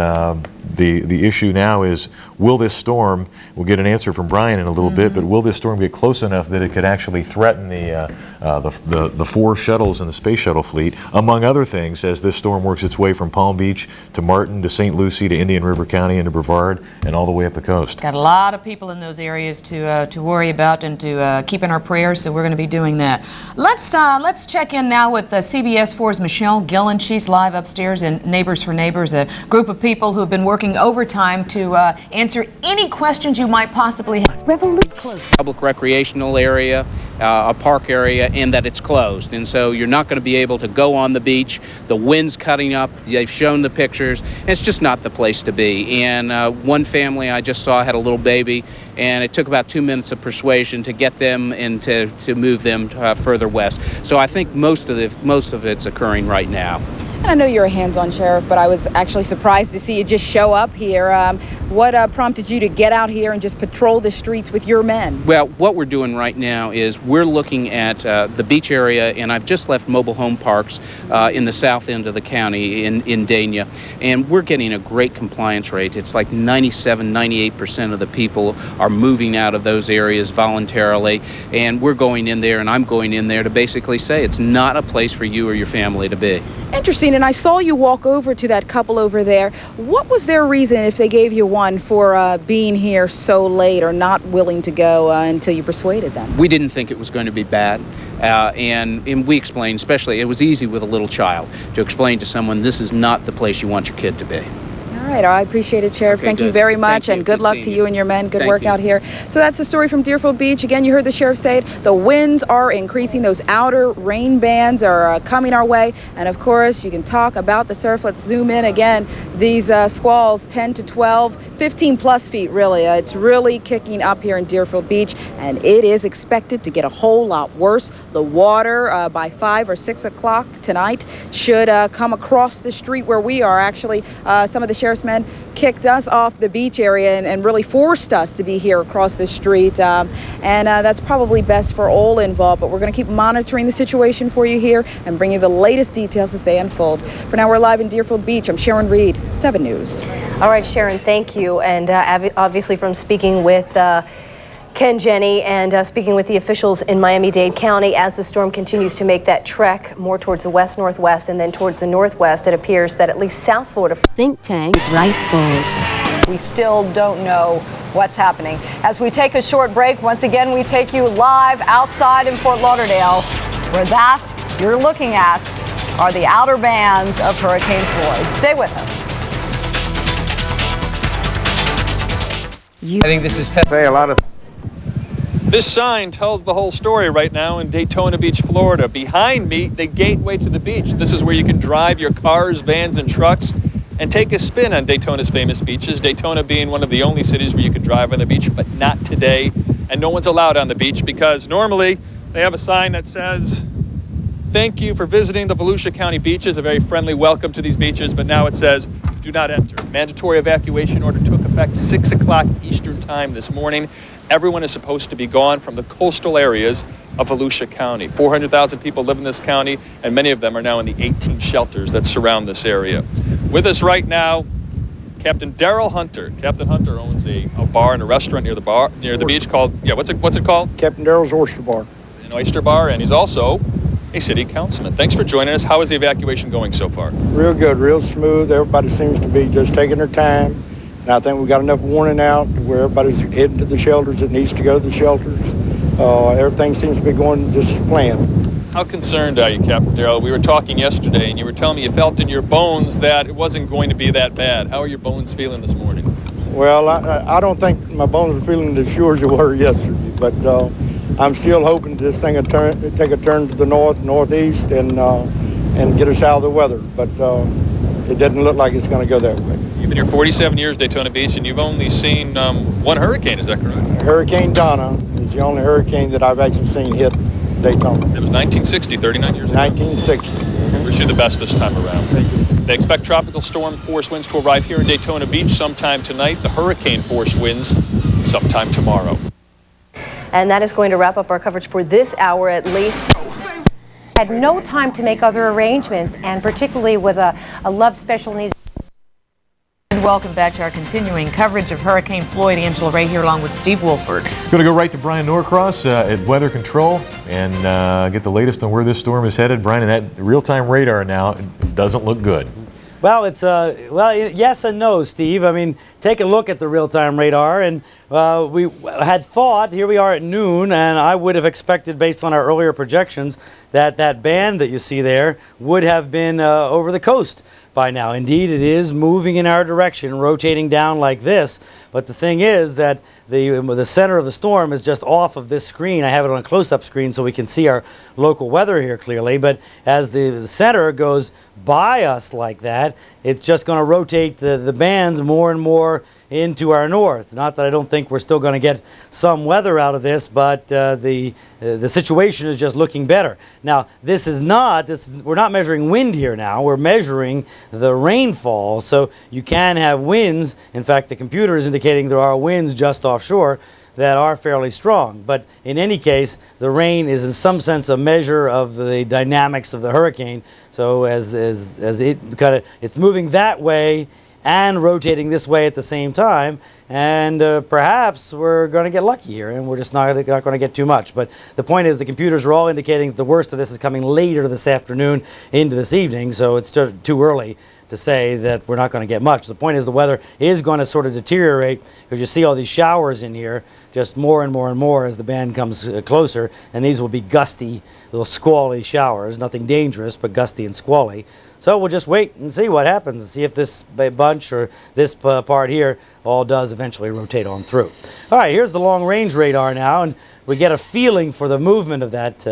the issue now is, will this storm, we'll get an answer from Brian in a little bit, but will this storm get close enough that it could actually threaten the 4 shuttles in the space shuttle fleet, among other things, as this storm works its way from Palm Beach to Martin to St. Lucie to Indian River County and to Brevard and all the way up the coast. Got a lot of people in those areas to worry about and to keep in our prayers, so we're going to be doing that. Let's check in now with CBS 4's Michelle Gillen. She's live upstairs in Neighbors for Neighbors, a group of people who have been working overtime to answer any questions you might possibly have. Close. Public recreational area, a park area, and that it's closed. And so you're not going to be able to go on the beach. The wind's cutting up. They've shown the pictures. It's just not the place to be. And one family I just saw had a little baby, and it took about 2 minutes of persuasion to get them and to move them further west. So I think most of it's occurring right now. And I know you're a hands-on sheriff, but I was actually surprised to see you just show up here. What prompted you to get out here and just patrol the streets with your men? Well, what we're doing right now is we're looking at the beach area, and I've just left mobile home parks in the south end of the county in Dania, and we're getting a great compliance rate. It's like 97-98% of the people are moving out of those areas voluntarily, and we're going in there, and I'm going in there to basically say it's not a place for you or your family to be. Interesting, and I saw you walk over to that couple over there. What was their reason, if they gave you one, for being here so late or not willing to go until you persuaded them? We didn't think it was going to be bad, and we explained, especially, it was easy with a little child to explain to someone this is not the place you want your kid to be. All right, I appreciate it, Sheriff. Okay, Thank you good. very much, Thank you. and good luck to you and your men. Good Thank work you. out here. So that's the story from Deerfield Beach. Again, you heard the sheriff say it. The winds are increasing. Those outer rain bands are coming our way. And of course, you can talk about the surf. Let's zoom in again. These squalls, 10 to 12, 15 plus feet, really. It's really kicking up here in Deerfield Beach, and it is expected to get a whole lot worse. The water by 5 or 6 o'clock tonight should come across the street where we are. Actually, some of the sheriff's men kicked us off the beach area and really forced us to be here across the street. And that's probably best for all involved, but we're going to keep monitoring the situation for you here and bring you the latest details as they unfold. For now, we're live in Deerfield Beach. I'm Sharon Reed, 7 News. All right, Sharon, thank you. And obviously from speaking with Ken Jenny and speaking with the officials in Miami-Dade County, as the storm continues to make that trek more towards the west-northwest and then towards the northwest, it appears that at least South Florida think tank's rice bowls. We still don't know what's happening. As we take a short break, once again, we take you live outside in Fort Lauderdale, where that you're looking at are the outer bands of Hurricane Floyd. Stay with us. I think this is say a lot of. This sign tells the whole story right now in Daytona Beach, Florida. Behind me, the gateway to the beach. This is where you can drive your cars, vans, and trucks and take a spin on Daytona's famous beaches. Daytona being one of the only cities where you can drive on the beach, but not today. And no one's allowed on the beach because normally they have a sign that says, "Thank you for visiting the Volusia County beaches," a very friendly welcome to these beaches, but now it says, "Do not enter." Mandatory evacuation order took effect 6 o'clock Eastern time this morning. Everyone is supposed to be gone from the coastal areas of Volusia County. 400,000 people live in this county, and many of them are now in the 18 shelters that surround this area. With us right now, Captain Daryl Hunter. Captain Hunter owns a bar and a restaurant near the beach called, what's it called? Captain Daryl's Oyster Bar. An oyster bar, and he's also a city councilman. Thanks for joining us. How is the evacuation going so far? Real good, real smooth. Everybody seems to be just taking their time. And I think we got enough warning out where everybody's heading to the shelters that needs to go to the shelters. Everything seems to be going just as planned. How concerned are you, Captain Daryl? We were talking yesterday, and you were telling me you felt in your bones that it wasn't going to be that bad. How are your bones feeling this morning? Well, I don't think my bones are feeling as sure as they were yesterday, but I'm still hoping this thing will take a turn to the northeast, and get us out of the weather. But it doesn't look like it's going to go that way. You've been here 47 years, Daytona Beach, and you've only seen one hurricane, is that correct? Hurricane Donna is the only hurricane that I've actually seen hit Daytona. It was 1960, 39 years ago. 1960. Wish you the best this time around. Thank you. They expect tropical storm force winds to arrive here in Daytona Beach sometime tonight. The hurricane force winds sometime tomorrow. And that is going to wrap up our coverage for this hour at least. Had no time to make other arrangements, and particularly with a loved special needs. Welcome back to our continuing coverage of Hurricane Floyd. Angela Ray here along with Steve Wolford. Going to go right to Brian Norcross at Weather Control and get the latest on where this storm is headed. Brian, and that real-time radar now doesn't look good. Well, it's yes and no, Steve. I mean, take a look at the real-time radar, and we had thought, here we are at noon, and I would have expected, based on our earlier projections, that that band that you see there would have been over the coast by now. Indeed, it is moving in our direction, rotating down like this. But the thing is that the center of the storm is just off of this screen. I have it on a close-up screen so we can see our local weather here clearly. But as the center goes by us like that, it's just going to rotate the bands more and more into our north. Not that I don't think we're still going to get some weather out of this, but the situation is just looking better. Now, we're not measuring wind here now. We're measuring the rainfall, so you can have winds. In fact, the computer is indicating there are winds just offshore that are fairly strong. But in any case, the rain is in some sense a measure of the dynamics of the hurricane. So as it's moving that way and rotating this way at the same time, and perhaps we're going to get lucky here, and we're just not going to get too much. But the point is, the computers are all indicating that the worst of this is coming later this afternoon into this evening, so it's just too early to say that we're not going to get much. The point is, the weather is going to sort of deteriorate, because you see all these showers in here, just more and more and more as the band comes closer, and these will be gusty, little squally showers, nothing dangerous, but gusty and squally. So we'll just wait and see what happens, and see if this bunch or this part here all does eventually rotate on through. All right, here's the long-range radar now, and we get a feeling for the movement of that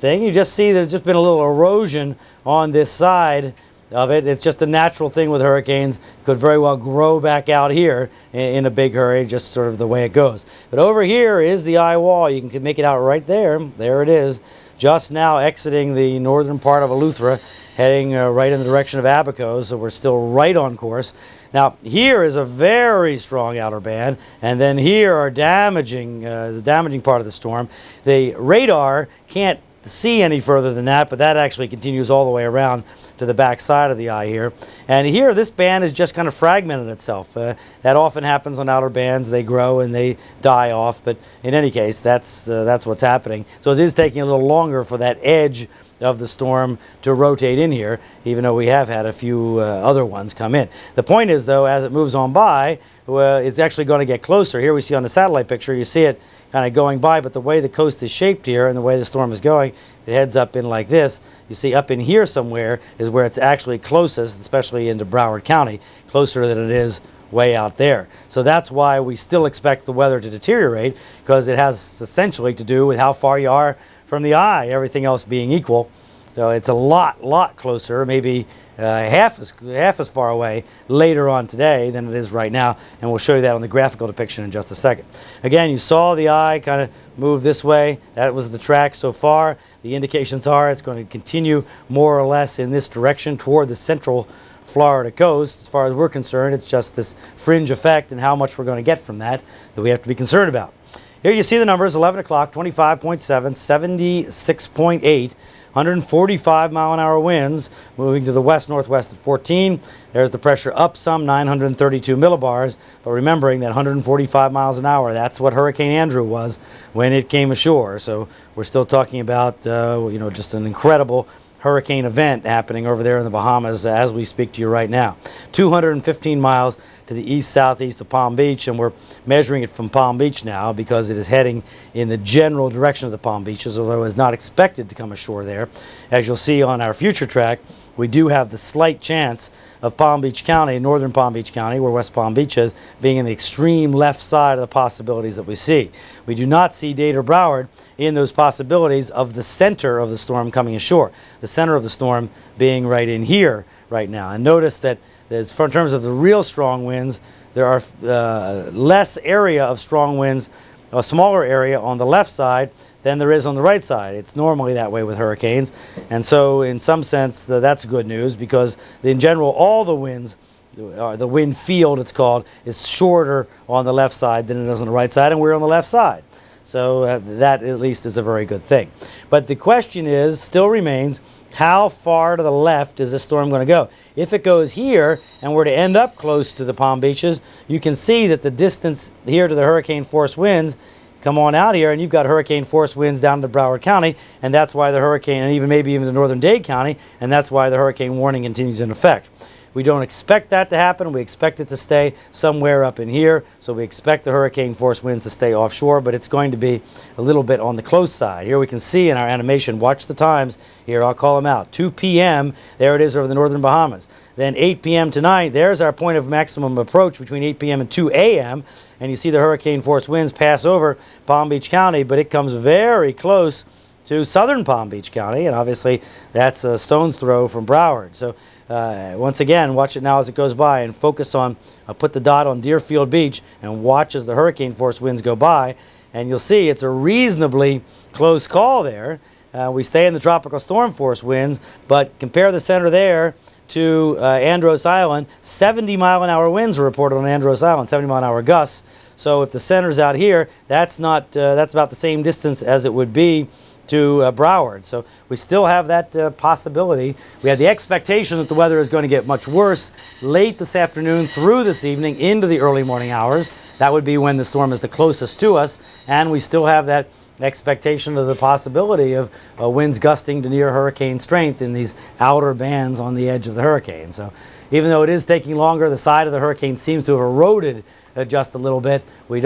thing. You just see there's just been a little erosion on this side of it. It's just a natural thing with hurricanes. It could very well grow back out here in a big hurry, just sort of the way it goes. But over here is the eye wall. You can make it out right there. There it is, just now exiting the northern part of Eleuthera, heading right in the direction of Abaco, so we're still right on course. Now, here is a very strong outer band, and then here are the damaging part of the storm. The radar can't see any further than that, but that actually continues all the way around to the back side of the eye here. And here, this band has just kind of fragmented itself. That often happens on outer bands. They grow and they die off, but in any case, that's what's happening. So it is taking a little longer for that edge of the storm to rotate in here, even though we have had a few other ones come in. The point is, though, as it moves on by, it's actually going to get closer. Here we see on the satellite picture, you see it kind of going by, but the way the coast is shaped here and the way the storm is going, it heads up in like this. You see up in here somewhere is where it's actually closest, especially into Broward County, closer than it is way out there. So that's why we still expect the weather to deteriorate, because it has essentially to do with how far you are from the eye, everything else being equal. So it's a lot closer, maybe half as far away later on today than it is right now, and we'll show you that on the graphical depiction in just a second. Again, you saw the eye kind of move this way. That was the track so far. The indications are it's going to continue more or less in this direction toward the central Florida coast. As far as we're concerned, it's just this fringe effect, and how much we're going to get from that we have to be concerned about. Here you see the numbers: 11 o'clock, 25.7, 76.8, 145 mile-an-hour winds, moving to the west-northwest at 14. There's the pressure up some, 932 millibars, but remembering that 145 miles an hour, that's what Hurricane Andrew was when it came ashore. So we're still talking about, just an incredible hurricane event happening over there in the Bahamas as we speak to you right now. 215 miles to the east-southeast of Palm Beach, and we're measuring it from Palm Beach now because it is heading in the general direction of the Palm Beaches, although it is not expected to come ashore there. As you'll see on our future track, we do have the slight chance of Palm Beach County, northern Palm Beach County, where West Palm Beach is, being in the extreme left side of the possibilities that we see. We do not see Dade or Broward in those possibilities of the center of the storm coming ashore. The center of the storm being right in here right now. And notice that in terms of the real strong winds, there are less area of strong winds, a smaller area on the left side than there is on the right side. It's normally that way with hurricanes, and so in some sense that's good news, because in general all the winds, the wind field it's called, is shorter on the left side than it is on the right side, and we're on the left side. So that at least is a very good thing. But the question still remains, how far to the left is this storm going to go? If it goes here and were to end up close to the Palm Beaches, you can see that the distance here to the hurricane force winds come on out here, and you've got hurricane force winds down to Broward County, and that's why the hurricane, and maybe even to northern Dade County, and that's why the hurricane warning continues in effect. We don't expect that to happen. We expect it to stay somewhere up in here, so we expect the hurricane force winds to stay offshore, but it's going to be a little bit on the close side. Here we can see in our animation, watch the times here, I'll call them out. 2 p.m., there it is over the northern Bahamas. Then 8 p.m. tonight, there's our point of maximum approach between 8 p.m. and 2 a.m., and you see the hurricane force winds pass over Palm Beach County, but it comes very close to southern Palm Beach County, and obviously that's a stone's throw from Broward. So Once again, watch it now as it goes by and focus on, put the dot on Deerfield Beach and watch as the hurricane force winds go by. And you'll see it's a reasonably close call there. We stay in the tropical storm force winds, but compare the center there to Andros Island. 70-mile-an-hour winds are reported on Andros Island, 70-mile-an-hour gusts. So if the center's out here, that's about the same distance as it would be to Broward. So we still have that possibility. We have the expectation that the weather is going to get much worse late this afternoon through this evening into the early morning hours. That would be when the storm is the closest to us, and we still have that expectation of the possibility of winds gusting to near hurricane strength in these outer bands on the edge of the hurricane. So even though it is taking longer, the side of the hurricane seems to have eroded just a little bit. We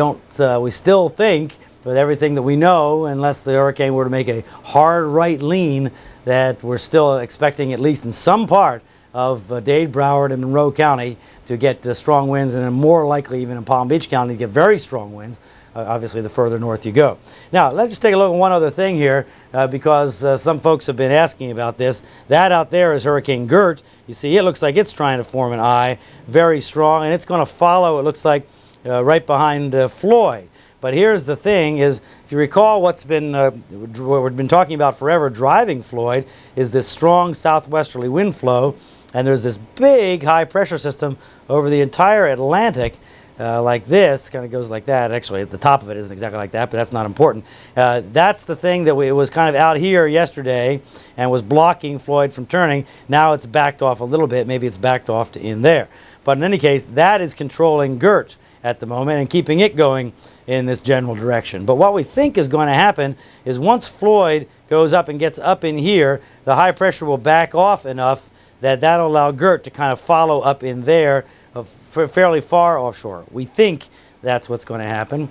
still think, with everything that we know, unless the hurricane were to make a hard right lean, that we're still expecting, at least in some part of Dade, Broward, and Monroe County, to get strong winds, and then more likely even in Palm Beach County to get very strong winds, obviously the further north you go. Now, let's just take a look at one other thing here, because some folks have been asking about this. That out there is Hurricane Gert. You see, it looks like it's trying to form an eye, very strong, and it's going to follow, it looks like, right behind Floyd. But here's the thing is, if you recall what we've been talking about forever driving Floyd, is this strong southwesterly wind flow, and there's this big high pressure system over the entire Atlantic, like this, kind of goes like that. Actually, at the top of it isn't exactly like that, but that's not important. That's the thing that it was kind of out here yesterday and was blocking Floyd from turning. Now it's backed off a little bit. Maybe it's backed off to in there. But in any case, that is controlling Gert at the moment and keeping it going in this general direction. But what we think is going to happen is once Floyd goes up and gets up in here, the high pressure will back off enough that that'll allow Gert to kind of follow up in there, fairly far offshore. We think that's what's going to happen.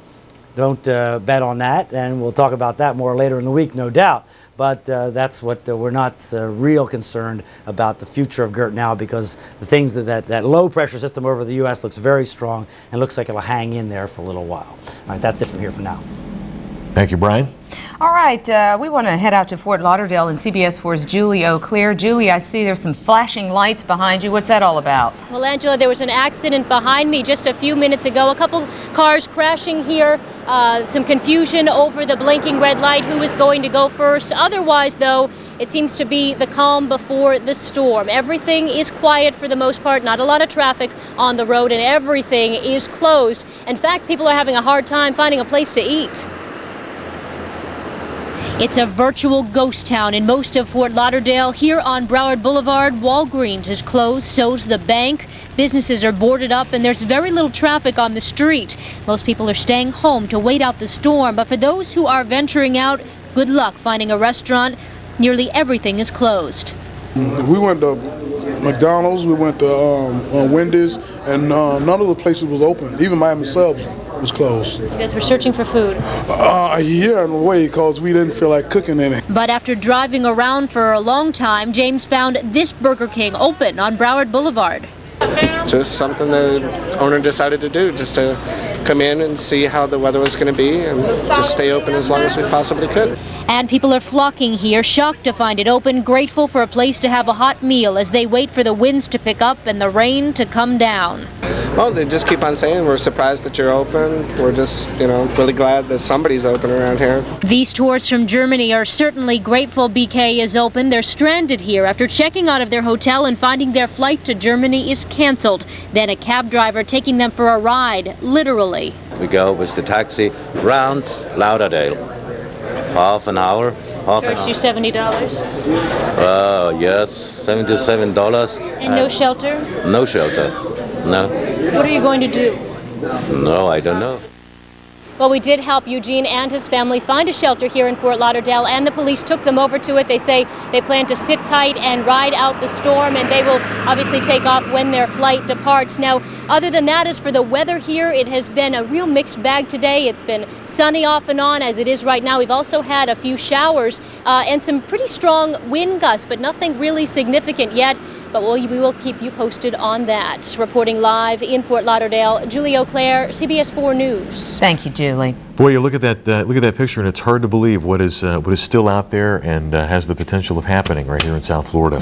Don't bet on that, and we'll talk about that more later in the week, no doubt. But that's what we're not real concerned about the future of Gert now, because the things that low pressure system over the U.S. looks very strong and looks like it'll hang in there for a little while. All right, that's it from here for now. Thank you, Brian. All right, we want to head out to Fort Lauderdale and CBS 4's Julie O'Clair. Julie, I see there's some flashing lights behind you. What's that all about? Well, Angela, there was an accident behind me just a few minutes ago. A couple cars crashing here, some confusion over the blinking red light, who is going to go first. Otherwise, though, it seems to be the calm before the storm. Everything is quiet for the most part, not a lot of traffic on the road, and everything is closed. In fact, people are having a hard time finding a place to eat. It's a virtual ghost town in most of Fort Lauderdale. Here on Broward Boulevard, Walgreens is closed, so's the bank. Businesses are boarded up, and there's very little traffic on the street. Most people are staying home to wait out the storm, but for those who are venturing out, good luck finding a restaurant. Nearly everything is closed. We went to McDonald's, we went to Wendy's, and none of the places was open. Even Miami Subs was closed. You guys were searching for food? Yeah, in a way, because we didn't feel like cooking any. But after driving around for a long time, James found this Burger King open on Broward Boulevard. Just something the owner decided to do, just to come in and see how the weather was going to be and just stay open as long as we possibly could. And people are flocking here, shocked to find it open, grateful for a place to have a hot meal as they wait for the winds to pick up and the rain to come down. Well, they just keep on saying, we're surprised that you're open. We're just, really glad that somebody's open around here. These tourists from Germany are certainly grateful BK is open. They're stranded here after checking out of their hotel and finding their flight to Germany is canceled. Then a cab driver taking them for a ride, literally. We go with the taxi round Lauderdale. Half an hour. Charged you $70? Yes, $77. And no shelter? No shelter, no. What are you going to do? No, I don't know. Well, we did help Eugene and his family find a shelter here in Fort Lauderdale, and the police took them over to it. They say they plan to sit tight and ride out the storm, and they will obviously take off when their flight departs. Now, other than that, as for the weather here, it has been a real mixed bag today. It's been sunny off and on, as it is right now. We've also had a few showers and some pretty strong wind gusts, but nothing really significant yet. but we will keep you posted on that. Reporting live in Fort Lauderdale, Julie Auclair, CBS 4 News. Thank you, Julie. Boy, you look at that picture, and it's hard to believe what is still out there and has the potential of happening right here in South Florida.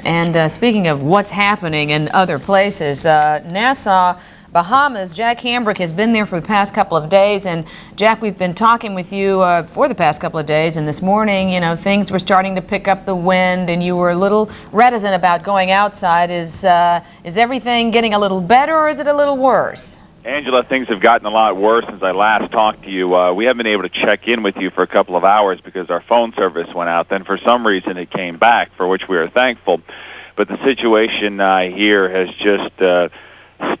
And speaking of what's happening in other places, Nassau, Bahamas, Jack Hambrick has been there for the past couple of days. And Jack, we've been talking with you for the past couple of days, and this morning, you know, things were starting to pick up the wind, and you were a little reticent about going outside. Is everything getting a little better, or is it a little worse? Angela, things have gotten a lot worse since I last talked to you. We haven't been able to check in with you for a couple of hours because our phone service went out. Then for some reason it came back, for which we are thankful. But the situation here has just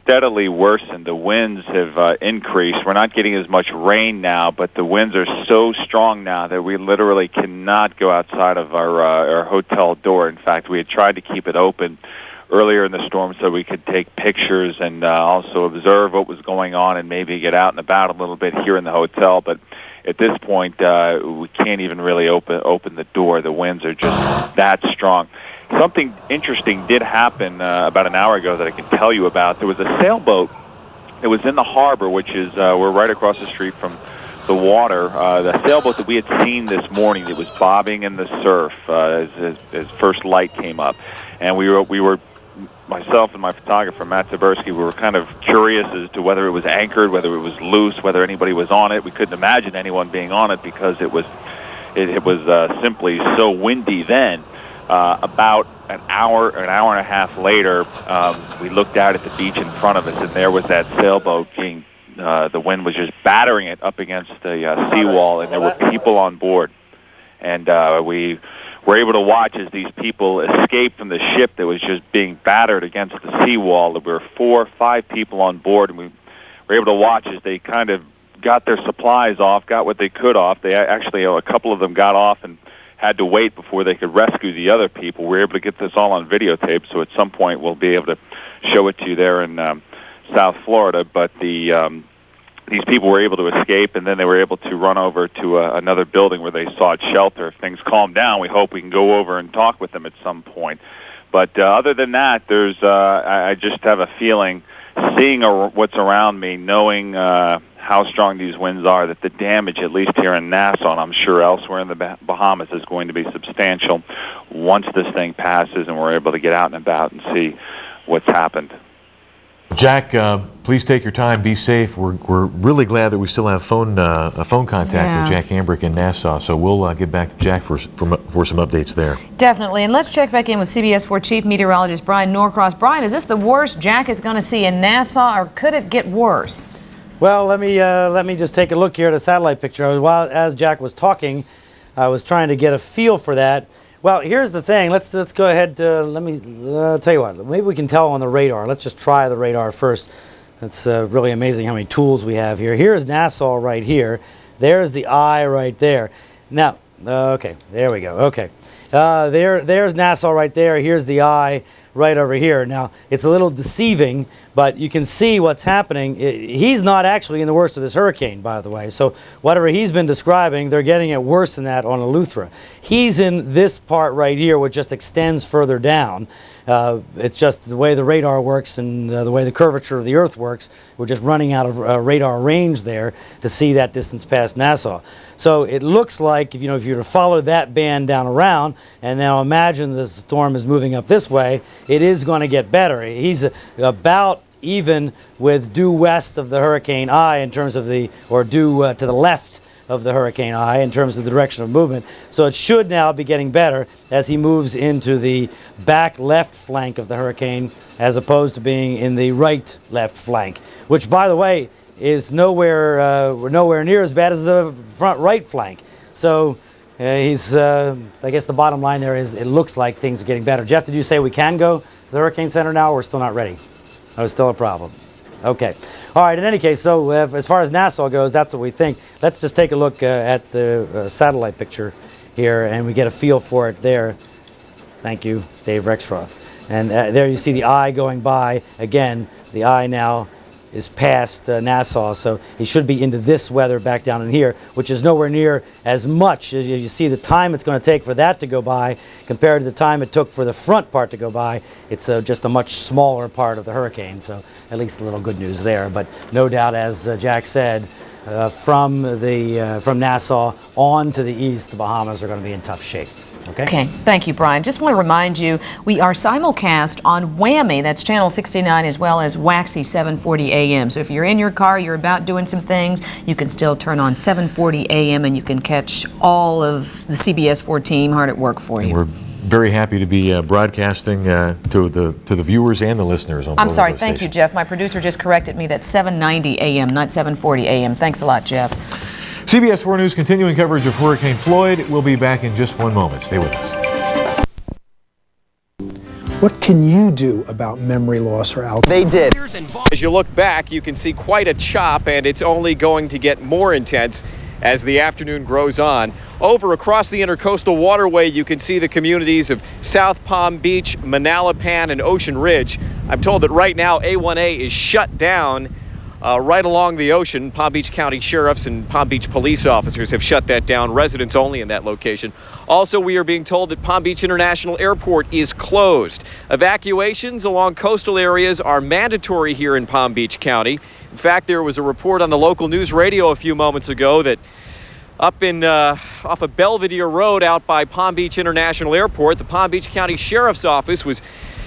steadily worsened. The winds have increased. We're not getting as much rain now, but the winds are so strong now that we literally cannot go outside of our hotel door. In fact, we had tried to keep it open earlier in the storm so we could take pictures and also observe what was going on and maybe get out and about a little bit here in the hotel. But at this point, we can't even really open the door. The winds are just that strong. Something interesting did happen about an hour ago that I can tell you about. There was a sailboat that was in the harbor, which is we're right across the street from the water. The sailboat that we had seen this morning that was bobbing in the surf as first light came up. And we were myself and my photographer, Matt Zabersky, we were kind of curious as to whether it was anchored, whether it was loose, whether anybody was on it. We couldn't imagine anyone being on it because it was simply so windy then. About an hour and a half later, we looked out at the beach in front of us, and there was that sailboat being, the wind was just battering it up against the seawall, and there were people on board. And we were able to watch as these people escaped from the ship that was just being battered against the seawall. There were 4 or 5 people on board, and we were able to watch as they kind of got their supplies off, got what they could off. They actually, a couple of them got off and had to wait before they could rescue the other people. We were able to get this all on videotape, so at some point we'll be able to show it to you there in South Florida. But these people were able to escape, and then they were able to run over to another building where they sought shelter. If things calm down, we hope we can go over and talk with them at some point. But other than that, I just have a feeling, seeing what's around me, knowing how strong these winds are, that the damage, at least here in Nassau, and I'm sure elsewhere in the Bahamas, is going to be substantial once this thing passes and we're able to get out and about and see what's happened. Jack, please take your time. Be safe. We're really glad that we still have phone contact with Jack Hambrick in Nassau. So we'll get back to Jack for some updates there. Definitely. And let's check back in with CBS 4 Chief Meteorologist Brian Norcross. Brian, is this the worst Jack is going to see in Nassau, or could it get worse? Well, let me just take a look here at a satellite picture. As Jack was talking, I was trying to get a feel for that. Well, here's the thing. Let's go ahead. Let me tell you what. Maybe we can tell on the radar. Let's just try the radar first. It's really amazing how many tools we have here. Here is Nassau right here. There's the eye right there. Now, okay, there we go. Okay, there's Nassau right there. Here's the eye right over here. Now, it's a little deceiving, but you can see what's happening. He's not actually in the worst of this hurricane, by the way. So whatever he's been describing, they're getting it worse than that on Eleuthera. He's in this part right here, which just extends further down. It's just the way the radar works and the way the curvature of the Earth works. We're just running out of radar range there to see that distance past Nassau. So it looks like, if you were to follow that band down around, and now imagine the storm is moving up this way, it is going to get better. He's about even with due west of the hurricane eye in terms of or due to the left of the hurricane eye in terms of the direction of movement. So it should now be getting better as he moves into the back left flank of the hurricane, as opposed to being in the right left flank, which, by the way, is nowhere near as bad as the front right flank. So he's, I guess the bottom line there is it looks like things are getting better. Jeff, did you say we can go to the Hurricane Center now, or we're still not ready? Oh, it's still a problem. Okay. All right, in any case, so as far as Nassau goes, that's what we think. Let's just take a look at the satellite picture here, and we get a feel for it there. Thank you, Dave Rexroth. And there you see the eye going by. Again, the eye now is past Nassau, so he should be into this weather back down in here, which is nowhere near as much. As you see the time it's going to take for that to go by compared to the time it took for the front part to go by. It's just a much smaller part of the hurricane, so at least a little good news there. But no doubt, as Jack said, from Nassau on to the east, the Bahamas are going to be in tough shape. Okay, thank you, Brian. Just want to remind you, we are simulcast on Whammy, that's channel 69, as well as Waxy 740 AM. So if you're in your car, you're about doing some things, you can still turn on 740 AM and you can catch all of the CBS 4 team hard at work for you. We're very happy to be broadcasting to the viewers and the listeners on I'm both sorry, of those thank you, stations. Jeff. My producer just corrected me. That's 790 AM, not 740 AM. Thanks a lot, Jeff. CBS 4 News continuing coverage of Hurricane Floyd. We'll be back in just one moment. Stay with us. What can you do about memory loss or Alzheimer's? They did. As you look back, you can see quite a chop, and it's only going to get more intense as the afternoon grows on. Over across the Intercoastal Waterway, you can see the communities of South Palm Beach, Manalapan, and Ocean Ridge. I'm told that right now A1A is shut down right along the ocean. Palm Beach County sheriffs and Palm Beach police officers have shut that down, residents only in that location. Also, we are being told that Palm Beach International Airport is closed. Evacuations along coastal areas are mandatory here in Palm Beach County. In fact, there was a report on the local news radio a few moments ago that up in off of Belvedere Road out by Palm Beach International Airport, the Palm Beach County Sheriff's Office was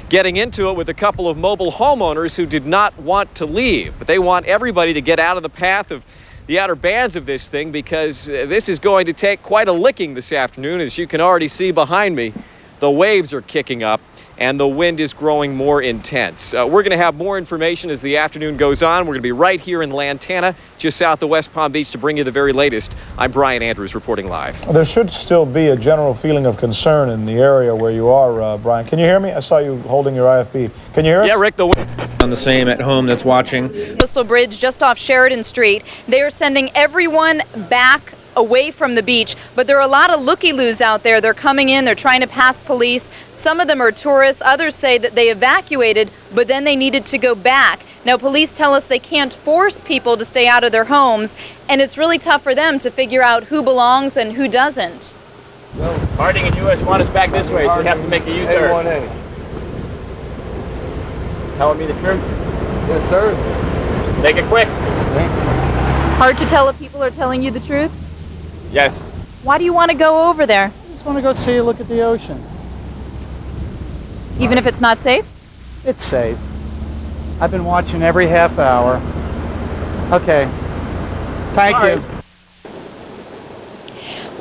getting into it with a couple of mobile homeowners who did not want to leave. But they want everybody to get out of the path of the outer bands of this thing, because this is going to take quite a licking this afternoon. As you can already see behind me, the waves are kicking up and the wind is growing more intense. We're going to have more information as the afternoon goes on. We're going to be right here in Lantana, just south of West Palm Beach, to bring you the very latest. I'm Brian Andrews reporting live. There should still be a general feeling of concern in the area where you are, Brian. Can you hear me? I saw you holding your IFB. Can you hear us? Yeah, Rick, the wind. On the same at home that's watching. Coastal Bridge just off Sheridan Street. They are sending everyone back away from the beach, but there are a lot of looky-loos out there. They're coming in, they're trying to pass police. Some of them are tourists, others say that they evacuated, but then they needed to go back. Now, police tell us they can't force people to stay out of their homes, and it's really tough for them to figure out who belongs and who doesn't. Harding and US 1 is back this way, so you have to make a U-turn. A1A. Telling me the truth? Yes, sir. Make it quick. Hard to tell if people are telling you the truth? Yes. Why do you want to go over there? I just want to go see a look at the ocean. Even if it's not safe? It's safe. I've been watching every half hour. Okay. Thank you.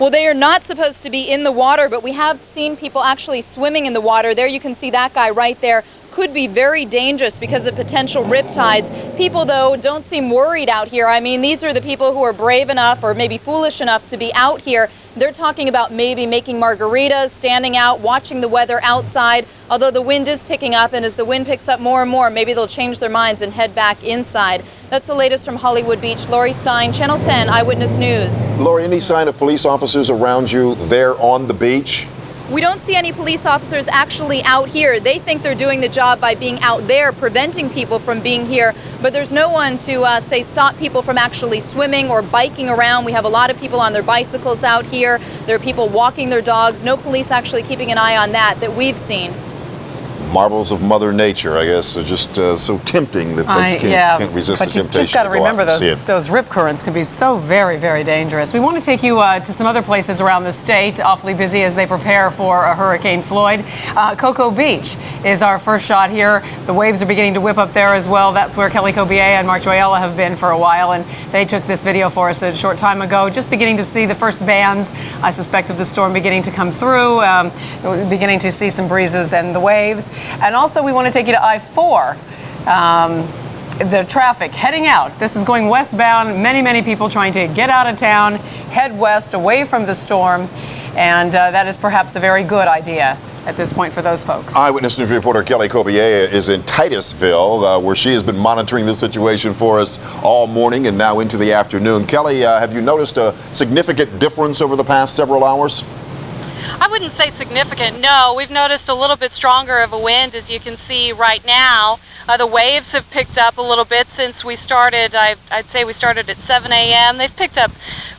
Well, they are not supposed to be in the water, but we have seen people actually swimming in the water. There you can see that guy right there. Could be very dangerous because of potential riptides. People, though, don't seem worried out here. I mean, these are the people who are brave enough or maybe foolish enough to be out here. They're talking about maybe making margaritas, standing out, watching the weather outside, although the wind is picking up, and as the wind picks up more and more, maybe they'll change their minds and head back inside. That's the latest from Hollywood Beach. Lori Stein, Channel 10 Eyewitness News. Lori, any sign of police officers around you there on the beach? We don't see any police officers actually out here. They think they're doing the job by being out there, preventing people from being here. But there's no one to say stop people from actually swimming or biking around. We have a lot of people on their bicycles out here. There are people walking their dogs. No police actually keeping an eye on that we've seen. Marvels of Mother Nature, I guess, are just so tempting that folks can't resist the temptation. But you just got to remember see it. those rip currents can be so very, very dangerous. We want to take you to some other places around the state, awfully busy as they prepare for a Hurricane Floyd. Cocoa Beach is our first shot here. The waves are beginning to whip up there as well. That's where Kelly Cobier and Mark Joyella have been for a while, and they took this video for us a short time ago. Just beginning to see the first bands, I suspect, of the storm beginning to come through, beginning to see some breezes and the waves. And also we want to take you to I-4. The traffic heading out. This is going westbound. Many people trying to get out of town, head west away from the storm. And that is perhaps a very good idea at this point for those folks. Eyewitness News reporter Kelly Cobier is in Titusville, where she has been monitoring the situation for us all morning and now into the afternoon. Kelly, have you noticed a significant difference over the past several hours? I wouldn't say significant, no. We've noticed a little bit stronger of a wind, as you can see right now. The waves have picked up a little bit since we started. I'd say we started at 7 a.m. They've picked up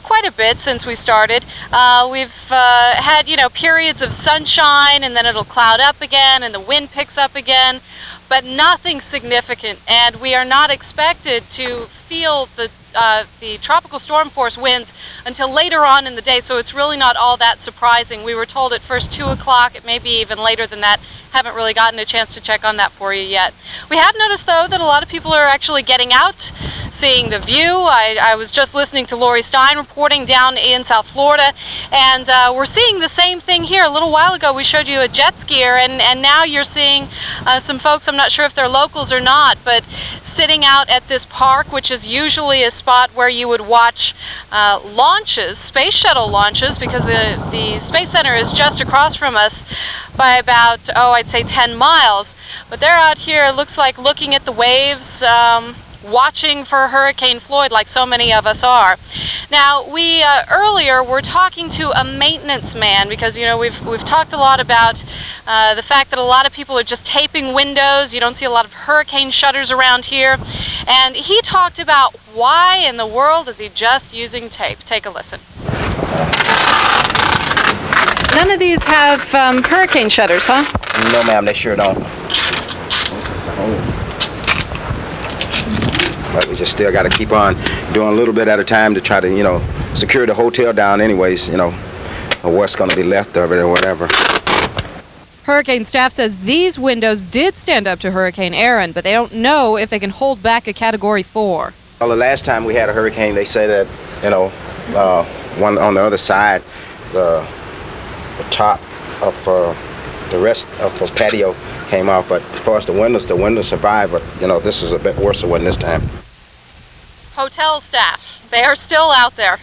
quite a bit since we started. We've had, periods of sunshine, and then it'll cloud up again, and the wind picks up again, but nothing significant. And we are not expected to feel the tropical storm force winds until later on in the day, so it's really not all that surprising. We were told at first 2 o'clock, it may be even later than that. Haven't really gotten a chance to check on that for you yet. We have noticed, though, that a lot of people are actually getting out, seeing the view. I was just listening to Lori Stein reporting down in South Florida, and we're seeing the same thing here. A little while ago we showed you a jet skier, and now you're seeing some folks, I'm not sure if they're locals or not, but sitting out at this park, which is usually a spot where you would watch launches, space shuttle launches, because the Space Center is just across from us by about, I'd say 10 miles. But they're out here, it looks like, looking at the waves, watching for Hurricane Floyd, like so many of us are. Now, we earlier were talking to a maintenance man, because we've talked a lot about the fact that a lot of people are just taping windows. You don't see a lot of hurricane shutters around here, and he talked about why in the world is he just using tape. Take a listen. None of these have hurricane shutters, huh? No, ma'am, they sure don't. But we just still got to keep on doing a little bit at a time to try to, secure the hotel down anyways, or what's going to be left of it or whatever. Hurricane staff says these windows did stand up to Hurricane Aaron, but they don't know if they can hold back a Category 4. Well, the last time we had a hurricane, they say that, one on the other side, the top of the rest of the patio came off, but as far as the windows survived, but this is a bit worse than this time. Hotel staff, they are still out there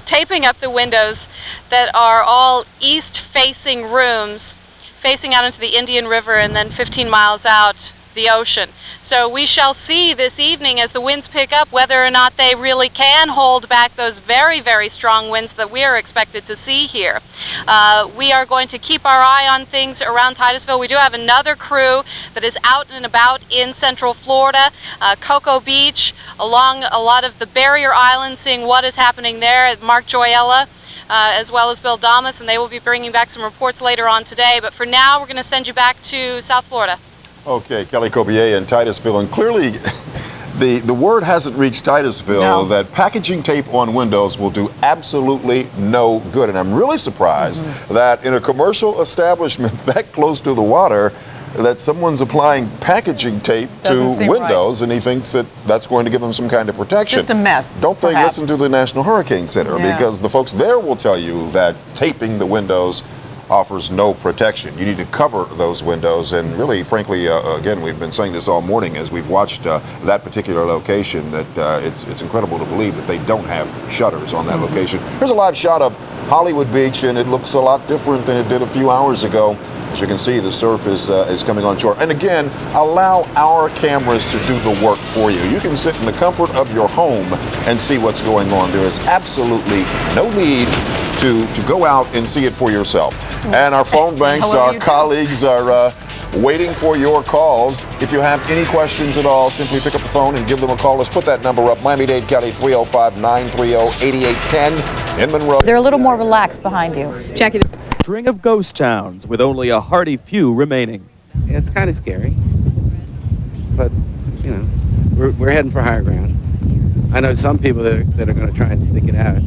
taping up the windows that are all east-facing rooms facing out into the Indian River and then 15 miles out the ocean. So we shall see this evening as the winds pick up whether or not they really can hold back those very, very strong winds that we are expected to see here. We are going to keep our eye on things around Titusville. We do have another crew that is out and about in Central Florida, Cocoa Beach, along a lot of the barrier islands, seeing what is happening there. Mark Joyella, as well as Bill Damas, and they will be bringing back some reports later on today. But for now, we're going to send you back to South Florida. Okay, Kelly Cobier in Titusville, and clearly the word hasn't reached Titusville that packaging tape on windows will do absolutely no good. And I'm really surprised that in a commercial establishment that close to the water, that someone's applying packaging tape to windows, and he thinks that that's going to give them some kind of protection. Just a mess. Don't they listen to the National Hurricane Center? Because the folks there will tell you that taping the windows offers no protection. You need to cover those windows, and really, frankly, again, we've been saying this all morning as we've watched that particular location, that it's incredible to believe that they don't have shutters on that location. Here's a live shot of Hollywood Beach, and it looks a lot different than it did a few hours ago. As you can see, the surf is coming on shore. And again, allow our cameras to do the work for you. You can sit in the comfort of your home and see what's going on. There is absolutely no need to go out and see it for yourself. And our phone banks, our colleagues are waiting for your calls. If you have any questions at all, simply pick up the phone and give them a call. Let's put that number up. Miami-Dade County 305-930-8810 in Monroe. They're a little more relaxed behind you. Jackie. String of ghost towns with only a hardy few remaining. Yeah, it's kind of scary, but we're heading for higher ground. I know some people that are going to try and stick it out,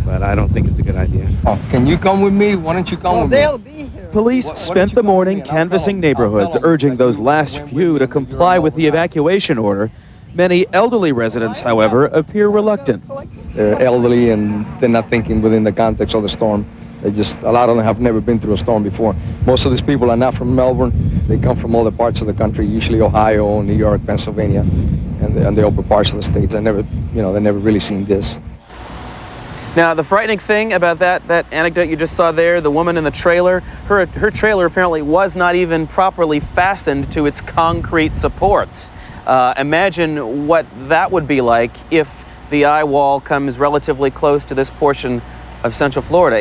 but I don't think it's a good idea. Oh, can you come with me? Why don't you come with me? They'll be here. Police spent the morning canvassing neighborhoods, urging those last few to comply with the evacuation order. Many elderly residents, however, appear reluctant. They're elderly and they're not thinking within the context of the storm. A lot of them have never been through a storm before. Most of these people are not from Melbourne. They come from other parts of the country, usually Ohio, New York, Pennsylvania, and the upper parts of the states. They never really seen this. Now, the frightening thing about that anecdote you just saw there, the woman in the trailer, her trailer apparently was not even properly fastened to its concrete supports. Imagine what that would be like if the eye wall comes relatively close to this portion of Central Florida.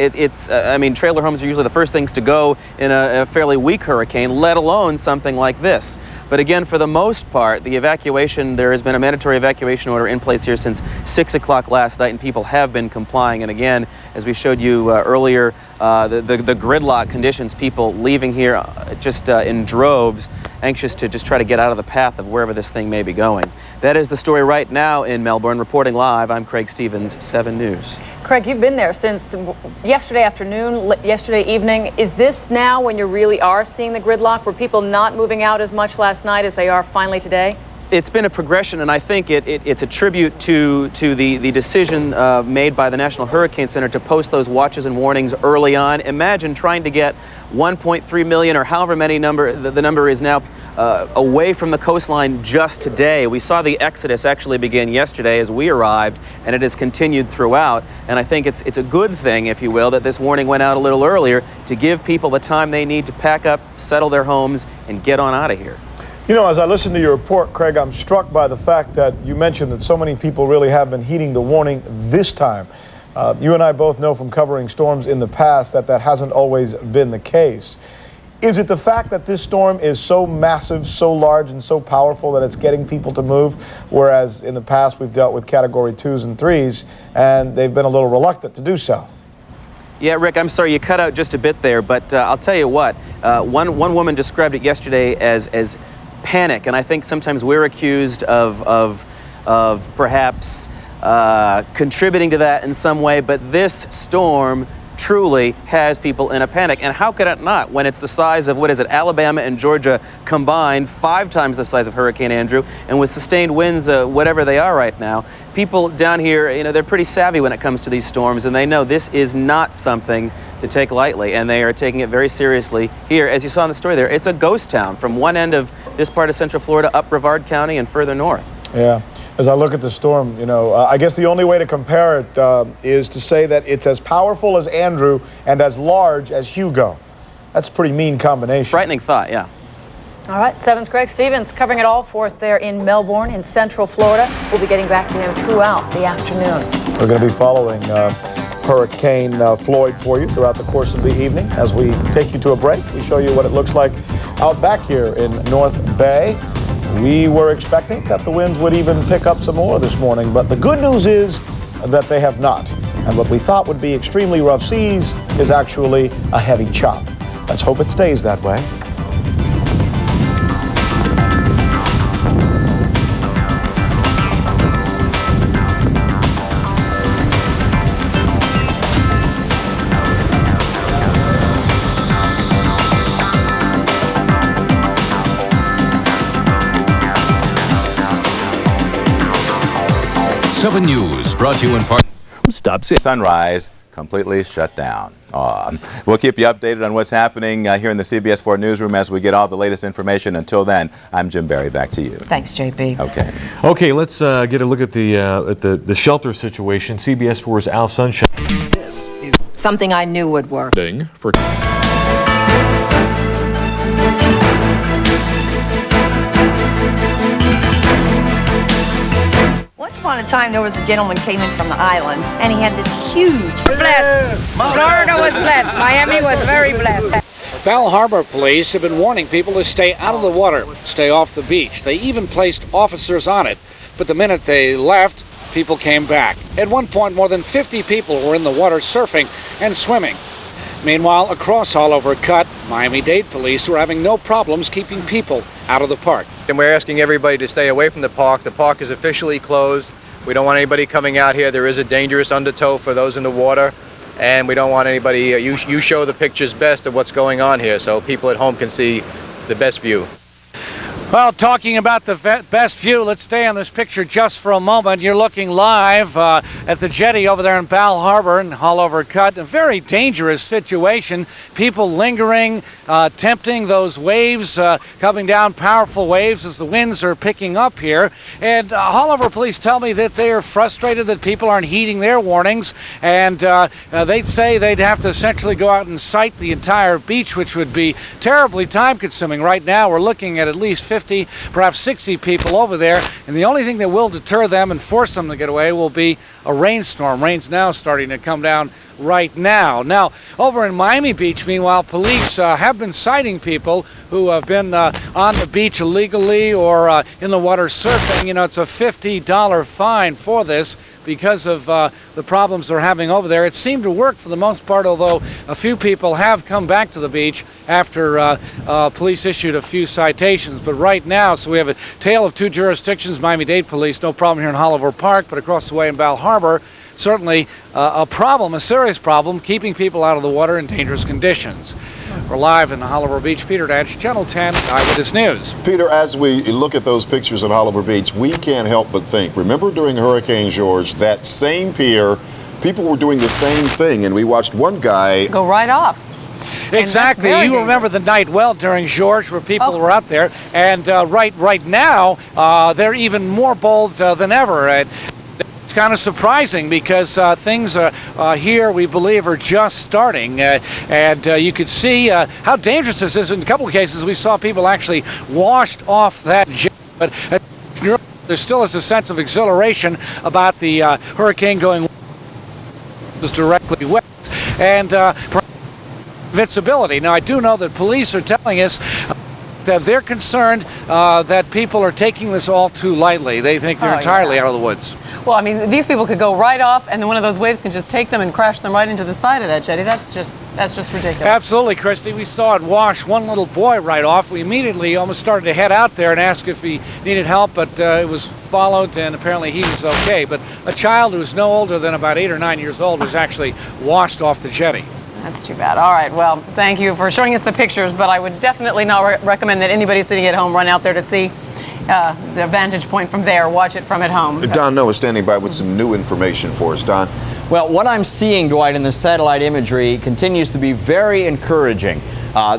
I mean, trailer homes are usually the first things to go in a fairly weak hurricane, let alone something like this. But again, for the most part, the evacuation, there has been a mandatory evacuation order in place here since 6 o'clock last night, and people have been complying. And again, as we showed you earlier, the gridlock conditions, people leaving here just in droves, anxious to just try to get out of the path of wherever this thing may be going. That is the story right now in Melbourne. Reporting live, I'm Craig Stevens, 7 News. Craig, you've been there since yesterday afternoon, yesterday evening. Is this now when you really are seeing the gridlock? Were people not moving out as much last night as they are finally today? It's been a progression, and I think it's a tribute to the decision made by the National Hurricane Center to post those watches and warnings early on. Imagine trying to get 1.3 million or however many the number is now away from the coastline just today. We saw the exodus actually begin yesterday as we arrived, and it has continued throughout. And I think it's a good thing, if you will, that this warning went out a little earlier to give people the time they need to pack up, settle their homes, and get on out of here. You know, as I listen to your report, Craig, I'm struck by the fact that you mentioned that so many people really have been heeding the warning this time. You and I both know from covering storms in the past that that hasn't always been the case. Is it the fact that this storm is so massive, so large, and so powerful that it's getting people to move, whereas in the past we've dealt with Category 2s and 3s, and they've been a little reluctant to do so? Yeah, Rick, I'm sorry, you cut out just a bit there, but I'll tell you what, one woman described it yesterday as panic, and I think sometimes we're accused of perhaps contributing to that in some way, but this storm truly has people in a panic. And how could it not when it's the size of, what is it, Alabama and Georgia combined, 5 times the size of Hurricane Andrew, and with sustained winds, whatever they are right now. People down here, you know, they're pretty savvy when it comes to these storms, and they know this is not something to take lightly, and they are taking it very seriously here. As you saw in the story there, it's a ghost town from one end of this part of Central Florida up Brevard County and further north. Yeah. As I look at the storm, you know, I guess the only way to compare it is to say that it's as powerful as Andrew and as large as Hugo. That's a pretty mean combination. Frightening thought, yeah. All right, 7's Craig Stevens covering it all for us there in Melbourne in Central Florida. We'll be getting back to him throughout the afternoon. We're going to be following Hurricane Floyd for you throughout the course of the evening. As we take you to a break, we show you what it looks like out back here in North Bay. We were expecting that the winds would even pick up some more this morning, but the good news is that they have not. And what we thought would be extremely rough seas is actually a heavy chop. Let's hope it stays that way. News brought to you in part. Stop Sunrise completely shut down. We'll keep you updated on what's happening here in the CBS 4 newsroom as we get all the latest information. Until then, I'm Jim Barry. Back to you. Thanks, JP. Okay. Okay, let's get a look at the shelter situation. CBS 4's Al Sunshine. This is something I knew would work. For Once upon a time, there was a gentleman came in from the islands, and he had this huge... Blessed. Florida was blessed. Miami was very blessed. Bal Harbor police have been warning people to stay out of the water, stay off the beach. They even placed officers on it. But the minute they left, people came back. At one point, more than 50 people were in the water surfing and swimming. Meanwhile, across Oliver-Ch, Miami-Dade police were having no problems keeping people out of the park. And we're asking everybody to stay away from the park. The park is officially closed. We don't want anybody coming out here. There is a dangerous undertow for those in the water, and we don't want anybody, you show the pictures best of what's going on here so people at home can see the best view. Well, talking about the best view, let's stay on this picture just for a moment. You're looking live at the jetty over there in Bal Harbor in Oliver-Ch. A very dangerous situation. People lingering, tempting those waves, coming down, powerful waves as the winds are picking up here. And Oliver police tell me that they are frustrated that people aren't heeding their warnings. And they'd say they'd have to essentially go out and sight the entire beach, which would be terribly time-consuming. Right now, we're looking at least 50, perhaps 60 people over there, and the only thing that will deter them and force them to get away will be a rainstorm. Rain's now starting to come down right now. Now, over in Miami Beach, meanwhile, police have been citing people who have been on the beach illegally or in the water surfing. You know, it's a $50 fine for this because of the problems they're having over there. It seemed to work for the most part, although a few people have come back to the beach after police issued a few citations. But right now, so we have a tale of two jurisdictions. Miami-Dade police, no problem here in Oliver Park, but across the way in Bal Harbor, certainly a problem, a serious problem, keeping people out of the water in dangerous conditions. We're live in Oliver Beach. Peter Datch, Channel 10 Eyewitness News. Peter, as we look at those pictures at Oliver Beach, we can't help but think, remember during Hurricane George, that same pier, people were doing the same thing, and we watched one guy go right off. Exactly. You remember the night well during George where people were up there, and right now they're even more bold than ever. It's kind of surprising because things here, we believe, are just starting. And you could see how dangerous this is. In a couple of cases, we saw people actually washed off that jet. But there still is a sense of exhilaration about the hurricane going directly west. And invincibility. Now, I do know that police are telling us that they're concerned that people are taking this all too lightly. They think they're entirely out of the woods. Well, I mean, these people could go right off, and then one of those waves can just take them and crash them right into the side of that jetty. That's just ridiculous. Absolutely, Christy. We saw it wash one little boy right off. We immediately almost started to head out there and ask if he needed help, but it was followed, and apparently he was okay. But a child who was no older than about 8 or 9 years old was actually washed off the jetty. That's too bad. All right, well, thank you for showing us the pictures, but I would definitely not recommend that anybody sitting at home run out there to see the vantage point from there. Watch it from at home. Don Noah standing by with some new information for us. Don? Well, what I'm seeing, Dwight, in the satellite imagery continues to be very encouraging.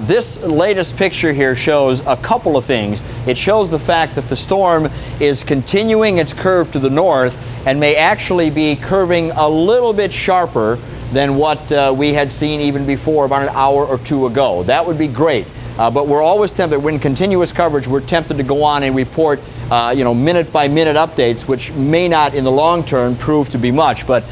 This latest picture here shows a couple of things. It shows the fact that the storm is continuing its curve to the north and may actually be curving a little bit sharper than what we had seen even before about an hour or two ago. That would be great. But we're always tempted, when continuous coverage, we're tempted to go on and report minute by minute updates, which may not in the long term prove to be much, but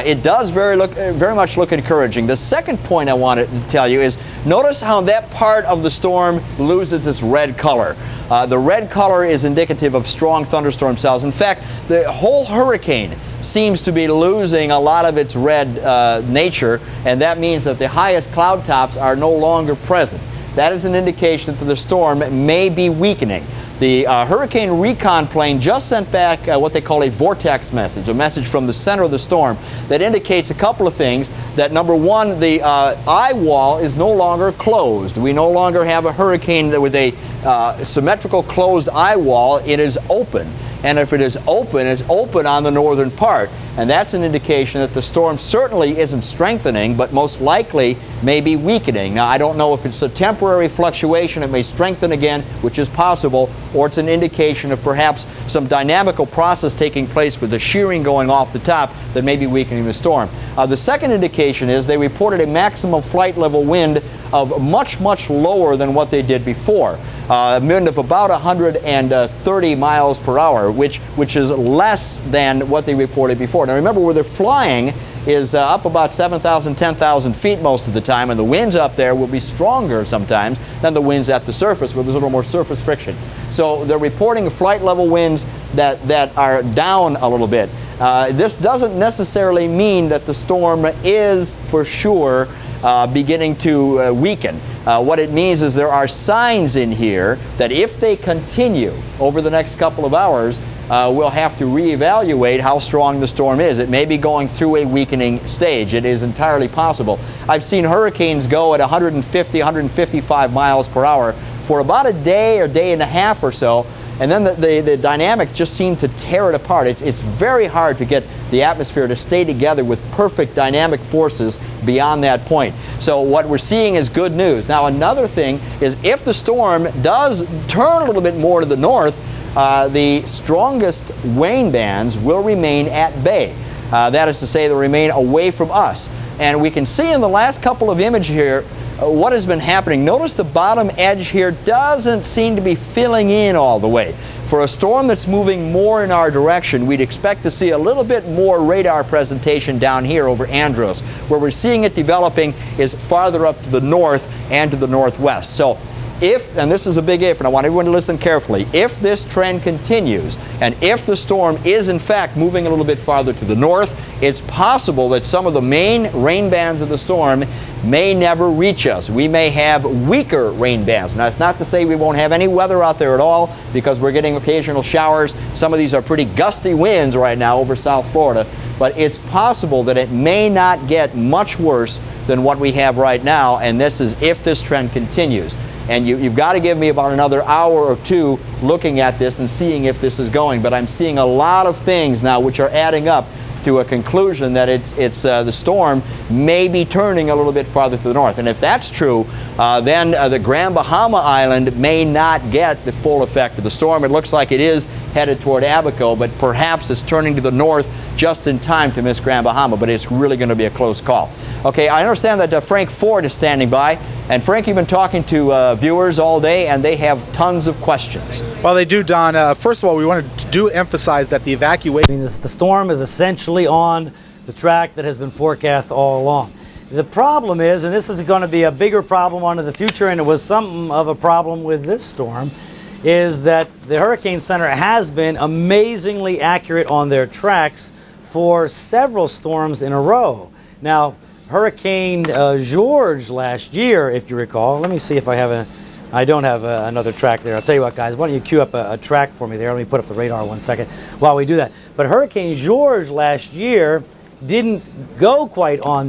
it does very much look encouraging. The second point I wanted to tell you is notice how that part of the storm loses its red color. The red color is indicative of strong thunderstorm cells. In fact, the whole hurricane seems to be losing a lot of its red nature, and that means that the highest cloud tops are no longer present. That is an indication that the storm may be weakening. The hurricane recon plane just sent back what they call a vortex message, a message from the center of the storm that indicates a couple of things. That number one, the eye wall is no longer closed. We no longer have a hurricane with a symmetrical closed eye wall. It is open. And if it is open, it's open on the northern part. And that's an indication that the storm certainly isn't strengthening, but most likely may be weakening. Now, I don't know if it's a temporary fluctuation, it may strengthen again, which is possible, or it's an indication of perhaps some dynamical process taking place with the shearing going off the top that may be weakening the storm. The second indication is they reported a maximum flight level wind of much, much lower than what they did before. A wind of about 130 miles per hour, which is less than what they reported before. Now remember, where they're flying is up about 7,000, 10,000 feet most of the time, and the winds up there will be stronger sometimes than the winds at the surface, where there's a little more surface friction. So they're reporting flight level winds that are down a little bit. This doesn't necessarily mean that the storm is for sure beginning to weaken. What it means is there are signs in here that if they continue over the next couple of hours, we'll have to reevaluate how strong the storm is. It may be going through a weakening stage. It is entirely possible. I've seen hurricanes go at 150, 155 miles per hour for about a day or day and a half or so, and then the dynamic just seemed to tear it apart. It's very hard to get the atmosphere to stay together with perfect dynamic forces beyond that point. So what we're seeing is good news. Now another thing is if the storm does turn a little bit more to the north, the strongest rain bands will remain at bay. That is to say, they'll remain away from us. And we can see in the last couple of images here what has been happening. Notice the bottom edge here doesn't seem to be filling in all the way. For a storm that's moving more in our direction, we'd expect to see a little bit more radar presentation down here over Andros. Where we're seeing it developing is farther up to the north and to the northwest. So if, and this is a big if, and I want everyone to listen carefully, if this trend continues, and if the storm is in fact moving a little bit farther to the north, it's possible that some of the main rain bands of the storm may never reach us. We may have weaker rain bands. Now, it's not to say we won't have any weather out there at all, because we're getting occasional showers. Some of these are pretty gusty winds right now over South Florida, but it's possible that it may not get much worse than what we have right now, and this is if this trend continues. And you've got to give me about another hour or two looking at this and seeing if this is going. But I'm seeing a lot of things now which are adding up to a conclusion that the storm may be turning a little bit farther to the north. And if that's true, then the Grand Bahama Island may not get the full effect of the storm. It looks like it is headed toward Abaco, but perhaps it's turning to the north just in time to miss Grand Bahama, but it's really going to be a close call. Okay, I understand that Frank Ford is standing by. And Frank, you've been talking to viewers all day, and they have tons of questions. Well, they do, Don. First of all, we want to emphasize that the evacuation... The storm is essentially on the track that has been forecast all along. The problem is, and this is going to be a bigger problem into the future, and it was something of a problem with this storm, is that the Hurricane Center has been amazingly accurate on their tracks for several storms in a row. Now, Hurricane George last year, if you recall, let me see if I have I don't have another track there. I'll tell you what, guys, why don't you cue up a track for me there? Let me put up the radar 1 second while we do that. But Hurricane George last year didn't go quite on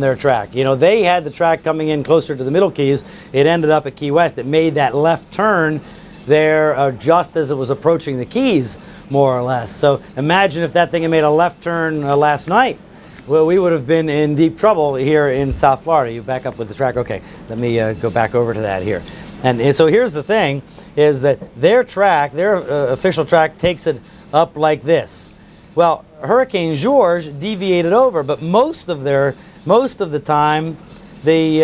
their track. You know, they had the track coming in closer to the Middle Keys. It ended up at Key West. It made that left turn there just as it was approaching the Keys, more or less. So imagine if that thing had made a left turn last night. Well, we would have been in deep trouble here in South Florida. You back up with the track. Okay, let me go back over to that here. And so here's the thing, is that their track, their official track, takes it up like this. Well, Hurricane George deviated over, but most of the time, the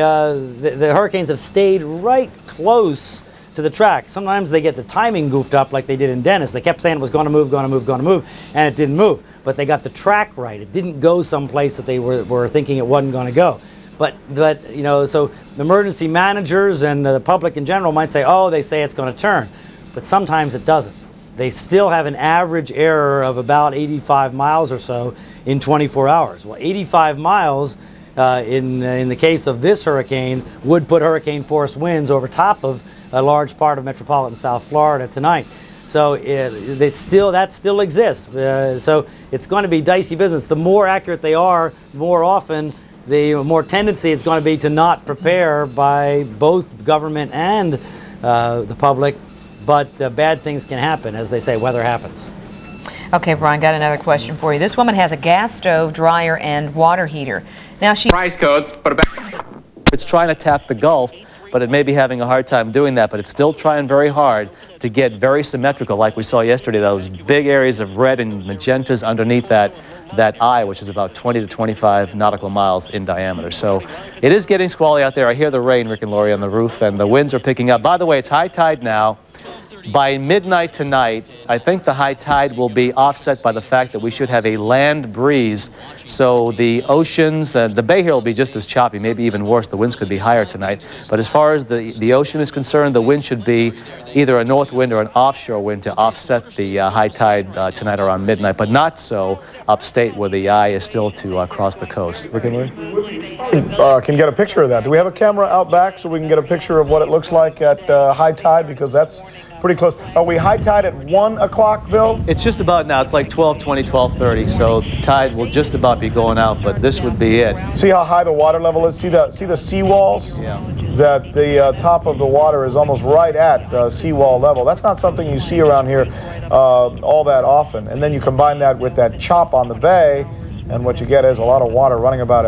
hurricanes have stayed right close to the track. Sometimes they get the timing goofed up like they did in Dennis. They kept saying it was going to move, going to move, going to move, and it didn't move. But they got the track right. It didn't go someplace that they were thinking it wasn't going to go. But you know, so emergency managers and the public in general might say, oh, they say it's going to turn. But sometimes it doesn't. They still have an average error of about 85 miles or so in 24 hours. Well, 85 miles in the case of this hurricane would put hurricane force winds over top of a large part of metropolitan South Florida tonight. So that still exists. So it's going to be dicey business. The more accurate they are, more often the more tendency it's going to be to not prepare by both government and the public. But bad things can happen. As they say, weather happens. Okay, Brian, got another question for you. This woman has a gas stove, dryer, and water heater. Now she... Price codes, put it back. It's trying to tap the Gulf, but it may be having a hard time doing that, but it's still trying very hard to get very symmetrical, like we saw yesterday, those big areas of red and magentas underneath that eye, which is about 20 to 25 nautical miles in diameter. So it is getting squally out there. I hear the rain, Rick and Lori, on the roof, and the winds are picking up. By the way, it's high tide now. By midnight tonight, I think the high tide will be offset by the fact that we should have a land breeze. So the oceans, the bay here will be just as choppy, maybe even worse. The winds could be higher tonight. But as far as the ocean is concerned, the wind should be either a north wind or an offshore wind to offset the high tide tonight around midnight, but not so upstate where the eye is still to cross the coast. Rick and Lori? Can get a picture of that. Do we have a camera out back so we can get a picture of what it looks like at high tide? Because that's pretty close. Are we high tide at 1 o'clock, Bill? It's just about now. It's like 12:20, 12:30. So the tide will just about be going out, but this would be it. See how high the water level is? See the seawalls? Yeah. That the top of the water is almost right at seawall level. That's not something you see around here all that often. And then you combine that with that chop on the bay, and what you get is a lot of water running around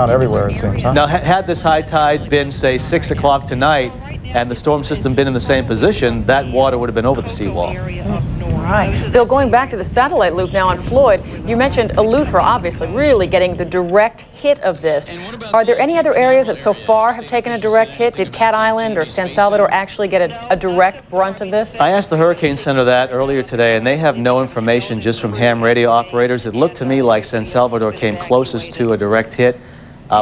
everywhere, it seems. Huh? Now, had this high tide been, say, 6 o'clock tonight, and the storm system been in the same position, that water would have been over the seawall. All right. Bill, going back to the satellite loop now on Floyd, you mentioned Eleuthera obviously really getting the direct hit hit of this. Are there any other areas that so far have taken a direct hit? Did Cat Island or San Salvador actually get a direct brunt of this? I asked the Hurricane Center that earlier today, and they have no information just from ham radio operators. It looked to me like San Salvador came closest to a direct hit.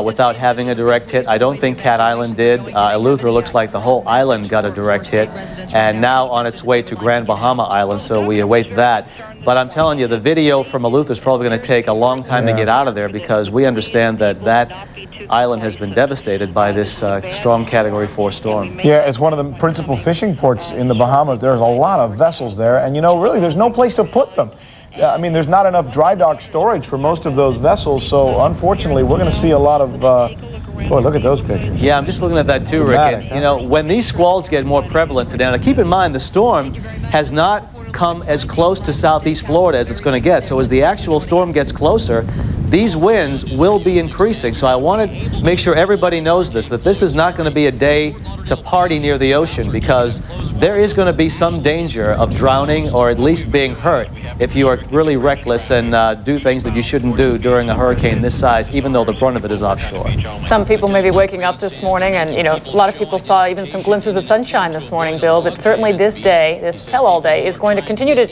Without having a direct hit, I don't think Cat Island did. Eleuthera looks like the whole island got a direct hit, and now on its way to Grand Bahama Island, so we await that. But I'm telling you, the video from Eleuthera is probably going to take a long time to get out of there, because we understand that that island has been devastated by this strong Category 4 storm. Yeah, it's one of the principal fishing ports in the Bahamas. There's a lot of vessels there, and you know, really, there's no place to put them. I mean, there's not enough dry dock storage for most of those vessels, so unfortunately, we're going to see a lot of, boy, look at those pictures. Yeah, I'm just looking at that too, Rick. And, you know, when these squalls get more prevalent today, now keep in mind the storm has not come as close to southeast Florida as it's going to get. So as the actual storm gets closer, these winds will be increasing. So I want to make sure everybody knows this, that this is not going to be a day to party near the ocean, because there is going to be some danger of drowning or at least being hurt if you are really reckless and do things that you shouldn't do during a hurricane this size, even though the brunt of it is offshore. Some people may be waking up this morning, and you know, a lot of people saw even some glimpses of sunshine this morning, Bill, but certainly this day, this tell-all day, is going to continue to...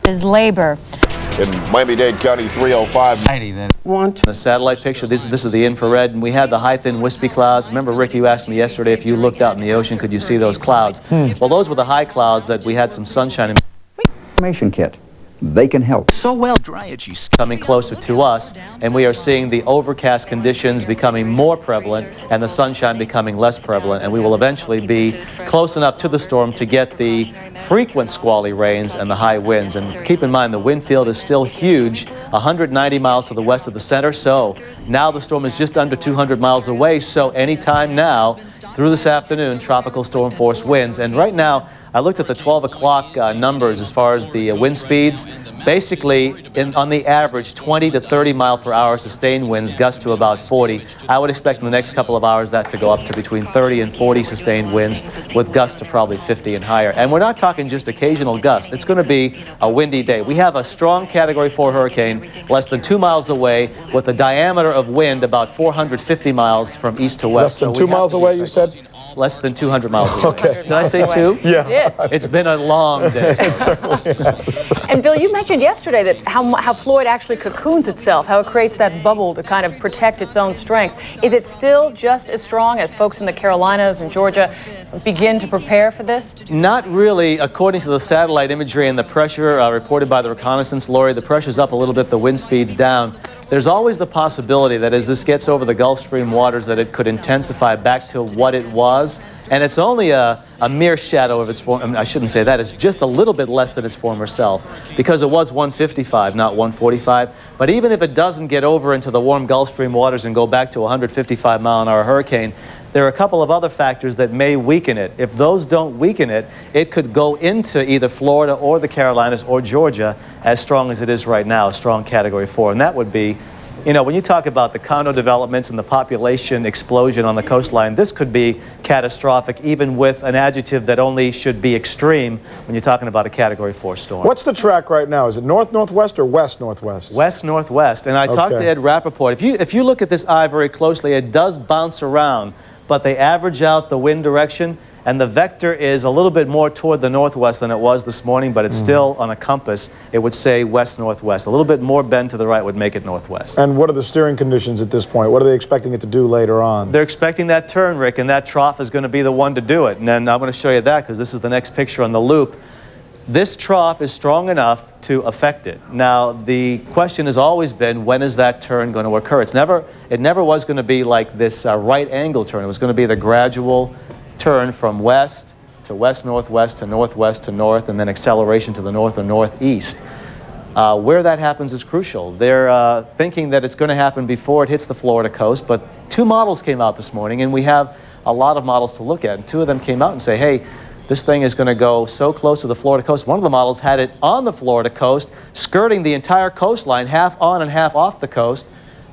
Is labor. In Miami-Dade County, 305. The satellite picture, this is the infrared, and we had the high, thin, wispy clouds. Remember, Rick, you asked me yesterday if you looked out in the ocean, could you see those clouds? Well, those were the high clouds that we had some sunshine in. Information kit. They can help. So well, Dry-Itchy coming closer to us, and we are seeing the overcast conditions becoming more prevalent and the sunshine becoming less prevalent, and we will eventually be close enough to the storm to get the frequent squally rains and the high winds. And keep in mind, the wind field is still huge, 190 miles to the west of the center, so now the storm is just under 200 miles away, so anytime now through this afternoon, tropical storm force winds. And right now, I looked at the 12 o'clock numbers as far as the wind speeds. Basically, on the average, 20 to 30 mile per hour sustained winds, gusts to about 40. I would expect in the next couple of hours that to go up to between 30 and 40 sustained winds, with gusts to probably 50 and higher. And we're not talking just occasional gusts. It's going to be a windy day. We have a strong Category 4 hurricane less than 2 miles away, with a diameter of wind about 450 miles from east to west. Less than 2 miles away, you said? Less than 200 miles away. Okay. Did I say 2? Yeah. It's been a long day. It certainly has. And Bill, you mentioned yesterday that how Floyd actually cocoons itself, how it creates that bubble to kind of protect its own strength. Is it still just as strong as folks in the Carolinas and Georgia begin to prepare for this? Not really. According to the satellite imagery and the pressure reported by the reconnaissance, Lori, the pressure's up a little bit, the wind speed's down. There's always the possibility that as this gets over the Gulf Stream waters that it could intensify back to what it was. And it's only a mere shadow of its form. I mean, I shouldn't say that. It's just a little bit less than its former self, because it was 155, not 145. But even if it doesn't get over into the warm Gulf Stream waters and go back to a 155-mile-an-hour hurricane, there are a couple of other factors that may weaken it. If those don't weaken it, it could go into either Florida or the Carolinas or Georgia as strong as it is right now, a strong Category 4. And that would be, you know, when you talk about the condo developments and the population explosion on the coastline, this could be catastrophic, even with an adjective that only should be extreme when you're talking about a Category 4 storm. What's the track right now? Is it north-northwest or west-northwest? West-northwest. And I talked to Ed Rappaport. If you look at this eye very closely, it does bounce around, but they average out the wind direction, and the vector is a little bit more toward the northwest than it was this morning, but it's still on a compass. It would say west-northwest. A little bit more bend to the right would make it northwest. And what are the steering conditions at this point? What are they expecting it to do later on? They're expecting that turn, Rick, and that trough is going to be the one to do it. And then I'm going to show you that, because this is the next picture on the loop. This trough is strong enough to affect it. Now, the question has always been, when is that turn going to occur? It never was going to be like this right angle turn. It was going to be the gradual turn from west to west-northwest to northwest to north, and then acceleration to the north or northeast. Where that happens is crucial. They're thinking that it's going to happen before it hits the Florida coast, but 2 models came out this morning, and we have a lot of models to look at. And 2 of them came out and say, hey, this thing is going to go so close to the Florida coast. One of the models had it on the Florida coast, skirting the entire coastline, half on and half off the coast,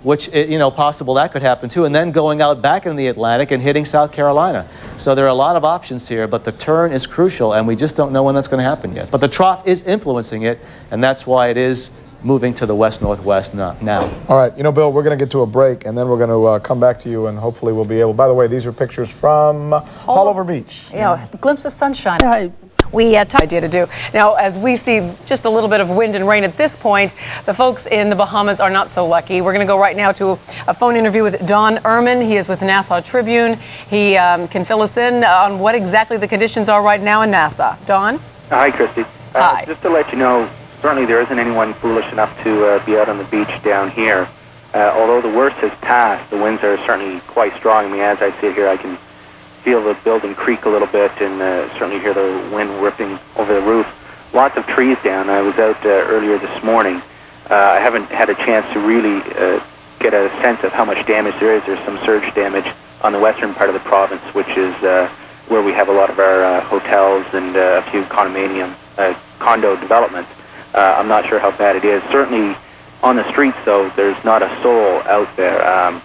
which, you know, possible that could happen too, and then going out back in the Atlantic and hitting South Carolina. So there are a lot of options here, but the turn is crucial, and we just don't know when that's going to happen yet. But the trough is influencing it, and that's why it is moving to the west-northwest now. All right, you know, Bill, we're going to get to a break, and then we're going to come back to you, and hopefully we'll be able. By the way, these are pictures from Haulover Beach. Yeah, the glimpse of sunshine. We had an idea to do. Now, as we see just a little bit of wind and rain at this point, the folks in the Bahamas are not so lucky. We're going to go right now to a phone interview with Don Ehrman. He is with Nassau Tribune. He can fill us in on what exactly the conditions are right now in Nassau. Don? Hi, Christy. Hi. Just to let you know, certainly there isn't anyone foolish enough to be out on the beach down here. Although the worst has passed, the winds are certainly quite strong. I mean, as I sit here, I can feel the building creak a little bit and certainly hear the wind ripping over the roof. Lots of trees down. I was out earlier this morning. I haven't had a chance to really get a sense of how much damage there is. There's some surge damage on the western part of the province, which is where we have a lot of our hotels and a few condominium, condo developments. I'm not sure how bad it is. Certainly on the streets, though, there's not a soul out there.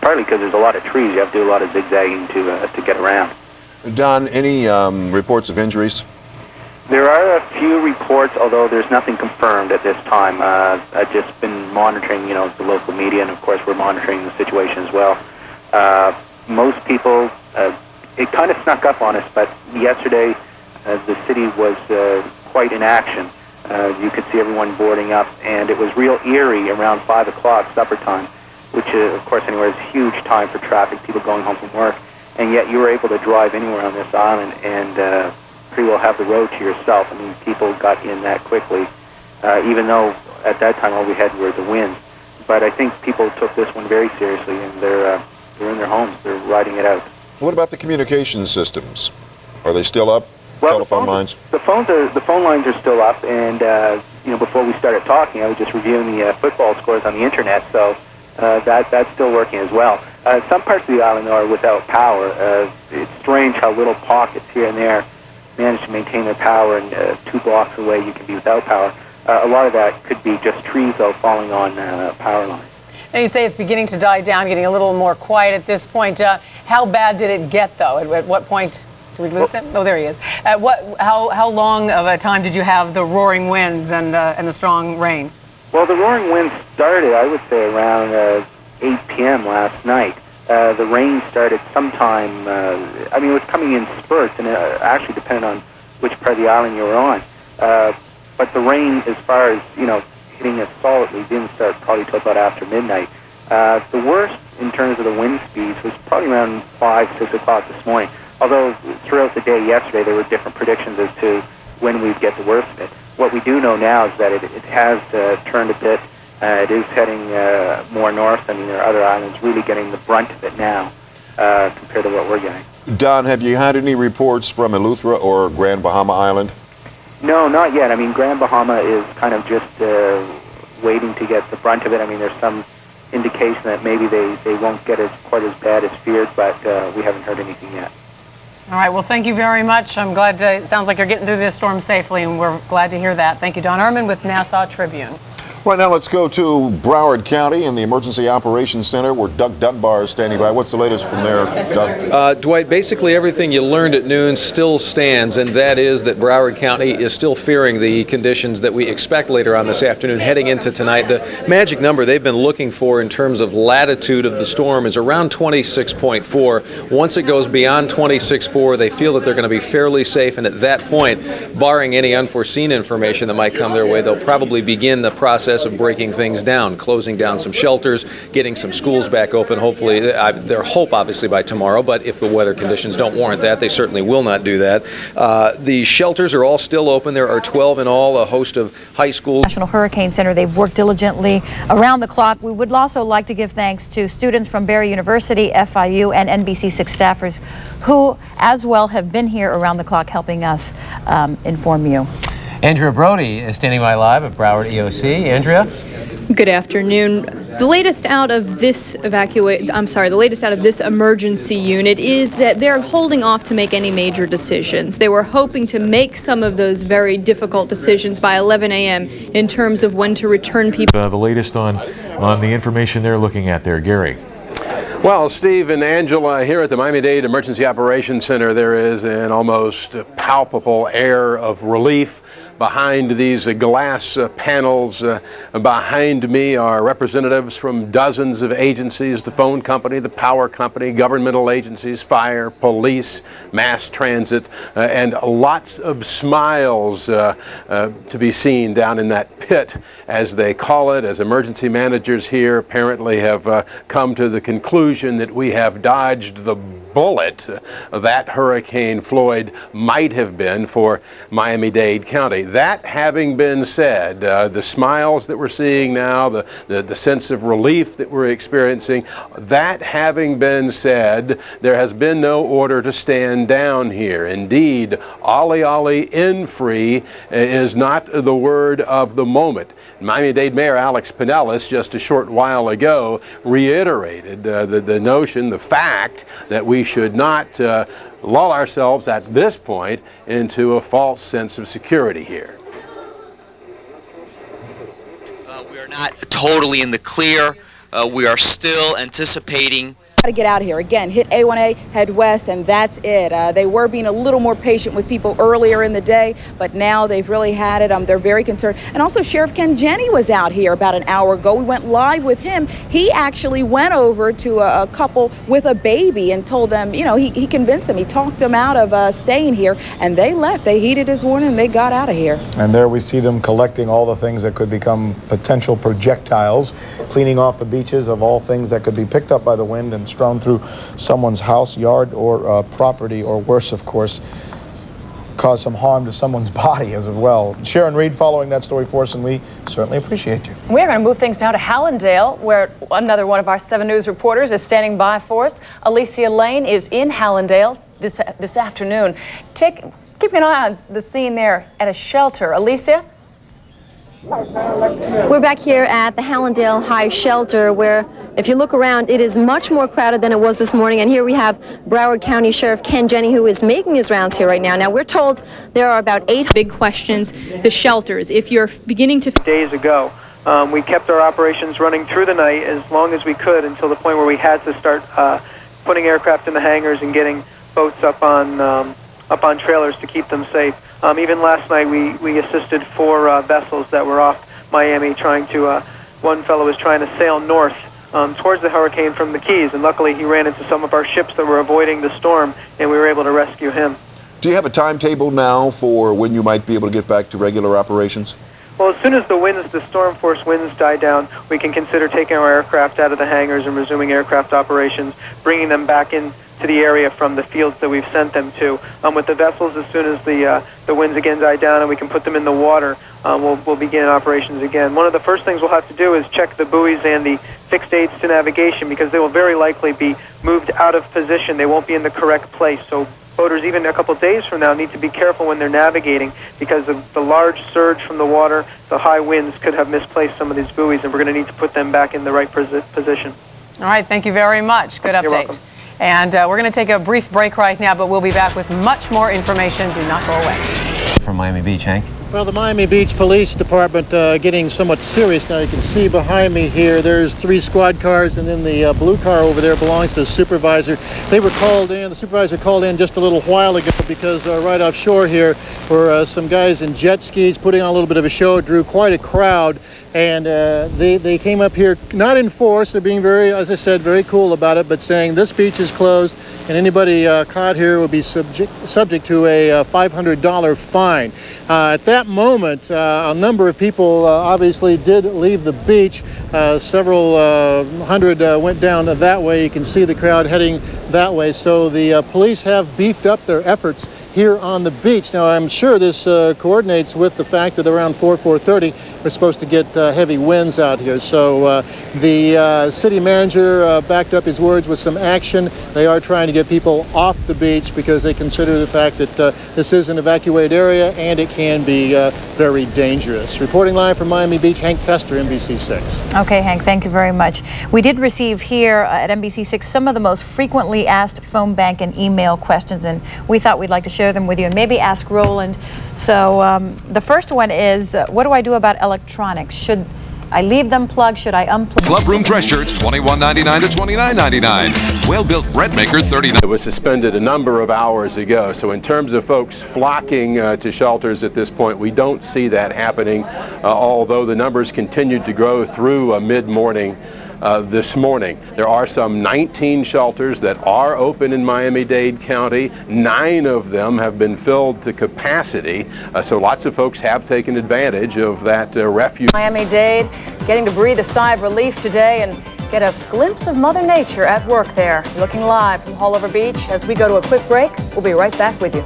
Partly because there's a lot of trees. You have to do a lot of zigzagging to get around. Don, any reports of injuries? There are a few reports, although there's nothing confirmed at this time. I've just been monitoring, you know, the local media, and of course we're monitoring the situation as well. Most people, it kind of snuck up on us, but yesterday the city was quite in action. You could see everyone boarding up, and it was real eerie around 5 o'clock supper time, which of course anywhere is a huge time for traffic, people going home from work, and yet you were able to drive anywhere on this island and pretty well have the road to yourself. I mean, people got in that quickly, even though at that time all we had were the winds. But I think people took this one very seriously, and they're in their homes, they're riding it out. What about the communication systems? Are they still up? Well, telephone lines? The phone lines are still up, and you know, before we started talking, I was just reviewing the football scores on the internet, so that's still working as well. Some parts of the island are without power. It's strange how little pockets here and there manage to maintain their power, and 2 blocks away you can be without power. A lot of that could be just trees, though, falling on power lines. Now, you say it's beginning to die down, getting a little more quiet at this point. How bad did it get, though? At what point did we lose him? Oh, there he is. How long of a time did you have the roaring winds and the strong rain? Well, the roaring winds started, I would say, around 8 p.m. last night. The rain started sometime, I mean, it was coming in spurts, and it actually depended on which part of the island you were on. But the rain, as far as, you know, hitting us solidly, didn't start probably till about after midnight. The worst in terms of the wind speeds was probably around 5, 6 o'clock this morning. Although throughout the day yesterday there were different predictions as to when we'd get the worst of it. What we do know now is that it has turned a bit. It is heading more north. I mean, there are other islands really getting the brunt of it now compared to what we're getting. Don, have you had any reports from Eleuthera or Grand Bahama Island? No, not yet. I mean, Grand Bahama is kind of just waiting to get the brunt of it. I mean, there's some indication that maybe they won't get quite as bad as feared, but we haven't heard anything yet. All right, well, thank you very much. I'm glad it sounds like you're getting through this storm safely, and we're glad to hear that. Thank you, Don Ehrman with Nassau Tribune. Right now, let's go to Broward County and the Emergency Operations Center, where Doug Dunbar is standing by. What's the latest from there, Doug? Dwight, basically everything you learned at noon still stands, and that is that Broward County is still fearing the conditions that we expect later on this afternoon heading into tonight. The magic number they've been looking for in terms of latitude of the storm is around 26.4. Once it goes beyond 26.4, they feel that they're going to be fairly safe, and at that point, barring any unforeseen information that might come their way, they'll probably begin the process of breaking things down, closing down some shelters, getting some schools back open, hopefully, their hope obviously by tomorrow, but if the weather conditions don't warrant that, they certainly will not do that. The shelters are all still open. There are 12 in all, a host of high schools. National Hurricane Center, they've worked diligently around the clock. We would also like to give thanks to students from Barry University, FIU, and NBC6 staffers who as well have been here around the clock helping us inform you. Andrea Brody is standing by live at Broward EOC. Andrea? Good afternoon. The latest out of this the latest out of this emergency unit is that they're holding off to make any major decisions. They were hoping to make some of those very difficult decisions by 11 a.m. in terms of when to return people. The latest on the information they're looking at there, Gary. Well, Steve and Angela, here at the Miami-Dade Emergency Operations Center, there is an almost palpable air of relief. Behind these glass panels behind me are representatives from dozens of agencies, the phone company, the power company, governmental agencies, fire, police, mass transit, and lots of smiles to be seen down in that pit, as they call it, as emergency managers here apparently have come to the conclusion that we have dodged the bullet that Hurricane Floyd might have been for Miami-Dade County. That having been said, the smiles that we're seeing now, the sense of relief that we're experiencing, that having been said, there has been no order to stand down here. Indeed, ollie ollie in free is not the word of the moment. Miami-Dade Mayor Alex Pinellas just a short while ago reiterated the notion, the fact that we should not lull ourselves at this point into a false sense of security here. We are not totally in the clear. We are still anticipating. To get out of here. Again, hit A1A, head west, and that's it. They were being a little more patient with people earlier in the day, but now they've really had it. They're very concerned. And also, Sheriff Ken Jenny was out here about an hour ago. We went live with him. He actually went over to a couple with a baby and told them, you know, he convinced them. He talked them out of staying here, and they left. They heeded his warning, and they got out of here. And there we see them collecting all the things that could become potential projectiles, cleaning off the beaches of all things that could be picked up by the wind and strewn through someone's house, yard, or property, or worse, of course, cause some harm to someone's body as well. Sharon Reed following that story for us, and we certainly appreciate you. We're going to move things now to Hallandale, where another one of our 7 News reporters is standing by for us. Alicia Lane is in Hallandale this afternoon. Keep an eye on the scene there at a shelter. Alicia? We're back here at the Hallandale High Shelter, where if you look around, it is much more crowded than it was this morning. And here we have Broward County Sheriff Ken Jenny, who is making his rounds here right now. Now, we're told there are about 8 big questions. The shelters, if you're beginning to... Days ago, we kept our operations running through the night as long as we could until the point where we had to start putting aircraft in the hangars and getting boats up on trailers to keep them safe. Even last night, we assisted 4 vessels that were off Miami trying to, one fellow was trying to sail north towards the hurricane from the Keys, and luckily he ran into some of our ships that were avoiding the storm, and we were able to rescue him. Do you have a timetable now for when you might be able to get back to regular operations? Well, as soon as the storm force winds die down, we can consider taking our aircraft out of the hangars and resuming aircraft operations, bringing them back in to the area from the fields that we've sent them to. With the vessels, as soon as the winds again die down and we can put them in the water, we'll begin operations again. One of the first things we'll have to do is check the buoys and the fixed aids to navigation, because they will very likely be moved out of position. They won't be in the correct place. So boaters, even a couple days from now, need to be careful when they're navigating, because of the large surge from the water, the high winds could have misplaced some of these buoys, and we're going to need to put them back in the right position. All right, thank you very much. Good update. You're welcome. And we're going to take a brief break right now, but we'll be back with much more information. Do not go away. From Miami Beach, Hank. Well, the Miami Beach Police Department getting somewhat serious now. You can see behind me here, there's 3 squad cars, and then the blue car over there belongs to the supervisor. They were called in, the supervisor called in just a little while ago, because right offshore here were some guys in jet skis putting on a little bit of a show. It drew quite a crowd, and they came up here, not in force. They're being very, as I said, very cool about it, but saying this beach is closed, and anybody caught here will be subject to a $500 fine. At that moment, a number of people obviously did leave the beach. Several hundred went down that way. You can see the crowd heading that way. So the police have beefed up their efforts here on the beach. Now, I'm sure this coordinates with the fact that around 4:30 we're supposed to get heavy winds out here. So the city manager backed up his words with some action. They are trying to get people off the beach, because they consider the fact that this is an evacuated area and it can be very dangerous. Reporting live from Miami Beach, Hank Tester, NBC6. Okay, Hank, thank you very much. We did receive here at NBC6 some of the most frequently asked phone bank and email questions, and we thought we'd like to share them with you and maybe ask Roland. So the first one is, what do I do about electronics? Should I leave them plugged? Should I unplug? Clubroom dress shirts, $21.99 to $29.99. Well-built bread maker, $39. It was suspended a number of hours ago. So in terms of folks flocking to shelters at this point, we don't see that happening, although the numbers continued to grow through mid-morning this morning. There are some 19 shelters that are open in Miami-Dade County. 9 of them have been filled to capacity, so lots of folks have taken advantage of that refuge. Miami-Dade getting to breathe a sigh of relief today and get a glimpse of Mother Nature at work there. Looking live from Haulover Beach as we go to a quick break. We'll be right back with you.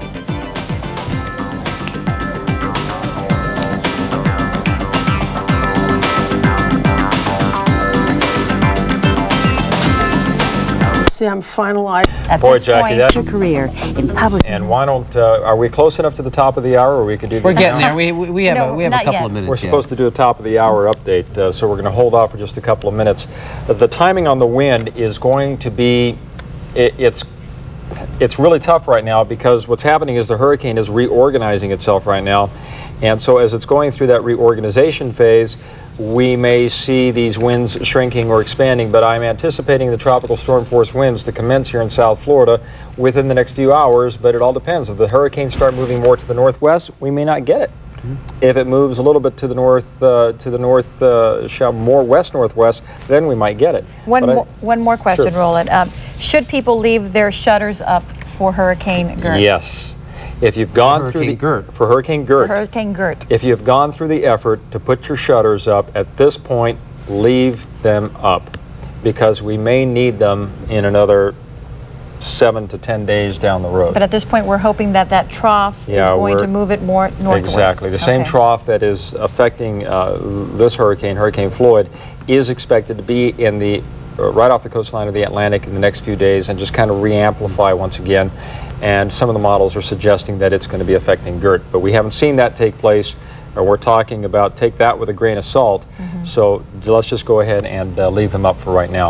I'm finalized. At Boy, this Jackie, point, your career in public. And why don't, are we close enough to the top of the hour, or we could do We're getting there. We have a couple of minutes. We're supposed to do a top of the hour update, so we're going to hold off for just a couple of minutes. The timing on the wind is going to be, it's really tough right now, because what's happening is the hurricane is reorganizing itself right now. And so as it's going through that reorganization phase, we may see these winds shrinking or expanding, but I'm anticipating the tropical storm force winds to commence here in South Florida within the next few hours, but it all depends. If the hurricanes start moving more to the northwest, we may not get it. If it moves a little bit to the north, more west-northwest, then we might get it. One more question, Sure. Roland. Should people leave their shutters up for Hurricane Gert? Yes. If you've gone through for Hurricane Gert. Hurricane Gert. If you've gone through the effort to put your shutters up, at this point, leave them up, because we may need them in another 7 to 10 days down the road. But at this point, we're hoping that that trough is going to move it more northward. Exactly. The same trough that is affecting this hurricane, Hurricane Floyd, is expected to be in the right off the coastline of the Atlantic in the next few days and just kind of re-amplify once again. And some of the models are suggesting that it's going to be affecting Gert, but we haven't seen that take place, or we're talking about take that with a grain of salt. So let's just go ahead and leave them up for right now.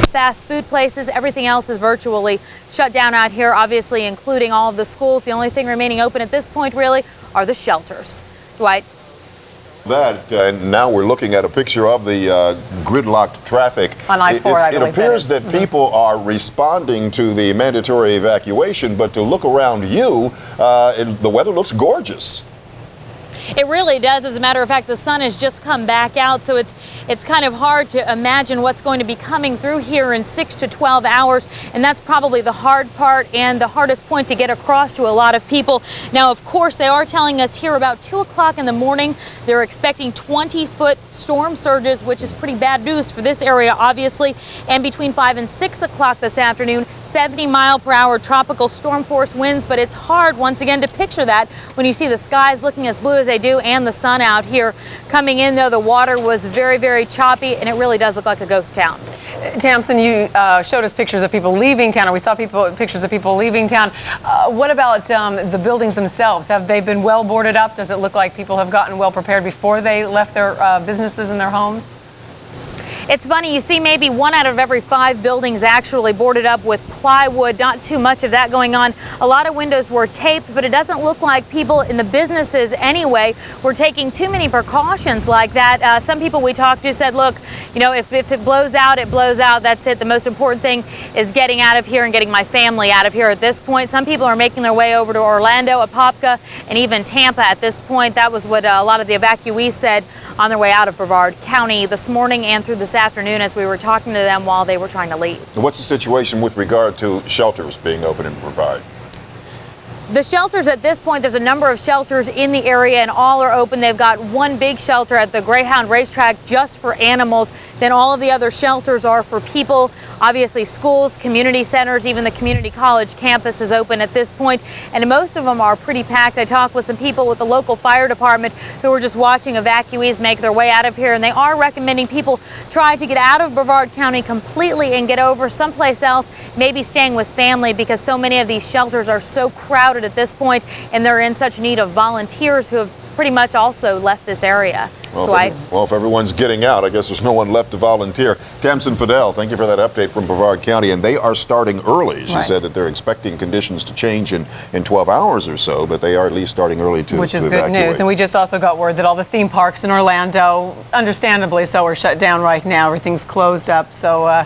Fast food places, everything else is virtually shut down out here, obviously including all of the schools. The only thing remaining open at this point really are the shelters. Dwight? And now we're looking at a picture of the gridlocked traffic. On I-4, it appears that people are responding to the mandatory evacuation, but to look around you, the weather looks gorgeous. It really does. As a matter of fact, the sun has just come back out, so it's kind of hard to imagine what's going to be coming through here in 6 to 12 hours, and that's probably the hard part and the hardest point to get across to a lot of people. Now, of course, they are telling us here about 2 o'clock in the morning, they're expecting 20-foot storm surges, which is pretty bad news for this area, obviously, and between 5 and 6 o'clock this afternoon, 70-mile-per-hour tropical storm force winds, but it's hard, once again, to picture that when you see the skies looking as blue as they do and the sun out here. Coming in, though, the water was very, very choppy, and it really does look like a ghost town. Tamsin, you showed us pictures of people leaving town, or we saw pictures of people leaving town. What about the buildings themselves? Have they been well boarded up? Does it look like people have gotten well prepared before they left their businesses and their homes? It's funny, you see maybe 1 out of every 5 buildings actually boarded up with plywood, not too much of that going on. A lot of windows were taped, but it doesn't look like people in the businesses anyway were taking too many precautions like that. Some people we talked to said, look, you know, if it blows out, it blows out, that's it. The most important thing is getting out of here and getting my family out of here at this point. Some people are making their way over to Orlando, Apopka, and even Tampa at this point. That was what a lot of the evacuees said on their way out of Brevard County this morning and through this afternoon as we were talking to them while they were trying to leave. What's the situation with regard to shelters being open in Brevard? The shelters at this point, there's a number of shelters in the area and all are open. They've got one big shelter at the Greyhound racetrack just for animals. Then all of the other shelters are for people. Obviously schools, community centers, even the community college campus is open at this point. And most of them are pretty packed. I talked with some people with the local fire department who were just watching evacuees make their way out of here. And they are recommending people try to get out of Brevard County completely and get over someplace else, maybe staying with family because so many of these shelters are so crowded crowded at this point, and they're in such need of volunteers who have pretty much also left this area. Well, if everyone's getting out, I guess there's no one left to volunteer. Tamsin Fidel, thank you for that update from Brevard County. And they are starting early. She said that they're expecting conditions to change in 12 hours or so, but they are at least starting early to Which is to good evacuate. news. And we just also got word that all the theme parks in Orlando, understandably so, are shut down right now. Everything's closed up. So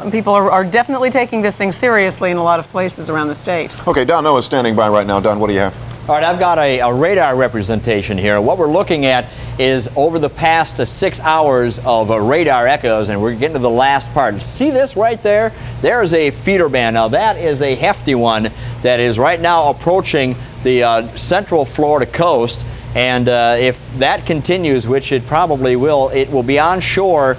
people are definitely taking this thing seriously in a lot of places around the state. Okay, Don Noah is standing by right now. Don, what do you have? All right, I've got a radar representation here. What we're looking at is over the past 6 hours of radar echoes, and we're getting to the last part. See this right there? There's a feeder band. Now, that is a hefty one that is right now approaching the central Florida coast. And if that continues, which it probably will, it will be on shore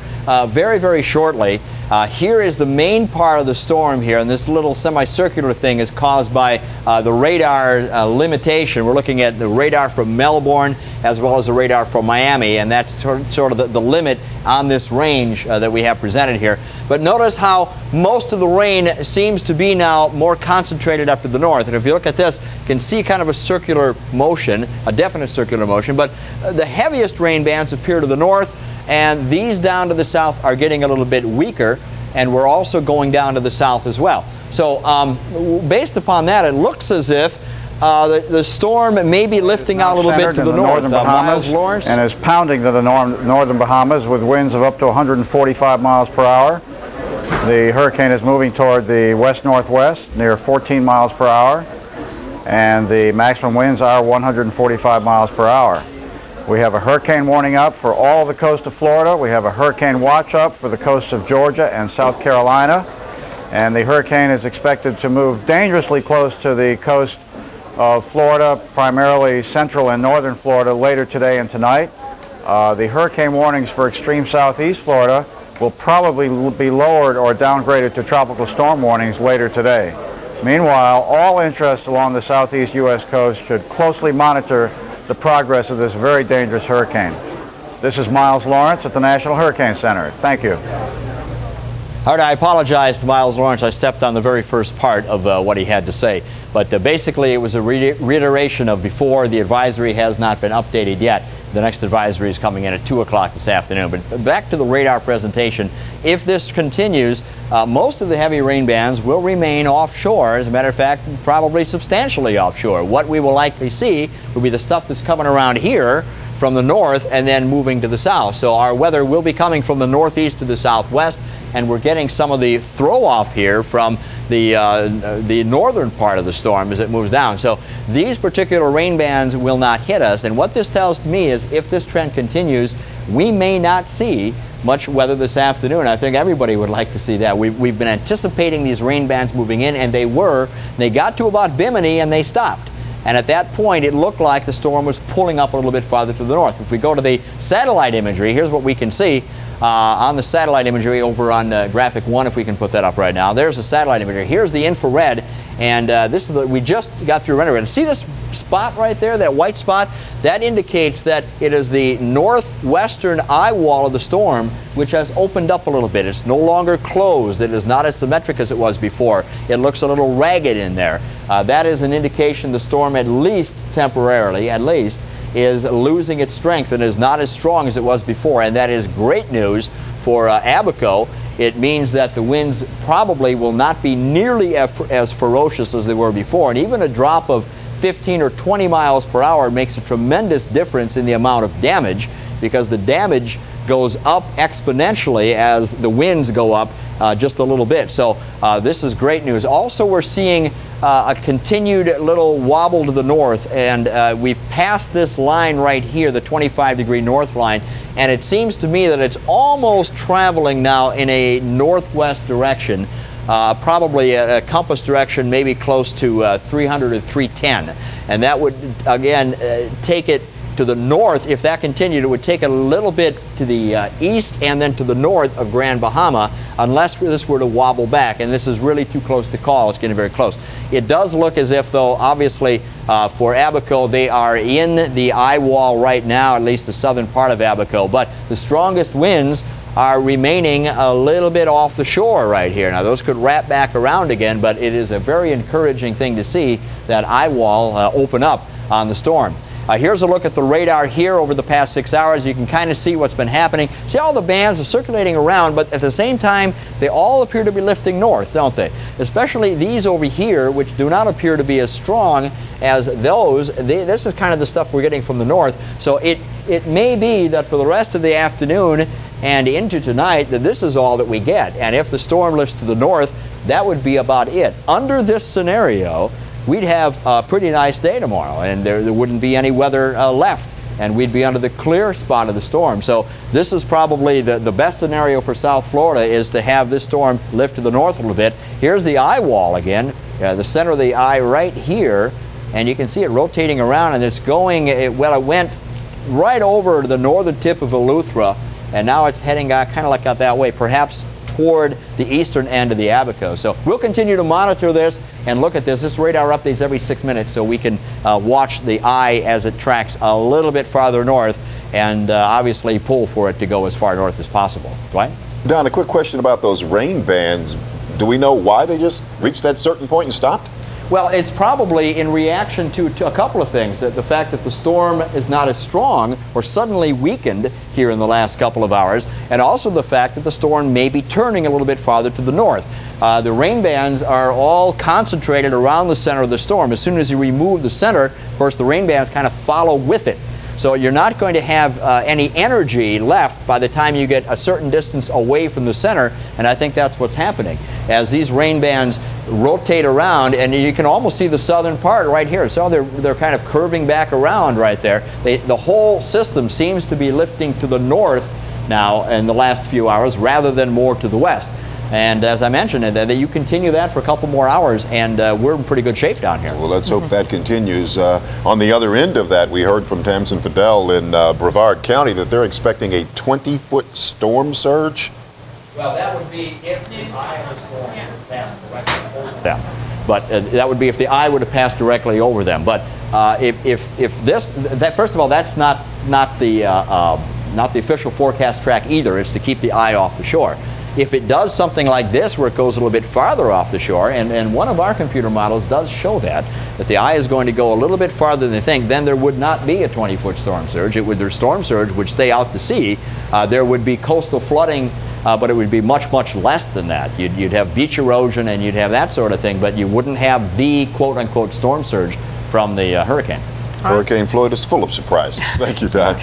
very, very shortly. Here is the main part of the storm here, and this little semicircular thing is caused by the radar limitation. We're looking at the radar from Melbourne as well as the radar from Miami, and that's sort of the limit on this range that we have presented here. But notice how most of the rain seems to be now more concentrated up to the north. And if you look at this, you can see kind of a circular motion, a definite circular motion, but the heaviest rain bands appear to the north, and these down to the south are getting a little bit weaker, and we're also going down to the south as well. So based upon that, it looks as if the storm may be lifting out a little bit to the north. Miles Lawrence? And is pounding to the northern Bahamas with winds of up to 145 miles per hour. The hurricane is moving toward the west-northwest near 14 miles per hour, and the maximum winds are 145 miles per hour. We have a hurricane warning up for all the coast of Florida. We have a hurricane watch up for the coasts of Georgia and South Carolina. And the hurricane is expected to move dangerously close to the coast of Florida, primarily central and northern Florida, later today and tonight. The hurricane warnings for extreme southeast Florida will probably be lowered or downgraded to tropical storm warnings later today. Meanwhile, all interests along the southeast U.S. coast should closely monitor the progress of this very dangerous hurricane. This is Miles Lawrence at the National Hurricane Center. Thank you. All right, I apologize to Miles Lawrence. I stepped on the very first part of what he had to say. But basically, it was a reiteration of before. The advisory has not been updated yet. The next advisory is coming in at 2 o'clock this afternoon. But back to the radar presentation. If this continues, most of the heavy rain bands will remain offshore. As a matter of fact, probably substantially offshore. What we will likely see will be the stuff that's coming around here from the north and then moving to the south. So our weather will be coming from the northeast to the southwest, and we're getting some of the throw off here from the northern part of the storm as it moves down. So these particular rain bands will not hit us, and what this tells me is if this trend continues, we may not see much weather this afternoon. I think everybody would like to see that. We've been anticipating these rain bands moving in, and they got to about Bimini and they stopped. And at that point, it looked like the storm was pulling up a little bit farther to the north. If we go to the satellite imagery, here's what we can see on the satellite imagery over on graphic 1, if we can put that up right now. There's the satellite imagery. Here's the infrared, and this is we just got through infrared. See this spot right there, that white spot? That indicates that it is the northwestern eye wall of the storm, which has opened up a little bit. It's no longer closed. It is not as symmetric as it was before. It looks a little ragged in there. That is an indication the storm, at least temporarily, is losing its strength and is not as strong as it was before, and that is great news for Abaco. It means that the winds probably will not be nearly as ferocious as they were before, and even a drop of 15 or 20 miles per hour makes a tremendous difference in the amount of damage, because the damage goes up exponentially as the winds go up just a little bit. So this is great news. Also, we're seeing a continued little wobble to the north, and we've passed this line right here, the 25-degree north line, and it seems to me that it's almost traveling now in a northwest direction, probably a compass direction maybe close to 300 or 310, and that would again take it to the north. If that continued, it would take a little bit to the east and then to the north of Grand Bahama, unless this were to wobble back, and this is really too close to call. It's getting very close. It does look as if, though, obviously for Abaco, they are in the eye wall right now, at least the southern part of Abaco, but the strongest winds are remaining a little bit off the shore right here. Now, those could wrap back around again, but it is a very encouraging thing to see that eye wall open up on the storm. Here's a look at the radar here over the past 6 hours. You can kind of see what's been happening. See, all the bands are circulating around, but at the same time, they all appear to be lifting north, don't they? Especially these over here, which do not appear to be as strong as those. This is kind of the stuff we're getting from the north. So it may be that for the rest of the afternoon and into tonight, that this is all that we get. And if the storm lifts to the north, that would be about it. Under this scenario, we'd have a pretty nice day tomorrow, and there wouldn't be any weather left, and we'd be under the clear spot of the storm. So this is probably the best scenario for South Florida, is to have this storm lift to the north a little bit. Here's the eye wall again, the center of the eye right here, and you can see it rotating around, and it's going, it went right over the northern tip of Eleuthera, and now it's heading kind of like out that way, perhaps toward the eastern end of the Abaco. So we'll continue to monitor this and look at this. This radar updates every 6 minutes, so we can watch the eye as it tracks a little bit farther north, and obviously pull for it to go as far north as possible. Dwight? Don, a quick question about those rain bands. Do we know why they just reached that certain point and stopped? Well, it's probably in reaction to a couple of things. The fact that the storm is not as strong or suddenly weakened here in the last couple of hours, and also the fact that the storm may be turning a little bit farther to the north. The rain bands are all concentrated around the center of the storm. As soon as you remove the center, of course, the rain bands kind of follow with it. So you're not going to have any energy left by the time you get a certain distance away from the center, and I think that's what's happening. As these rain bands rotate around, and you can almost see the southern part right here. So they're kind of curving back around right there. The whole system seems to be lifting to the north now in the last few hours rather than more to the west. And as I mentioned, that you continue that for a couple more hours, and we're in pretty good shape down here. Well, let's hope that continues. On the other end of that, we heard from Tamsin Fidel in Brevard County that they're expecting a 20-foot storm surge. Well, that would be if the eye was going to pass directly over them. But that would be if the eye would have passed directly over them. But if this, first of all, that's not the official forecast track either. It's to keep the eye off the shore. If it does something like this, where it goes a little bit farther off the shore, and one of our computer models does show that the eye is going to go a little bit farther than they think, then there would not be a 20-foot storm surge. Their storm surge would stay out to sea. There would be coastal flooding, but it would be much, much less than that. You'd have beach erosion and you'd have that sort of thing, but you wouldn't have the quote-unquote storm surge from the hurricane. Hurricane Floyd is full of surprises. Thank you, Don.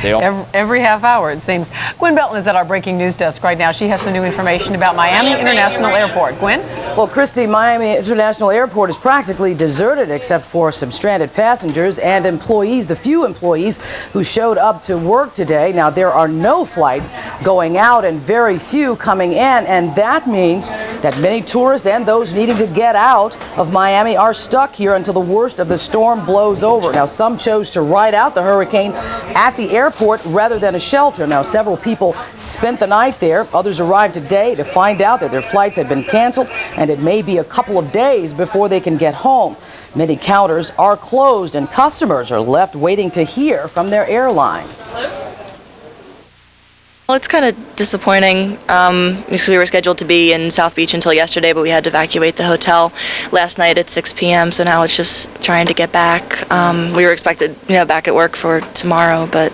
Every half hour, it seems. Gwen Belton is at our breaking news desk right now. She has some new information about Miami International Airport. Gwen? Well, Christy, Miami International Airport is practically deserted except for some stranded passengers and employees, the few employees who showed up to work today. Now, there are no flights going out and very few coming in, and that means that many tourists and those needing to get out of Miami are stuck here until the worst of the storm blows over. Now, some chose to ride out the hurricane at the airport rather than a shelter. Now, several people spent the night there. Others arrived today to find out that their flights had been canceled, and it may be a couple of days before they can get home. Many counters are closed, and customers are left waiting to hear from their airline. Well, it's kind of disappointing because we were scheduled to be in South Beach until yesterday, but we had to evacuate the hotel last night at 6 p.m., so now it's just trying to get back. We were expected, back at work for tomorrow, but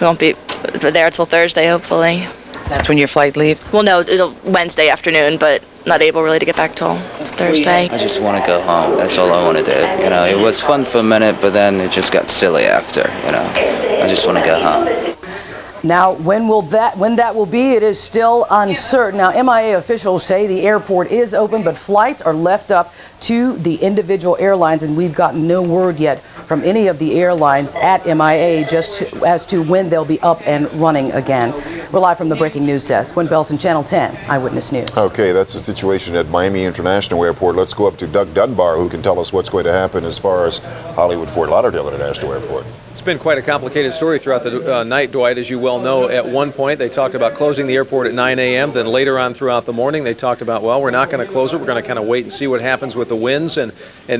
we won't be there until Thursday, hopefully. That's when your flight leaves? Well, no, it'll Wednesday afternoon, but not able really to get back till Thursday. I just want to go home. That's all I want to do. It was fun for a minute, but then it just got silly after. I just want to go home. Now, when that will be, it is still uncertain. Now, MIA officials say the airport is open, but flights are left up to the individual airlines, and we've gotten no word yet from any of the airlines at MIA as to when they'll be up and running again. We're live from the breaking news desk. Gwen Belton, Channel 10, Eyewitness News. Okay, that's the situation at Miami International Airport. Let's go up to Doug Dunbar, who can tell us what's going to happen as far as Hollywood-Fort Lauderdale International Airport. It's been quite a complicated story throughout the night, Dwight, as you well know. At one point, they talked about closing the airport at 9 a.m. Then later on throughout the morning, they talked about, well, we're not going to close it. We're going to kind of wait and see what happens with the winds. And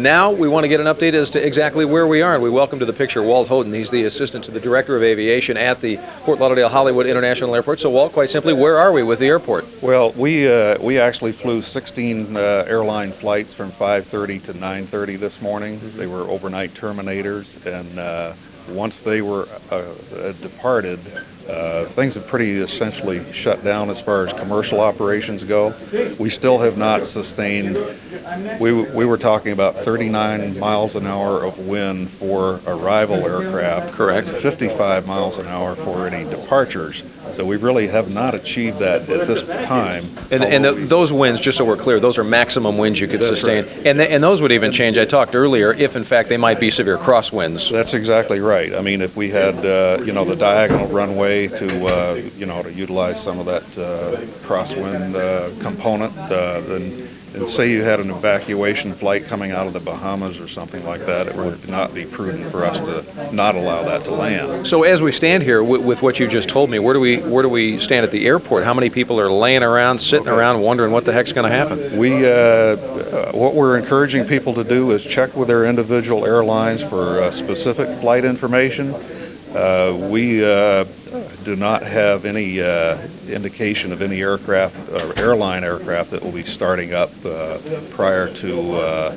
now we want to get an update as to exactly where we we are, and we welcome to the picture Walt Houghton. He's the assistant to the director of aviation at the Fort Lauderdale-Hollywood International Airport. So, Walt, quite simply, where are we with the airport? Well, we actually flew 16 airline flights from 5:30 to 9:30 this morning. They were overnight terminators, and once they were departed, things have pretty essentially shut down as far as commercial operations go. We still have not sustained, we were talking about 39 miles an hour of wind for arrival aircraft. Correct. 55 miles an hour for any departures. So we really have not achieved that at this time. And those winds, just so we're clear, those are maximum winds you could sustain. Right. And those would even change. I talked earlier if, in fact, they might be severe crosswinds. That's exactly right. I mean, if we had, the diagonal runway to, to utilize some of that crosswind component, then and say you had an evacuation flight coming out of the Bahamas or something like that, it would not be prudent for us to not allow that to land. So as we stand here with what you just told me, where do we stand at the airport? How many people are laying around, sitting around, wondering what the heck's going to happen? What we're encouraging people to do is check with their individual airlines for specific flight information. We do not have any indication of any aircraft or airline aircraft that will be starting up prior to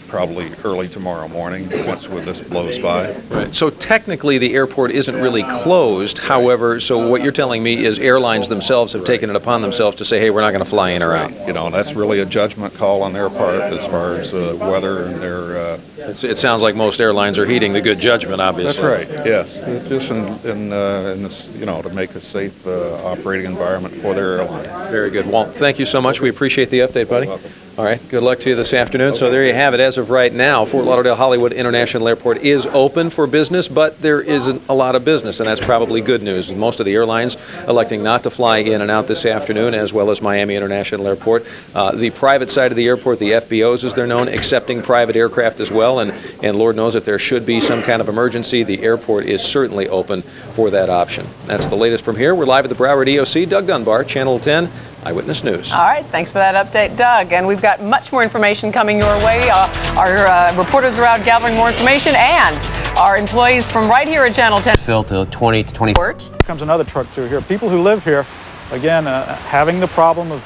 probably early tomorrow morning once this blows by. Right. So technically the airport isn't really closed. However, so what you're telling me is airlines themselves have taken it upon themselves to say, hey, we're not going to fly in or out. That's really a judgment call on their part as far as weather and their... It sounds like most airlines are heeding the good judgment, obviously. That's right, yes. Just in this, to make a safe operating environment for their airline. Very good. Walt, thank you so much. We appreciate the update, buddy. All right, good luck to you this afternoon. So there you have it. As of right now, Fort Lauderdale-Hollywood International Airport is open for business, but there isn't a lot of business, and that's probably good news. Most of the airlines electing not to fly in and out this afternoon, as well as Miami International Airport. The private side of the airport, the FBOs as they're known, accepting private aircraft as well, and Lord knows if there should be some kind of emergency, the airport is certainly open for that option. That's the latest from here. We're live at the Broward EOC. Doug Dunbar, Channel 10. Eyewitness News. All right, thanks for that update, Doug. And we've got much more information coming your way. Our reporters are out gathering more information, and our employees from right here at Channel 10. Fill to 20 to 20. Here comes another truck through here. People who live here, again, having the problem of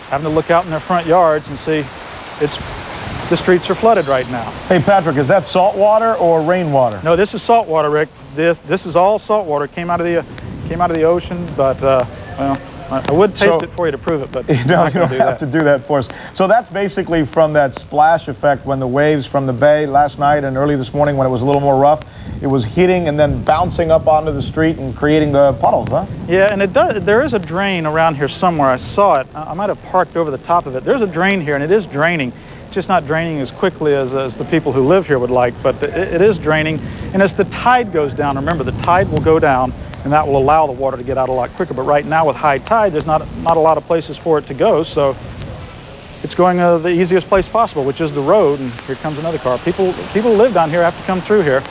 having to look out in their front yards and see the streets are flooded right now. Hey, Patrick, is that salt water or rainwater? No, this is salt water, Rick. This is all salt water. It came out of the ocean, but well, I would taste it for you to prove it, but you don't have to do that for us. So that's basically from that splash effect when the waves from the bay last night and early this morning when it was a little more rough, it was hitting and then bouncing up onto the street and creating the puddles, huh? Yeah, and there is a drain around here somewhere. I saw it. I might have parked over the top of it. There's a drain here, and it is draining. It's just not draining as quickly as the people who live here would like, but it is draining. And as the tide goes down, remember, the tide will go down, and that will allow the water to get out a lot quicker. But right now with high tide, there's not a lot of places for it to go, so it's going the easiest place possible, which is the road, and here comes another car. People who live down here have to come through here.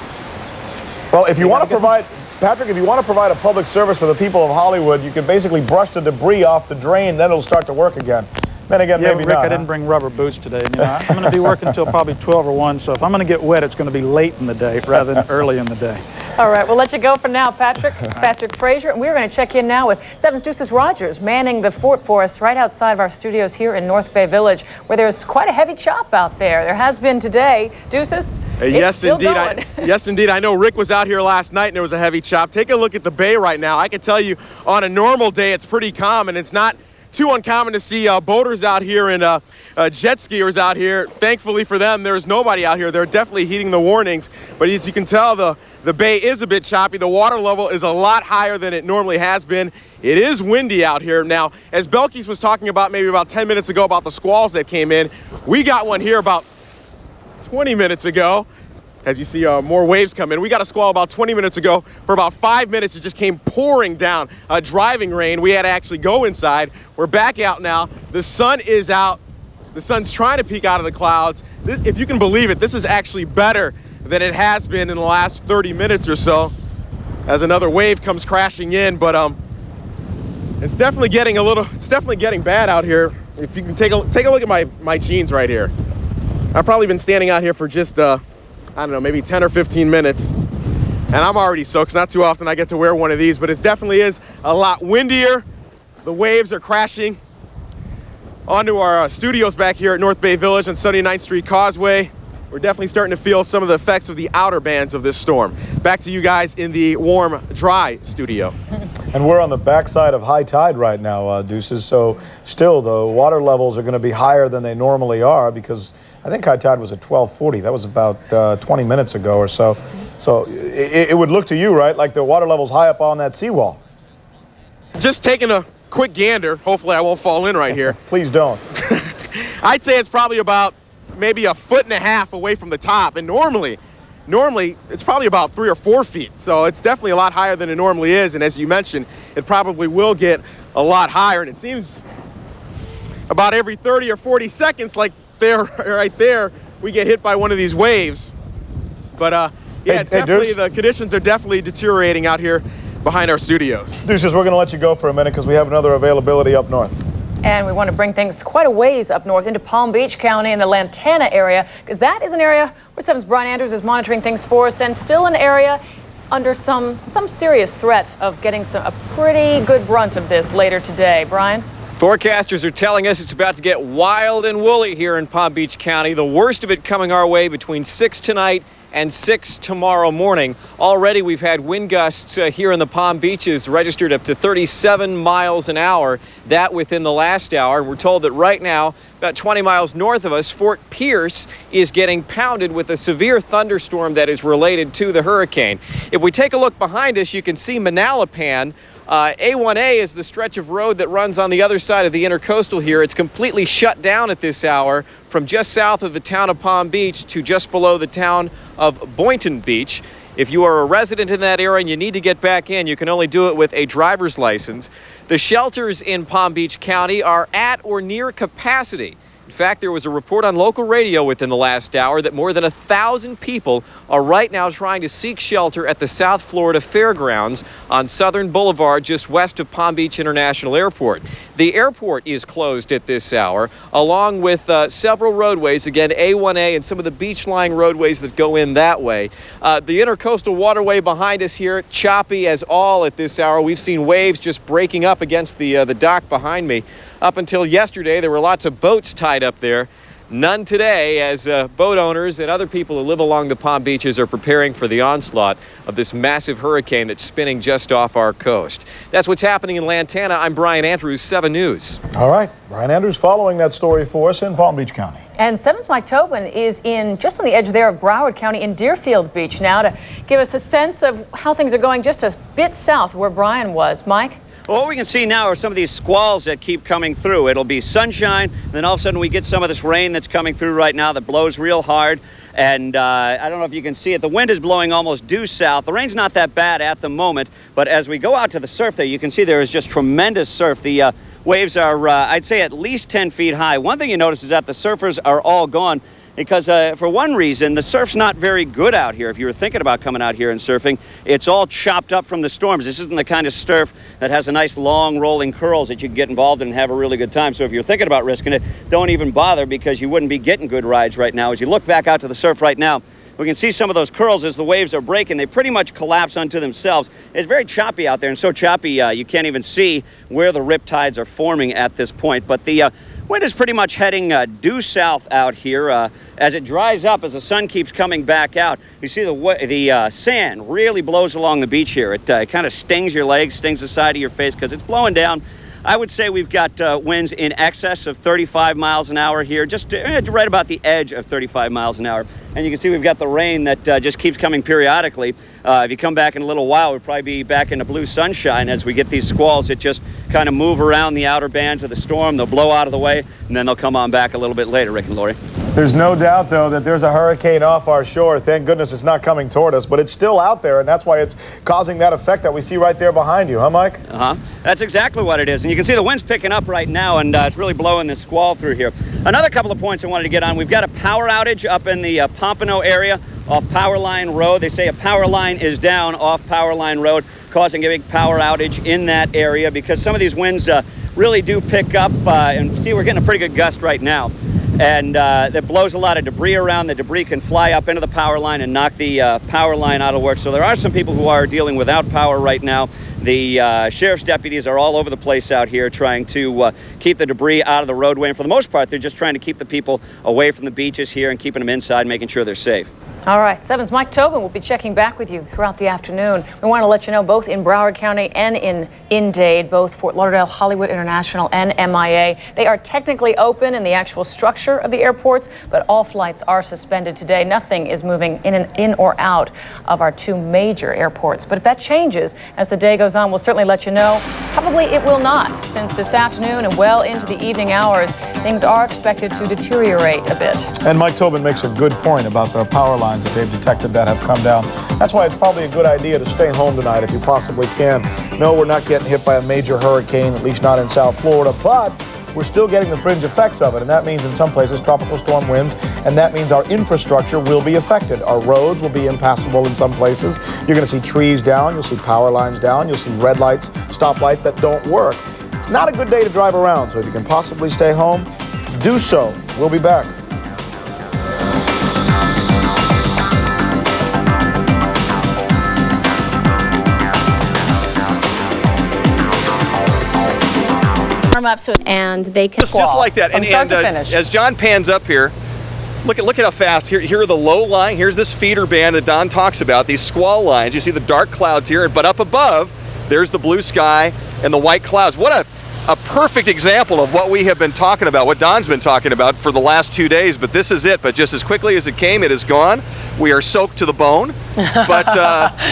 Well, if you want to provide, Patrick, if you want to provide a public service for the people of Hollywood, you can basically brush the debris off the drain, then it'll start to work again. Then again, yeah, maybe Rick, not. I didn't bring rubber boots today. I'm going to be working until probably 12 or 1, so if I'm going to get wet, it's going to be late in the day rather than early in the day. All right, we'll let you go for now, Patrick. Patrick Frazier. And we're going to check in now with 7's Deuces Rogers manning the fort for us right outside of our studios here in North Bay Village, where there's quite a heavy chop out there. There has been today. Deuces, yes, indeed. Yes, indeed. I know Rick was out here last night and there was a heavy chop. Take a look at the bay right now. I can tell you on a normal day it's pretty calm, and it's not too uncommon to see boaters out here and jet skiers out here. Thankfully for them, there's nobody out here. They're definitely heeding the warnings. But as you can tell, the bay is a bit choppy. The water level is a lot higher than it normally has been. It is windy out here. Now, as Belkis was talking about maybe about 10 minutes ago about the squalls that came in, we got one here about 20 minutes ago. As you see more waves come in. We got a squall about 20 minutes ago. For about 5 minutes, it just came pouring down, driving rain. We had to actually go inside. We're back out now. The sun is out. The sun's trying to peek out of the clouds. This, if you can believe it, this is actually better than it has been in the last 30 minutes or so as another wave comes crashing in. But it's definitely getting bad out here. If you can take a look at my jeans right here. I've probably been standing out here for just I don't know, maybe 10 or 15 minutes. And I'm already soaked. It's not too often I get to wear one of these, but it definitely is a lot windier. The waves are crashing onto our studios back here at North Bay Village on 79th Street Causeway. We're definitely starting to feel some of the effects of the outer bands of this storm. Back to you guys in the warm, dry studio. And we're on the backside of high tide right now, Deuces, so still the water levels are going to be higher than they normally are, because I think high tide was at 12:40. That was about 20 minutes ago or so. So it would look to you, right, like the water level's high up on that seawall. Just taking a quick gander. Hopefully I won't fall in right here. Please don't. I'd say it's probably about maybe 1.5 feet away from the top, and normally it's probably about 3 or 4 feet, so it's definitely a lot higher than it normally is. And as you mentioned, it probably will get a lot higher, and it seems about every 30 or 40 seconds, like right there, we get hit by one of these waves. But yeah, it's definitely, the conditions are definitely deteriorating out here behind our studios. Deuces, we're going to let you go for a minute because we have another availability up north. And we want to bring things quite a ways up north into Palm Beach County and the Lantana area, because that is an area where 7's Brian Andrews is monitoring things for us, and still an area under some serious threat of getting a pretty good brunt of this later today. Brian? Forecasters are telling us it's about to get wild and woolly here in Palm Beach County. The worst of it coming our way between 6 tonight and 6 tomorrow morning. Already we've had wind gusts here in the Palm Beaches registered up to 37 miles an hour, that within the last hour. We're told that right now, about 20 miles north of us, Fort Pierce is getting pounded with a severe thunderstorm that is related to the hurricane. If we take a look behind us, you can see Manalapan. A1A is the stretch of road that runs on the other side of the intercoastal here. It's completely shut down at this hour from just south of the town of Palm Beach to just below the town of Boynton Beach. If you are a resident in that area and you need to get back in, you can only do it with a driver's license. The shelters in Palm Beach County are at or near capacity. In fact, there was a report on local radio within the last hour that more than 1,000 people are right now trying to seek shelter at the South Florida Fairgrounds on Southern Boulevard, just west of Palm Beach International Airport. The airport is closed at this hour, along with several roadways, again, A1A and some of the beach-lying roadways that go in that way. The intercoastal waterway behind us here, choppy as all at this hour. We've seen waves just breaking up against the dock behind me. Up until yesterday, there were lots of boats tied up there. None today, as boat owners and other people who live along the Palm Beaches are preparing for the onslaught of this massive hurricane that's spinning just off our coast. That's what's happening in Lantana. I'm Brian Andrews, 7 News. All right, Brian Andrews following that story for us in Palm Beach County. And 7's Mike Tobin is just on the edge there of Broward County in Deerfield Beach now to give us a sense of how things are going just a bit south where Brian was. Mike? Well, what we can see now are some of these squalls that keep coming through. It'll be sunshine, then all of a sudden we get some of this rain that's coming through right now that blows real hard. And I don't know if you can see it. The wind is blowing almost due south. The rain's not that bad at the moment, but as we go out to the surf there, you can see there is just tremendous surf. The waves are, I'd say, at least 10 feet high. One thing you notice is that the surfers are all gone. Because for one reason, the surf's not very good out here. If you were thinking about coming out here and surfing, it's all chopped up from the storms. This isn't the kind of surf that has a nice long rolling curls that you can get involved in and have a really good time. So if you're thinking about risking it, don't even bother, because you wouldn't be getting good rides right now. As you look back out to the surf right now, we can see some of those curls as the waves are breaking. They pretty much collapse onto themselves. It's very choppy out there, and so choppy you can't even see where the rip tides are forming at this point. But the wind is pretty much heading due south out here. As it dries up, as the sun keeps coming back out, you see the sand really blows along the beach here. It kind of stings your legs, stings the side of your face because it's blowing down. I would say we've got winds in excess of 35 miles an hour here, just right about the edge of 35 miles an hour. And you can see we've got the rain that just keeps coming periodically. If you come back in a little while, we'll probably be back into blue sunshine as we get these squalls that just kind of move around the outer bands of the storm. They'll blow out of the way, and then they'll come on back a little bit later, Rick and Lori. There's no doubt, though, that there's a hurricane off our shore. Thank goodness it's not coming toward us, but it's still out there, and that's why it's causing that effect that we see right there behind you, huh, Mike? That's exactly what it is. And you can see the wind's picking up right now, and it's really blowing this squall through here. Another couple of points I wanted to get on. We've got a power outage up in the Pompano area off Powerline Road. They say a power line is down off Powerline Road, causing a big power outage in that area because some of these winds really do pick up. And see, we're getting a pretty good gust right now. and that blows a lot of debris around. The debris can fly up into the power line and knock the power line out of work. So there are some people who are dealing without power right now. The sheriff's deputies are all over the place out here trying to keep the debris out of the roadway. And for the most part, they're just trying to keep the people away from the beaches here and keeping them inside, making sure they're safe. All right, 7's Mike Tobin will be checking back with you throughout the afternoon. We want to let you know both in Broward County and in Dade, both Fort Lauderdale, Hollywood International, and MIA. They are technically open in the actual structure of the airports, but all flights are suspended today. Nothing is moving in or out of our two major airports. But if that changes as the day goes on, we'll certainly let you know. Probably it will not, since this afternoon and well into the evening hours, things are expected to deteriorate a bit. And Mike Tobin makes a good point about the power lines that they've detected that have come down. That's why it's probably a good idea to stay home tonight if you possibly can. No, we're not getting hit by a major hurricane, at least not in South Florida, but we're still getting the fringe effects of it, and that means in some places tropical storm winds, and that means our infrastructure will be affected. Our roads will be impassable in some places. You're going to see trees down, you'll see power lines down, you'll see red lights, stop lights that don't work. It's not a good day to drive around, so if you can possibly stay home, do so. We'll be back. Up so and they can just like that, and as John pans up here, look at how fast. Here are the low line. Here's this feeder band that Don talks about. These squall lines. You see the dark clouds here, but up above, there's the blue sky and the white clouds. What a perfect example of what we have been talking about, what Don's been talking about for the last 2 days. But this is it. But just as quickly as it came, it is gone. We are soaked to the bone. But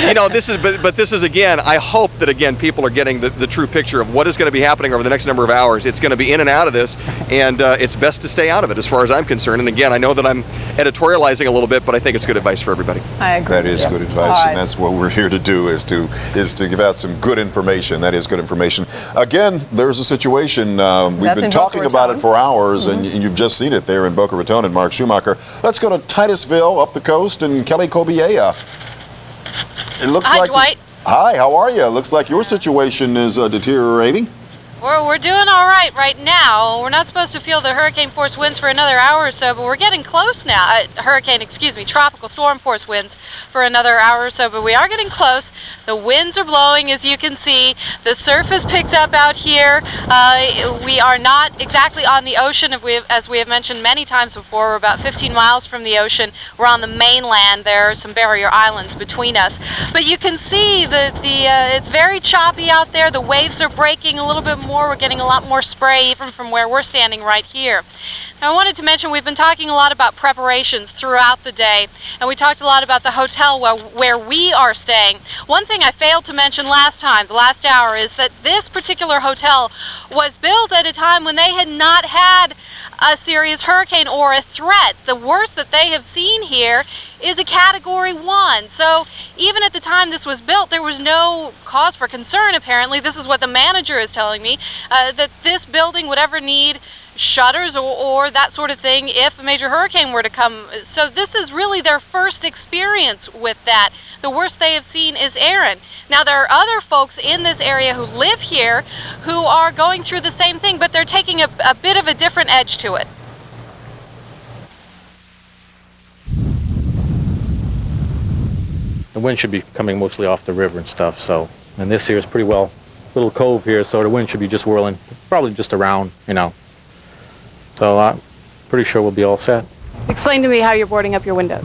you know, this is again. I hope that again people are getting the true picture of what is going to be happening over the next number of hours. It's going to be in and out of this, and it's best to stay out of it as far as I'm concerned. And again, I know that I'm editorializing a little bit, but I think it's good advice for everybody. I agree. That is good advice, and that's what we're here to do is to give out some good information. That is good information. Again, there's a situation we've been talking about it for hours, and you've just seen it there in Boca Raton and Mark Schumacher. Let's go to Titusville up the coast and Kelly Kobiea. It looks Hi, like Dwight. Hi, how are you? Looks like your situation is deteriorating. We're doing all right now. We're not supposed to feel the hurricane force winds for another hour or so, but we're getting close now. Tropical storm force winds for another hour or so, but we are getting close. The winds are blowing, as you can see. The surf has picked up out here. We are not exactly on the ocean, as we have mentioned many times before. We're about 15 miles from the ocean. We're on the mainland. There are some barrier islands between us. But you can see it's very choppy out there. The waves are breaking a little bit more. We're getting a lot more spray even from where we're standing right here. Now, I wanted to mention we've been talking a lot about preparations throughout the day, and we talked a lot about the hotel where we are staying. One thing I failed to mention the last hour, is that this particular hotel was built at a time when they had not had a serious hurricane or a threat. The worst that they have seen here is a Category 1. So even at the time this was built, there was no cause for concern, apparently. This is what the manager is telling me, that this building would ever need shutters or that sort of thing if a major hurricane were to come. So this is really their first experience with that. The worst they have seen is Aaron. Now, there are other folks in this area who live here who are going through the same thing, but they're taking a bit of a different edge to it. The wind should be coming mostly off the river and stuff, so, and this here is pretty well, little cove here, so the wind should be just whirling, probably just around, you know. So I'm pretty sure we'll be all set. Explain to me how you're boarding up your windows.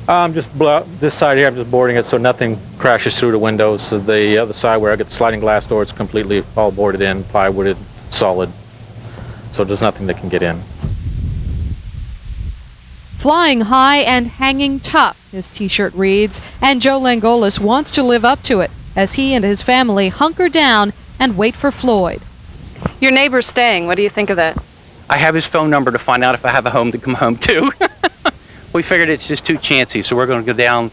This side here, I'm just boarding it so nothing crashes through the windows. So the other side where I get the sliding glass door, it's completely all boarded in, plywooded, solid. So there's nothing that can get in. Flying high and hanging tough, his t-shirt reads, and Joe Langolis wants to live up to it as he and his family hunker down and wait for Floyd. Your neighbor's staying. What do you think of that? I have his phone number to find out if I have a home to come home to. We figured it's just too chancy, so we're going to go down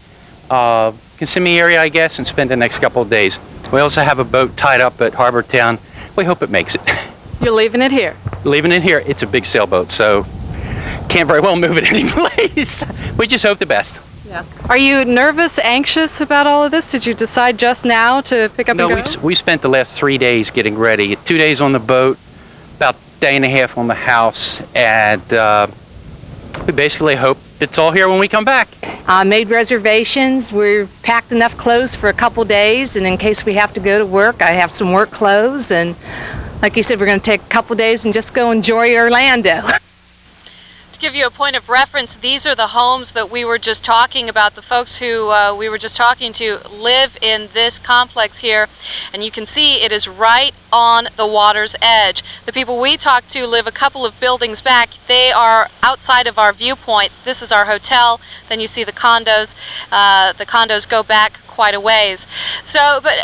Kissimmee area, I guess, and spend the next couple of days. We also have a boat tied up at Harbor Town. We hope it makes it. You're leaving it here? Leaving it here. It's a big sailboat, so can't very well move it any place. We just hope the best. Yeah. Are you nervous, anxious about all of this? Did you decide just now to pick up and go? No, we spent the last 3 days getting ready. 2 days on the boat, about a day and a half on the house, and we basically hope it's all here when we come back. Made reservations. We're packed enough clothes for a couple days, and in case we have to go to work, I have some work clothes. And like you said, we're going to take a couple days and just go enjoy Orlando. To give you a point of reference, these are the homes that we were just talking about. The folks who we were just talking to live in this complex here, and you can see it is right on the water's edge. The people we talked to live a couple of buildings back. They are outside of our viewpoint. This is our hotel. Then you see the condos. The condos go back quite a ways. So, but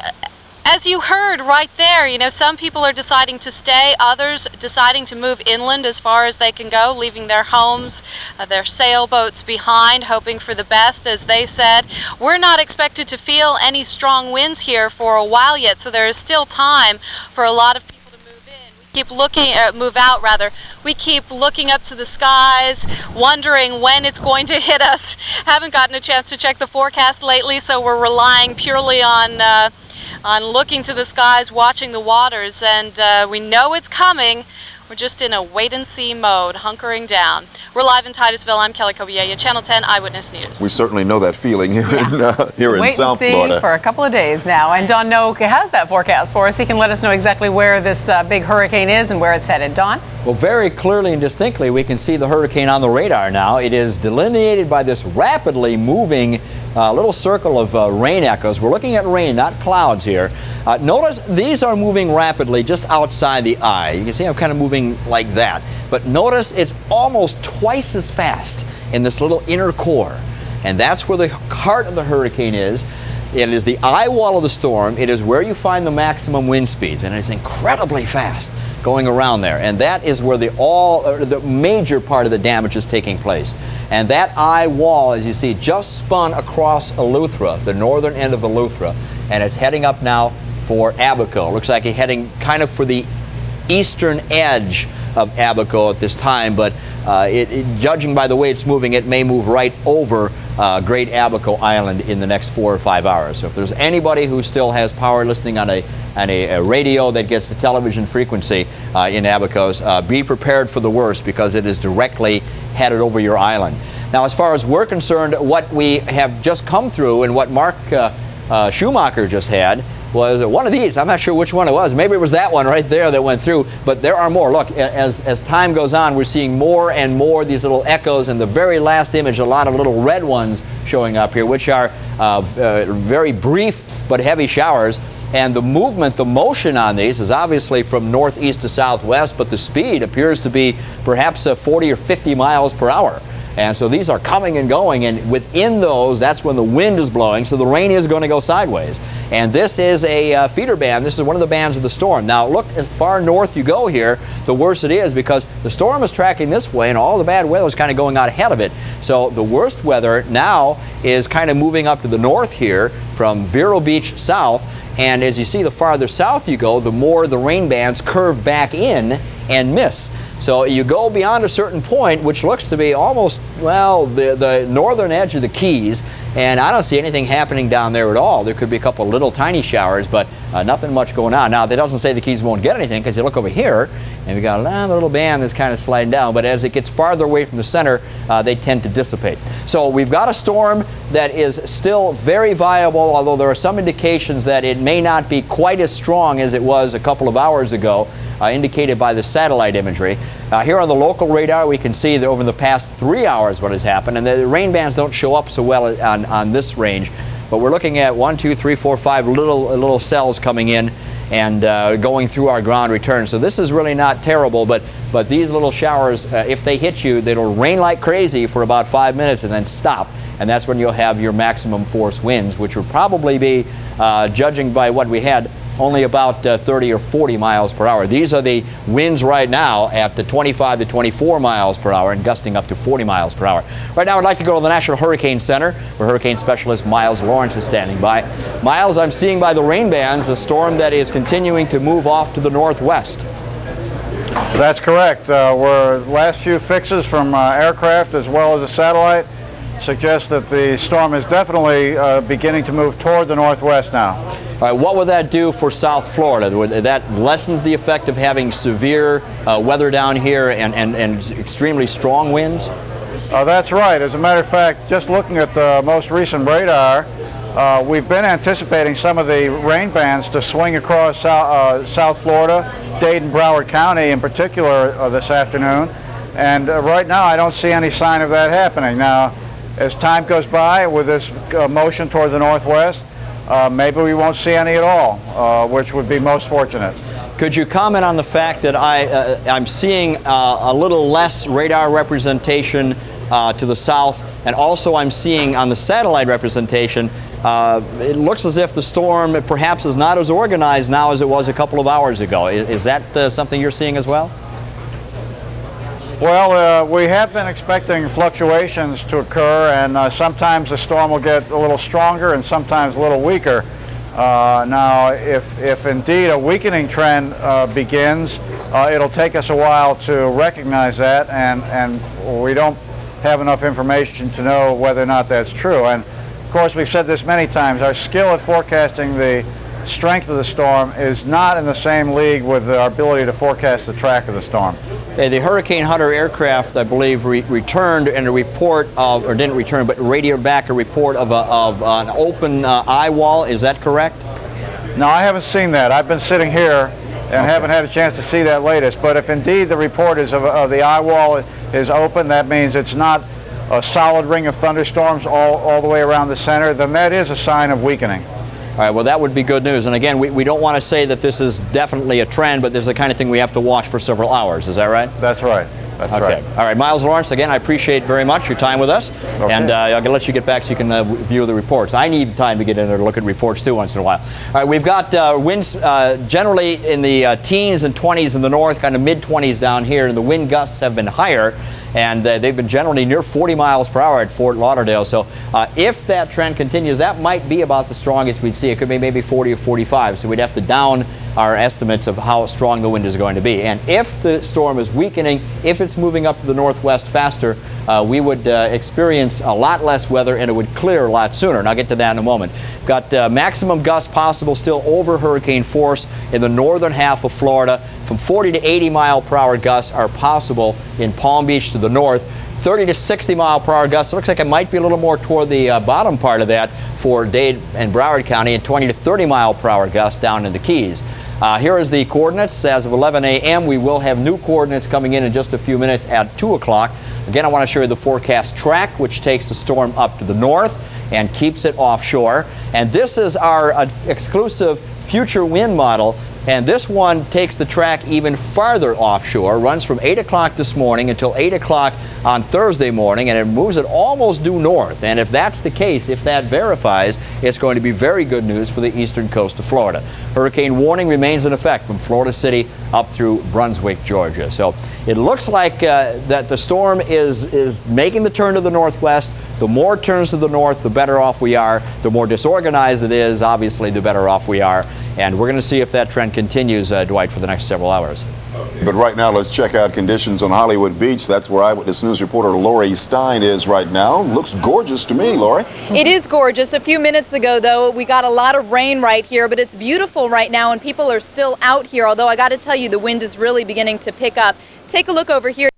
as you heard right there, you know, some people are deciding to stay, others deciding to move inland as far as they can go, leaving their homes, their sailboats behind, hoping for the best. As they said, we're not expected to feel any strong winds here for a while yet, so there is still time for a lot of people to move in. We keep looking, move out rather. We keep looking up to the skies, wondering when it's going to hit us. Haven't gotten a chance to check the forecast lately, so we're relying purely on looking to the skies, watching the waters, and we know it's coming. We're just in a wait-and-see mode, hunkering down. We're live in Titusville. I'm Kelly Kobiella, Channel 10 Eyewitness News. We certainly know that feeling here in Wait South and see Florida. for a couple of days now. And Don Noak has that forecast for us. He can let us know exactly where this big hurricane is and where it's headed. Don? Well, very clearly and distinctly, we can see the hurricane on the radar now. It is delineated by this rapidly moving little circle of rain echoes. We're looking at rain, not clouds here. Notice these are moving rapidly just outside the eye. You can see I'm kind of moving like that. But notice it's almost twice as fast in this little inner core. And that's where the heart of the hurricane is. It is the eye wall of the storm. It is where you find the maximum wind speeds. And it's incredibly fast going around there. And that is where the major part of the damage is taking place. And that eye wall, as you see, just spun across Eleuthera, the northern end of Eleuthera. And it's heading up now for Abaco. Looks like it's heading kind of for the eastern edge of Abaco at this time, but judging by the way it's moving, it may move right over Great Abaco Island in the next 4 or 5 hours. So if there's anybody who still has power listening on a radio that gets the television frequency in Abacos, be prepared for the worst, because it is directly headed over your island. Now, as far as we're concerned, what we have just come through and what Mark Schumacher just had was one of these. I'm not sure which one it was. Maybe it was that one right there that went through, but there are more. Look, as time goes on, we're seeing more and more these little echoes, and the very last image, a lot of little red ones showing up here, which are very brief but heavy showers. And the movement, the motion on these is obviously from northeast to southwest, but the speed appears to be perhaps 40 or 50 miles per hour. And so these are coming and going, and within those, that's when the wind is blowing, so the rain is going to go sideways. And this is a feeder band. This is one of the bands of the storm. Now, look, as far north you go here, the worse it is, because the storm is tracking this way, and all the bad weather is kind of going out ahead of it. So the worst weather now is kind of moving up to the north here from Vero Beach south. And as you see, the farther south you go, the more the rain bands curve back in and miss. So you go beyond a certain point, which looks to be almost, well, the northern edge of the Keys, and I don't see anything happening down there at all. There could be a couple of little tiny showers, but nothing much going on. Now, that doesn't say the Keys won't get anything, because you look over here, and we got a little band that's kind of sliding down, but as it gets farther away from the center, they tend to dissipate. So we've got a storm that is still very viable, although there are some indications that it may not be quite as strong as it was a couple of hours ago, indicated by the satellite imagery. Here on the local radar, we can see that over the past 3 hours what has happened, and the rain bands don't show up so well on this range, but we're looking at 1, 2, 3, 4, 5 little cells coming in and going through our ground return. So this is really not terrible, but these little showers, if they hit you, they'll rain like crazy for about 5 minutes and then stop. And that's when you'll have your maximum force winds, which will probably be, judging by what we had, only about 30 or 40 miles per hour. These are the winds right now at the 25 to 24 miles per hour and gusting up to 40 miles per hour. Right now, I'd like to go to the National Hurricane Center, where hurricane specialist Miles Lawrence is standing by. Miles, I'm seeing by the rain bands a storm that is continuing to move off to the northwest. That's correct. Last few fixes from aircraft as well as a satellite suggest that the storm is definitely beginning to move toward the northwest now. All right, what would that do for South Florida? That lessens the effect of having severe weather down here and extremely strong winds? That's right. As a matter of fact, just looking at the most recent radar, we've been anticipating some of the rain bands to swing across South Florida, Dade and Broward County in particular this afternoon. And right now I don't see any sign of that happening. Now, as time goes by with this motion toward the northwest, maybe we won't see any at all, which would be most fortunate. Could you comment on the fact that I'm seeing a little less radar representation to the south, and also I'm seeing on the satellite representation, it looks as if the storm perhaps is not as organized now as it was a couple of hours ago. Is that something you're seeing as well? Well, we have been expecting fluctuations to occur, and sometimes the storm will get a little stronger and sometimes a little weaker. Now, if indeed a weakening trend begins, it'll take us a while to recognize that, and we don't have enough information to know whether or not that's true. And of course, we've said this many times, our skill at forecasting the strength of the storm is not in the same league with our ability to forecast the track of the storm. The Hurricane Hunter aircraft, I believe, returned in a report of, or didn't return, but radioed back a report of an open eye wall. Is that correct? No, I haven't seen that. I've been sitting here and haven't had a chance to see that latest. But if indeed the report is of the eye wall is open, that means it's not a solid ring of thunderstorms all the way around the center, then that is a sign of weakening. All right, well, that would be good news. And again, we don't want to say that this is definitely a trend, but this is the kind of thing we have to watch for several hours. Is that right? That's right. That's okay. right. All right, Miles Lawrence, again, I appreciate very much your time with us. Okay. And I'm going to let you get back so you can view the reports. I need time to get in there to look at reports, too, once in a while. All right, we've got winds generally in the teens and 20s in the north, kind of mid-20s down here, and the wind gusts have been higher. And they've been generally near 40 miles per hour at Fort Lauderdale. So if that trend continues, that might be about the strongest we'd see. It could be maybe 40 or 45. So we'd have to down our estimates of how strong the wind is going to be. And if the storm is weakening, if it's moving up to the northwest faster, we would experience a lot less weather and it would clear a lot sooner. And I'll get to that in a moment. We've got maximum gusts possible still over hurricane force in the northern half of Florida. From 40 to 80 mile per hour gusts are possible in Palm Beach to the north. 30 to 60 mile per hour gusts. It looks like it might be a little more toward the bottom part of that for Dade and Broward County, and 20 to 30 mile per hour gusts down in the Keys. Here is the coordinates. As of 11 a.m., we will have new coordinates coming in just a few minutes at 2 o'clock. Again, I want to show you the forecast track, which takes the storm up to the north and keeps it offshore. And this is our exclusive future wind model. And this one takes the track even farther offshore, runs from 8 o'clock this morning until 8 o'clock on Thursday morning, and it moves it almost due north. And if that's the case, if that verifies, it's going to be very good news for the eastern coast of Florida. Hurricane warning remains in effect from Florida City up through Brunswick, Georgia. So it looks like that the storm is making the turn to the northwest. The more it turns to the north, the better off we are. The more disorganized it is, obviously, the better off we are. And we're going to see if that trend continues, Dwight, for the next several hours. But right now, let's check out conditions on Hollywood Beach. That's where Eyewitness News reporter Lori Stein is right now. Looks gorgeous to me, Lori. It is gorgeous. A few minutes ago, though, we got a lot of rain right here, but it's beautiful right now, and people are still out here. Although I got to tell you, the wind is really beginning to pick up. Take a look over here.